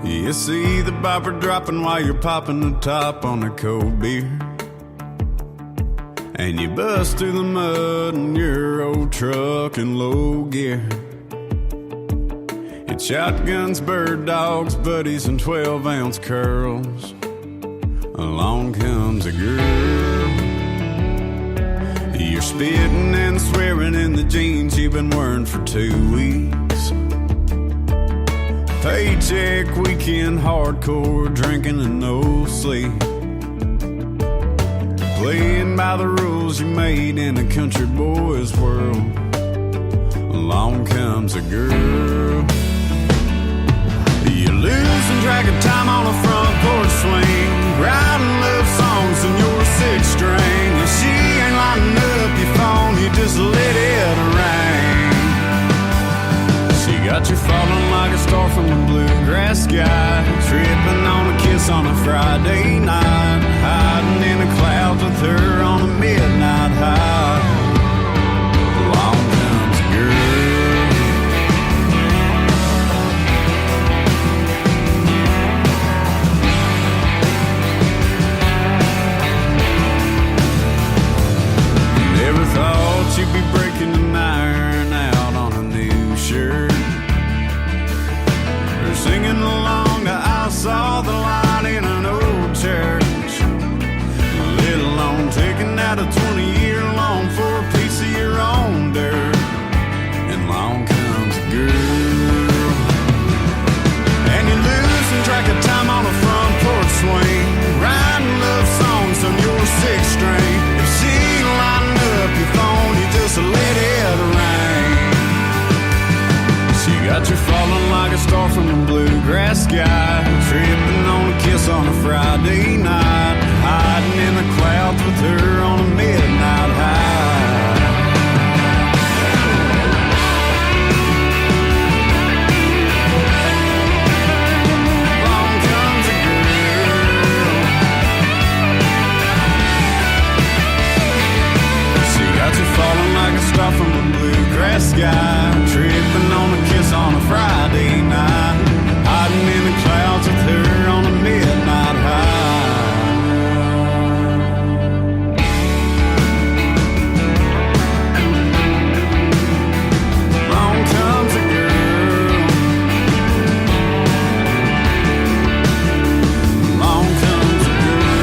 You see the bopper dropping while you're popping the top on a cold beer, and you bust through the mud in your old truck in low gear. It's shotguns, bird dogs, buddies, and 12-ounce curls. Along comes a girl. You're spitting and swearing in the jeans you've been wearing for 2 weeks. Paycheck, weekend, hardcore, drinking and no sleep. Playing by the rules you made in a country boy's world. Along comes a girl. You're losing track of time on a front porch swing, writing love songs in your sixth string. If she ain't lighting up your phone, you just let it rain. She got you falling like a star from the bluegrass sky, tripping on a kiss on a Friday night, hiding in the clouds with her on a midnight high. Along comes a girl. Never thought you'd be breaking an iron out on a new shirt, or singing along to I Saw the Light in an old church, let alone taking out a 20-year loan for a piece of your own dirt. And along comes a girl, and you're losing track of time on a front porch swing, writing love songs on your sixth string. If she ain't lighting up your phone, you just let it rain. She got you falling like a star from the bluegrass sky, tripping on a kiss on a Friday night, hiding in the clouds with her on a midnight high. Along comes a girl. She got you falling like a star from the bluegrass sky, tripping on a kiss on a Friday night, hiding in the clouds with her on a midnight high. Along comes a girl. Along comes a girl.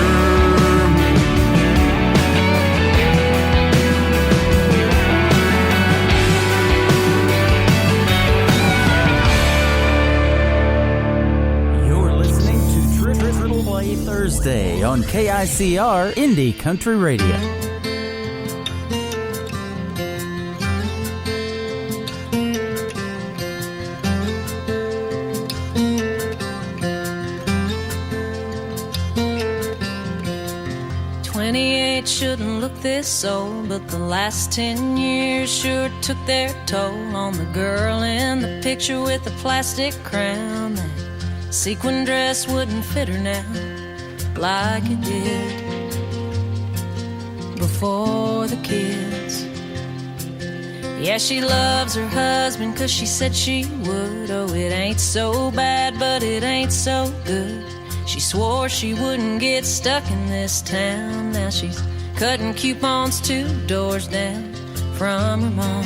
You're listening to Triple Play Thursday on KICR Indie Country Radio. Shouldn't look this old, but the last 10 years sure took their toll on the girl in the picture with the plastic crown. That sequin dress wouldn't fit her now like it did before the kids. Yeah, she loves her husband 'cause she said she would. Oh, it ain't so bad, but it ain't so good. She swore she wouldn't get stuck in this town. Now she's cutting coupons 2 doors down from her mom.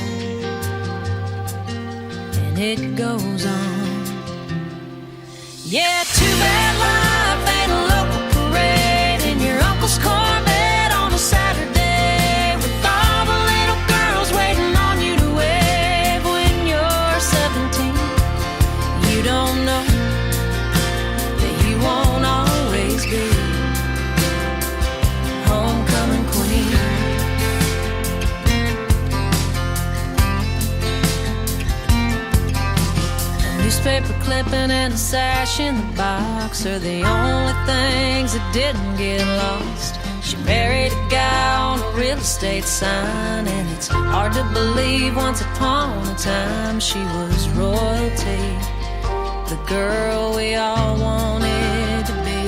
And it goes on. Yeah, too bad life ain't a local parade in your uncle's Corvette on a Saturday, with all the little girls waiting on you to wave when you're 17. You don't know that you won't always be homecoming queen. newspaper clipping and a sash in the box are the only things that didn't get lost. She married a guy on a real estate sign, and it's hard to believe once upon a time she was royalty, the girl we all wanted to be.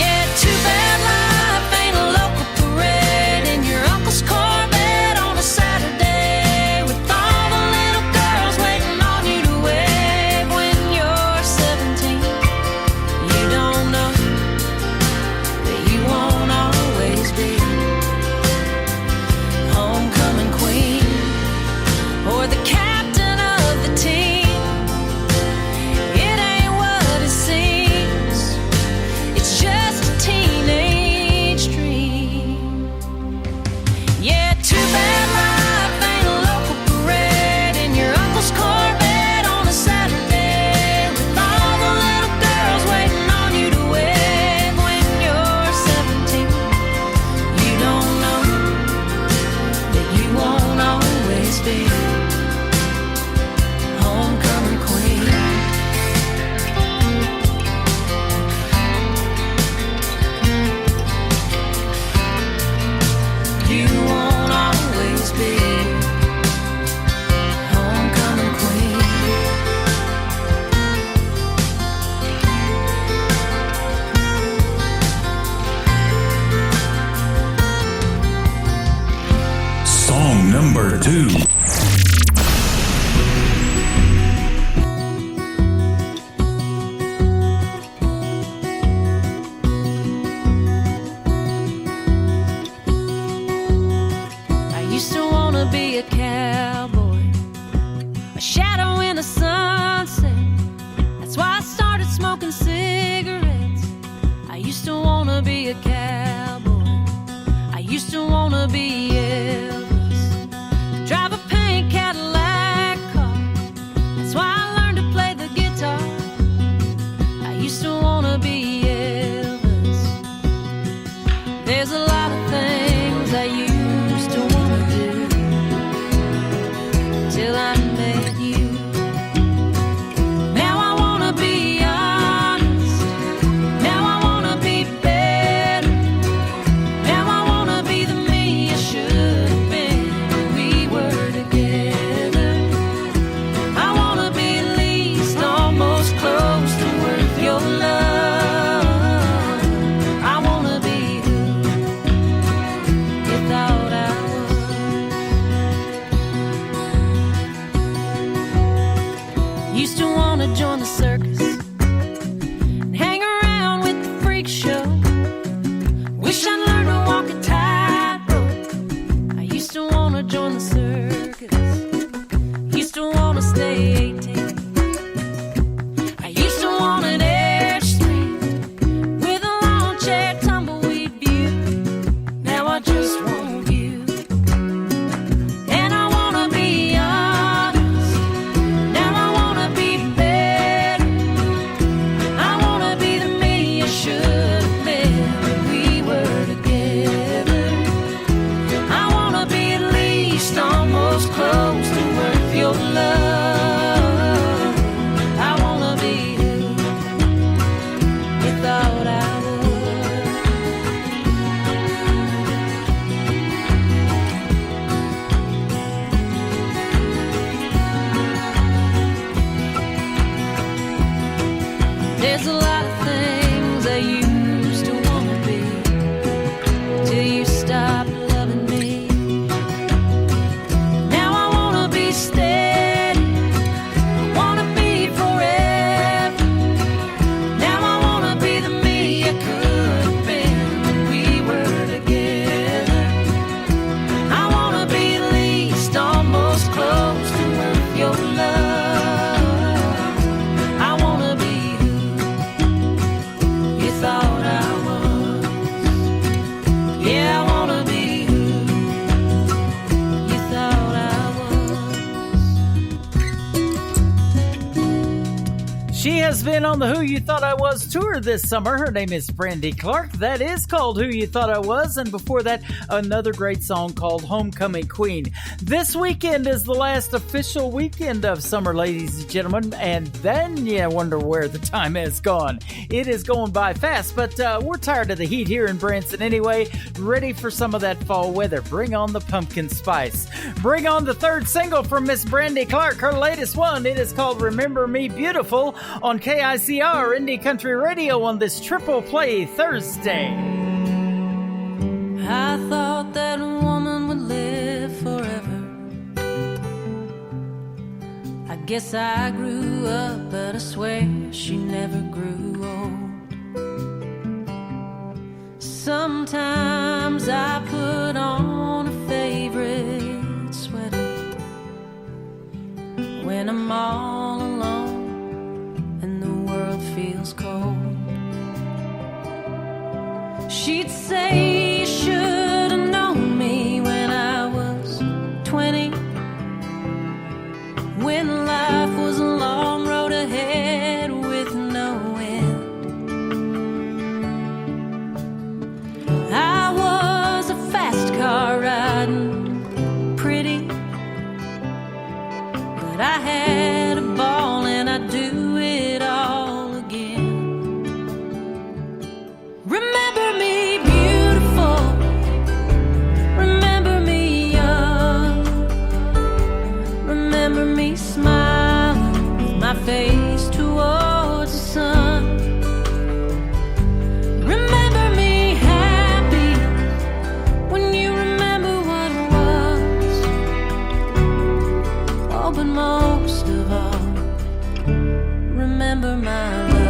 Yeah, too bad life ain't a local parade in your uncle's Corvette on a Saturday with all the little girls waiting on you to wave when you're 17. You don't know that you won't always be homecoming queen or the captain of the team. It ain't what it seems, it's just a teenage dream. Yeah, too bad life ain't a local parade in your uncle's Corvette on a Saturday with all the little girls waiting on you to wave when you're 17. You don't know that you won't always be homecoming queen. You won't always be homecoming queen. Song number 2. I used to wanna be a cowboy, a shadow in the sunset. That's why I started smoking cigarettes. I used to wanna be a cowboy. I used to wanna be Elvis, drive a pink Cadillac car. That's why I learned to play the guitar. I used to wanna be Elvis. There's a lot of things I used to wanna do till I met you. Now I wanna be honest. Now I wanna be better. Now I wanna be the me I should have been when we were together. I wanna be at least almost close to worth your love. I wanna be who you thought I was. Used to wanna join the circus and hang around with the freak show. Wish I'd learned to walk a tightrope. I used to wanna join the circus. Used to wanna stay 18. I used to want an Airstream with a lawn chair tumbleweed view. Now I just want you. And I wanna be honest. Now I wanna be better. I wanna be the me I should have been when we were together. I wanna be at least almost close to worth your love. I wanna be who you thought I was. There's a lot of things I used to wanna be till you stopped loving me. Now I wanna be steady. I wanna be forever. Now I wanna be the me I could have been when we were together. I wanna be at least almost close to worth your love. I wanna be who you thought I was. Yeah, I wanna be who you thought I was. She has been on the Who You Thought I Was tour this summer. Her name is Brandy Clark. That is called Who You Thought I Was. And before that, another great song called Homecoming Queen. This weekend is the last official weekend of summer, ladies and gentlemen. And then you wonder where the time has gone. It is going by fast, but we're tired of the heat here in Branson anyway. Ready for some of that fall weather. Bring on the pumpkin spice. Bring on the third single from Miss Brandy Clark. Her latest one. It is called Remember Me Beautiful on KICR Indie Country Radio on this Triple Play Thursday. I thought that a woman would live forever. I guess I grew up, but I swear she never grew old. Sometimes I put on a favorite sweater when I'm all alone and the world feels cold. She'd say you should have known me when I was 20, when life was a long road ahead with no end. I was a fast car riding pretty, but I had a ball and I'd do it all again. Remember me beautiful, remember me young, remember me smiling with my face towards the sun. Remember me happy when you remember what it was. Oh, but most of all, remember my love.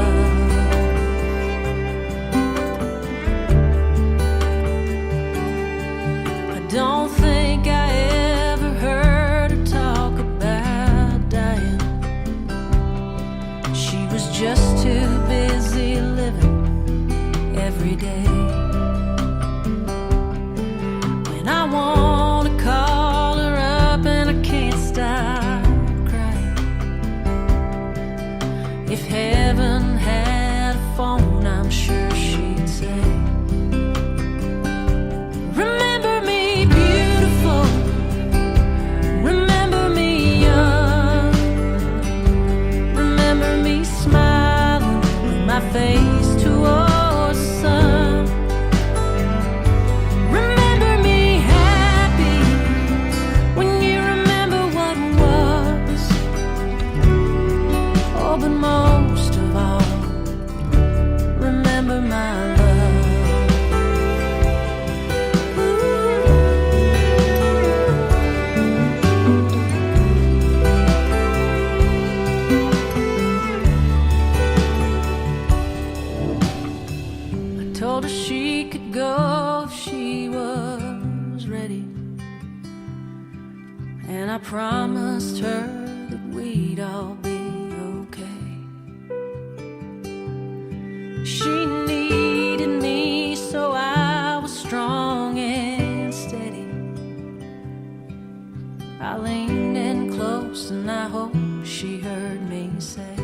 Don't think I ever heard her talk about dying. She was just too busy living every day. When I want to call her up and I can't stop crying. If heaven had a phone, I'm sure she'd say, remember me beautiful, remember me young, remember me smiling with my face towards the sun. Remember me happy when you remember what was. Oh, but most of all, remember my love. Told her she could go if she was ready, and I promised her that we'd all be okay. She needed me, so I was strong and steady. I leaned in close and I hope she heard me say,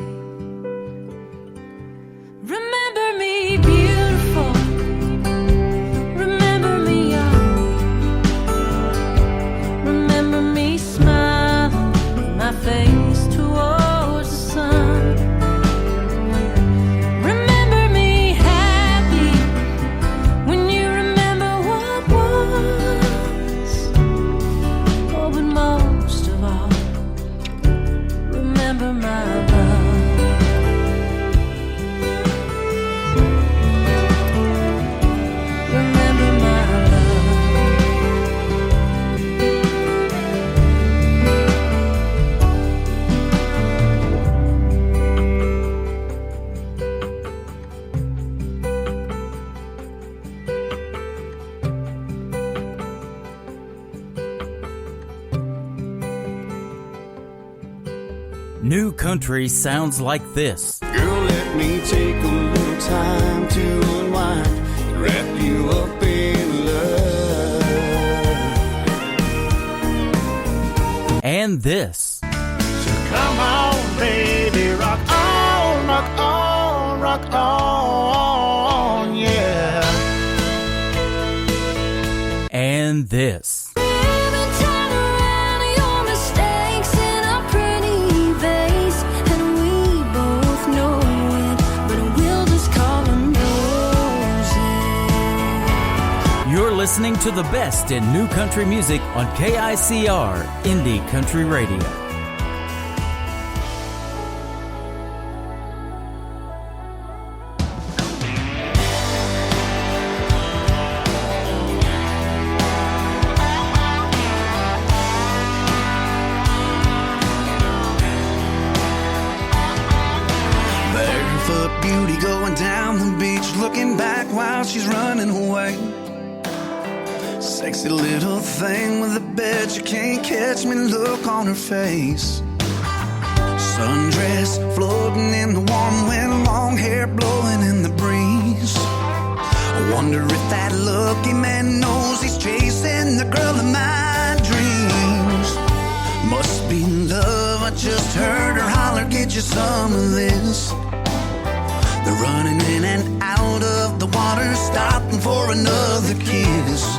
remember me beautiful, remember me young, remember me smiling with my face towards the sun. Remember me happy when you remember what was. Oh, but most of all, remember my love. New country sounds like this. Girl, let me take a little time to unwind and wrap you up in love. And this. So come on, baby, rock on than this. You're listening to the best in new country music on KICR, Indie Country Radio. Barefoot beauty going down the beach, looking back while she's running away. Sexy little thing with a bet you can't catch me look on her face. Sundress floating in the warm wind, long hair blowing in the breeze. I wonder if that lucky man knows he's chasing the girl of my dreams. Must be love, I just heard her holler, get you some of this. They're running in and out of the water, stopping for another kiss.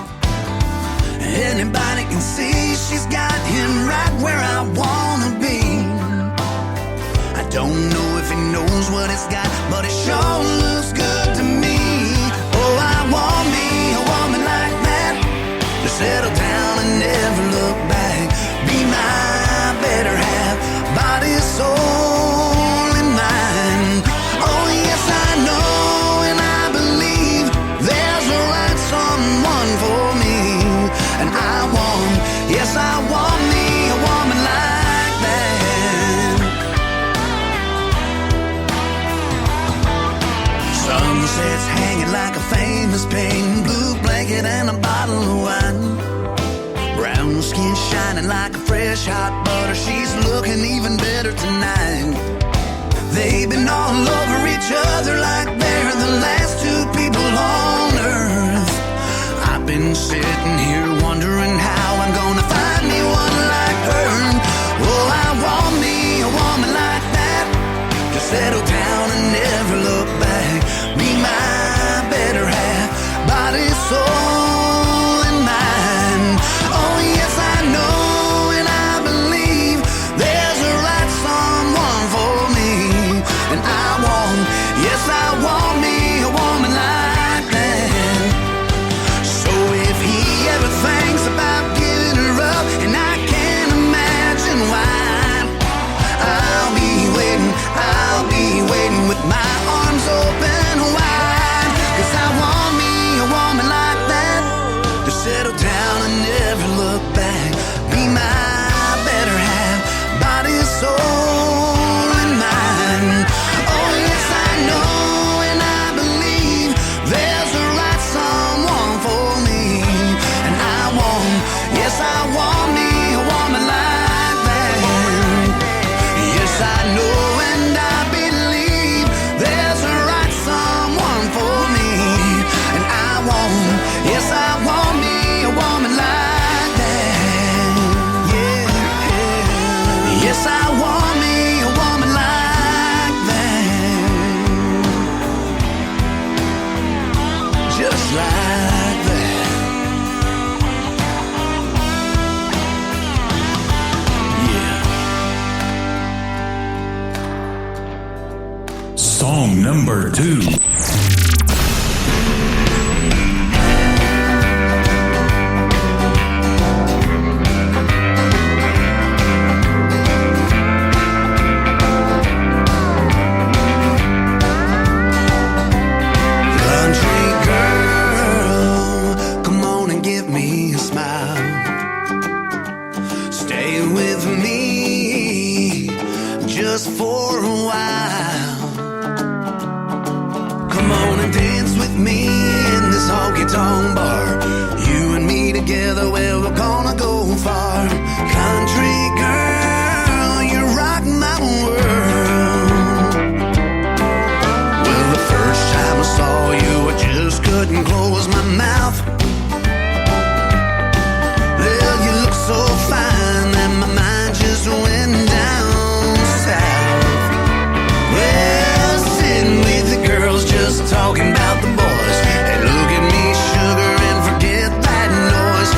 Anybody can see she's got him right where I wanna be. I don't know if he knows what he's got, but it sure looks good to me. Oh, I want me a woman like that, to settle down and never look back. Be my better half, body, soul, and mind. Oh yes, I know and I believe there's a right someone for me. And I want, yes, I want me a woman like that. Sunsets hanging like a famous painting, blue blanket and a bottle of wine. Brown skin shining like a fresh hot butter, she's looking even better tonight. They've been all over each other like they're the last two people on earth. I've been sitting here wondering how I'm gonna find me one like her. Oh, I want me a woman like that, to settle down and never look back. Be my better half, body, soul, and mind. Oh yes, I know and I believe there's a right someone for me. And I want, yes, I want me a woman like that. So if he ever thinks about giving her up, and I can't imagine why, I'll be waiting with my arms open wide. 'Cause I want me a woman like that, to settle down and never look back. Be my better half, body, soul, and mind. Oh yes, I know and I believe there's a right someone for me. And I want, yes, I want me a woman like that. Yes, I know and I believe there's a right someone for me. And I want, yes, I want me a woman like that. Yeah, yes, I want me a woman like that. Just like that. Song number 2. Country girl, come on and give me a smile. Stay with me just for a while. Come on and dance with me in this honky-tonk bar. You and me together, well, we're gonna go far. Country girl, you rock my world. Well, the first time I saw you, I just couldn't close my mouth. Well, you look so fine that my mind just went down south. Well, sitting with the girls just talking about the boys. Hey, look at me, sugar, and forget that noise.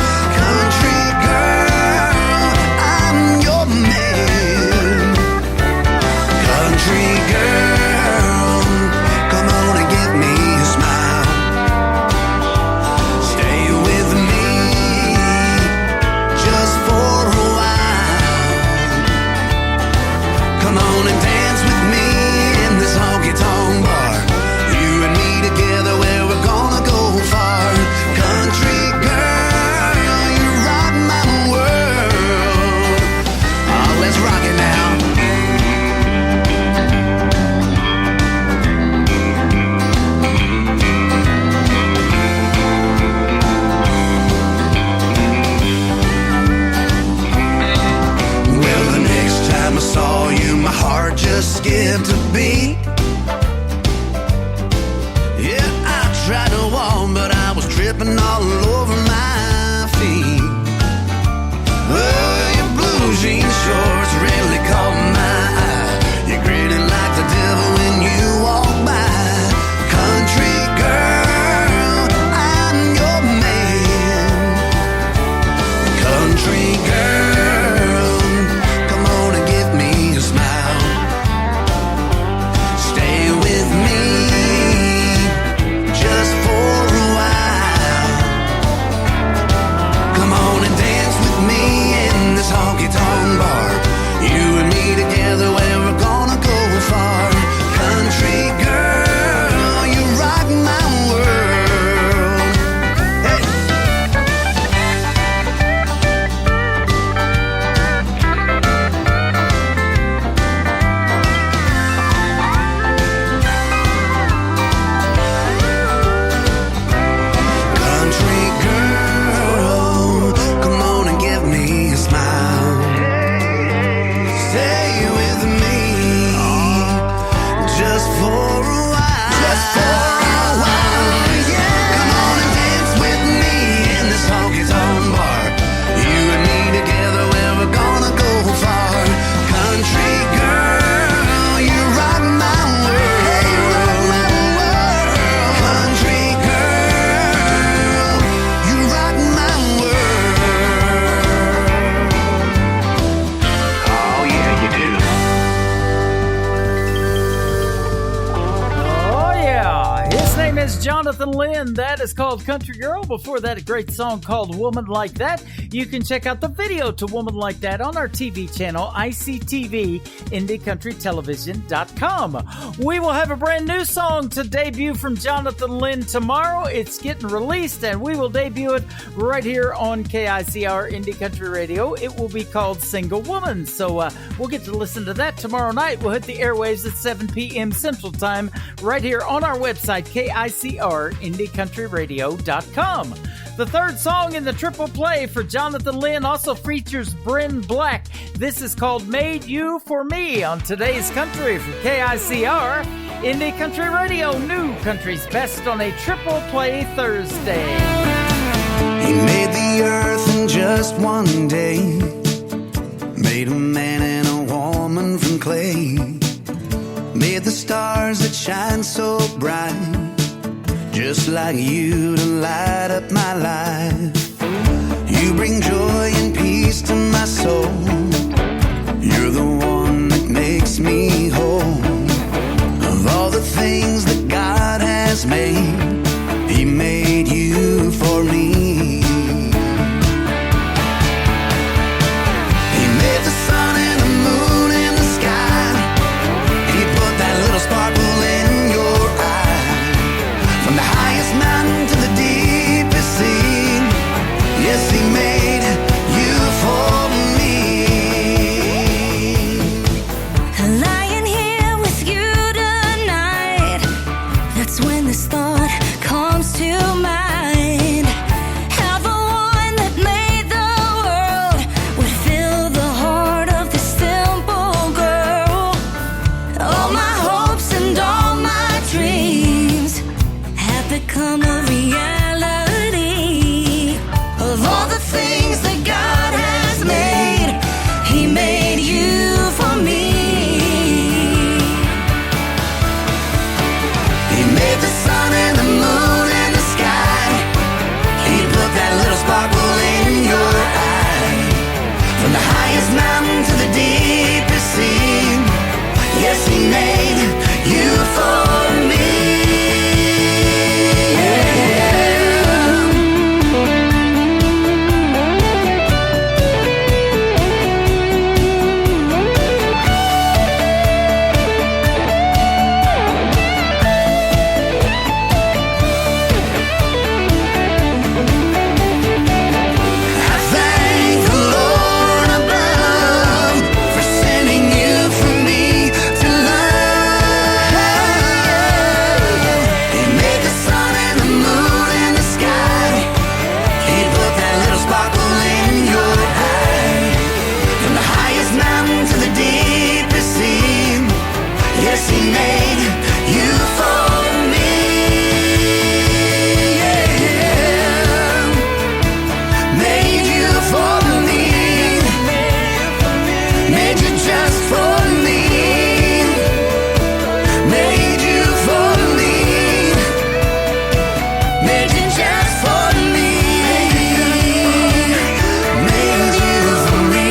Jonathan Lynn. That is called Country Girl. Before that, a great song called Woman Like That. You can check out the video to Woman Like That on our TV channel, ICTV, IndieCountryTelevision.com. We will have a brand new song to debut from Jonathan Lynn tomorrow. It's getting released, and we will debut it right here on KICR Indie Country Radio. It will be called Single Woman. So we'll get to listen to that tomorrow night. We'll hit the airwaves at 7 p.m. Central Time right here on our website, KICR IndieCountryRadio.com. The third song in the triple play for Jonathan Lynn also features Bryn Black. This is called Made You For Me on Today's Country from KICR Indie Country Radio. New country's best on a triple play Thursday. He made the earth in just one day, made a man and a woman from clay, made the stars that shine so bright, just like you to light up my life. You bring joy and peace to my soul. You're the one that makes me whole. Of all the things that God has made, He made you for me. He made the sun and the moon and the sky. He put that little sparkle in your eye. From the highest mountain to the deepest sea, yes, He made you for me. Lying here with you tonight, that's when this thought comes to mind. How the one that made the world would fill the heart of this simple girl. All my hopes and all my dreams have become a reality. Of all the things that God has made, He made you for me. He made the sun and the moon and the sky. He put that little sparkle in your eye. From the highest mountain to the deepest sea, yes, He made you for me. I thank the Lord above for sending you for me to love. He made the sun and the moon and the sky. He put that little sparkle in your eye. From the highest mountain to the deepest sea, yes, He made you for me. Yeah. Made you for me. Made you just for me. Made you for me. Made you just for me. Made you for me.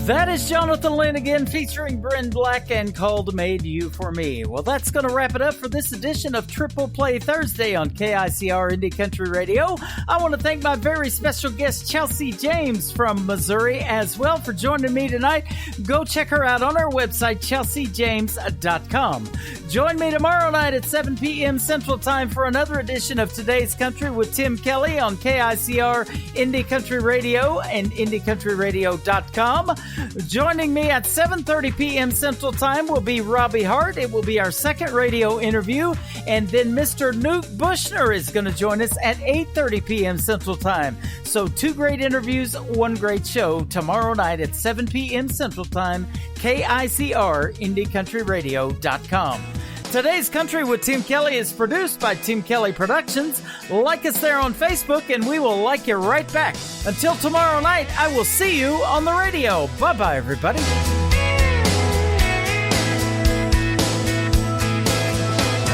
That is Jonathan Lynn again, featuring Bryn Black and called Made You For Me. Well, that's going to wrap it up for this edition of Triple Play Thursday on KICR Indie Country Radio. I want to thank my very special guest, Chelsea James from Missouri, as well, for joining me tonight. Go check her out on our website, chelseajames.com. Join me tomorrow night at 7 p.m. Central Time for another edition of Today's Country with Tim Kelly on KICR Indie Country Radio and IndieCountryRadio.com. Joining me at 7:30 p.m. Central Time will be Robbie Hart. It will be our second radio interview. And then Mr. Newt Bushner is going to join us at 8:30 p.m. Central Time. So 2 great interviews, 1 great show tomorrow night at 7 p.m. Central Time, KICR IndieCountryRadio.com. Today's Country with Tim Kelly is produced by Tim Kelly Productions. Like us there on Facebook, and we will like you right back. Until tomorrow night, I will see you on the radio. Bye-bye, everybody.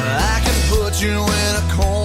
I can put you in a corner.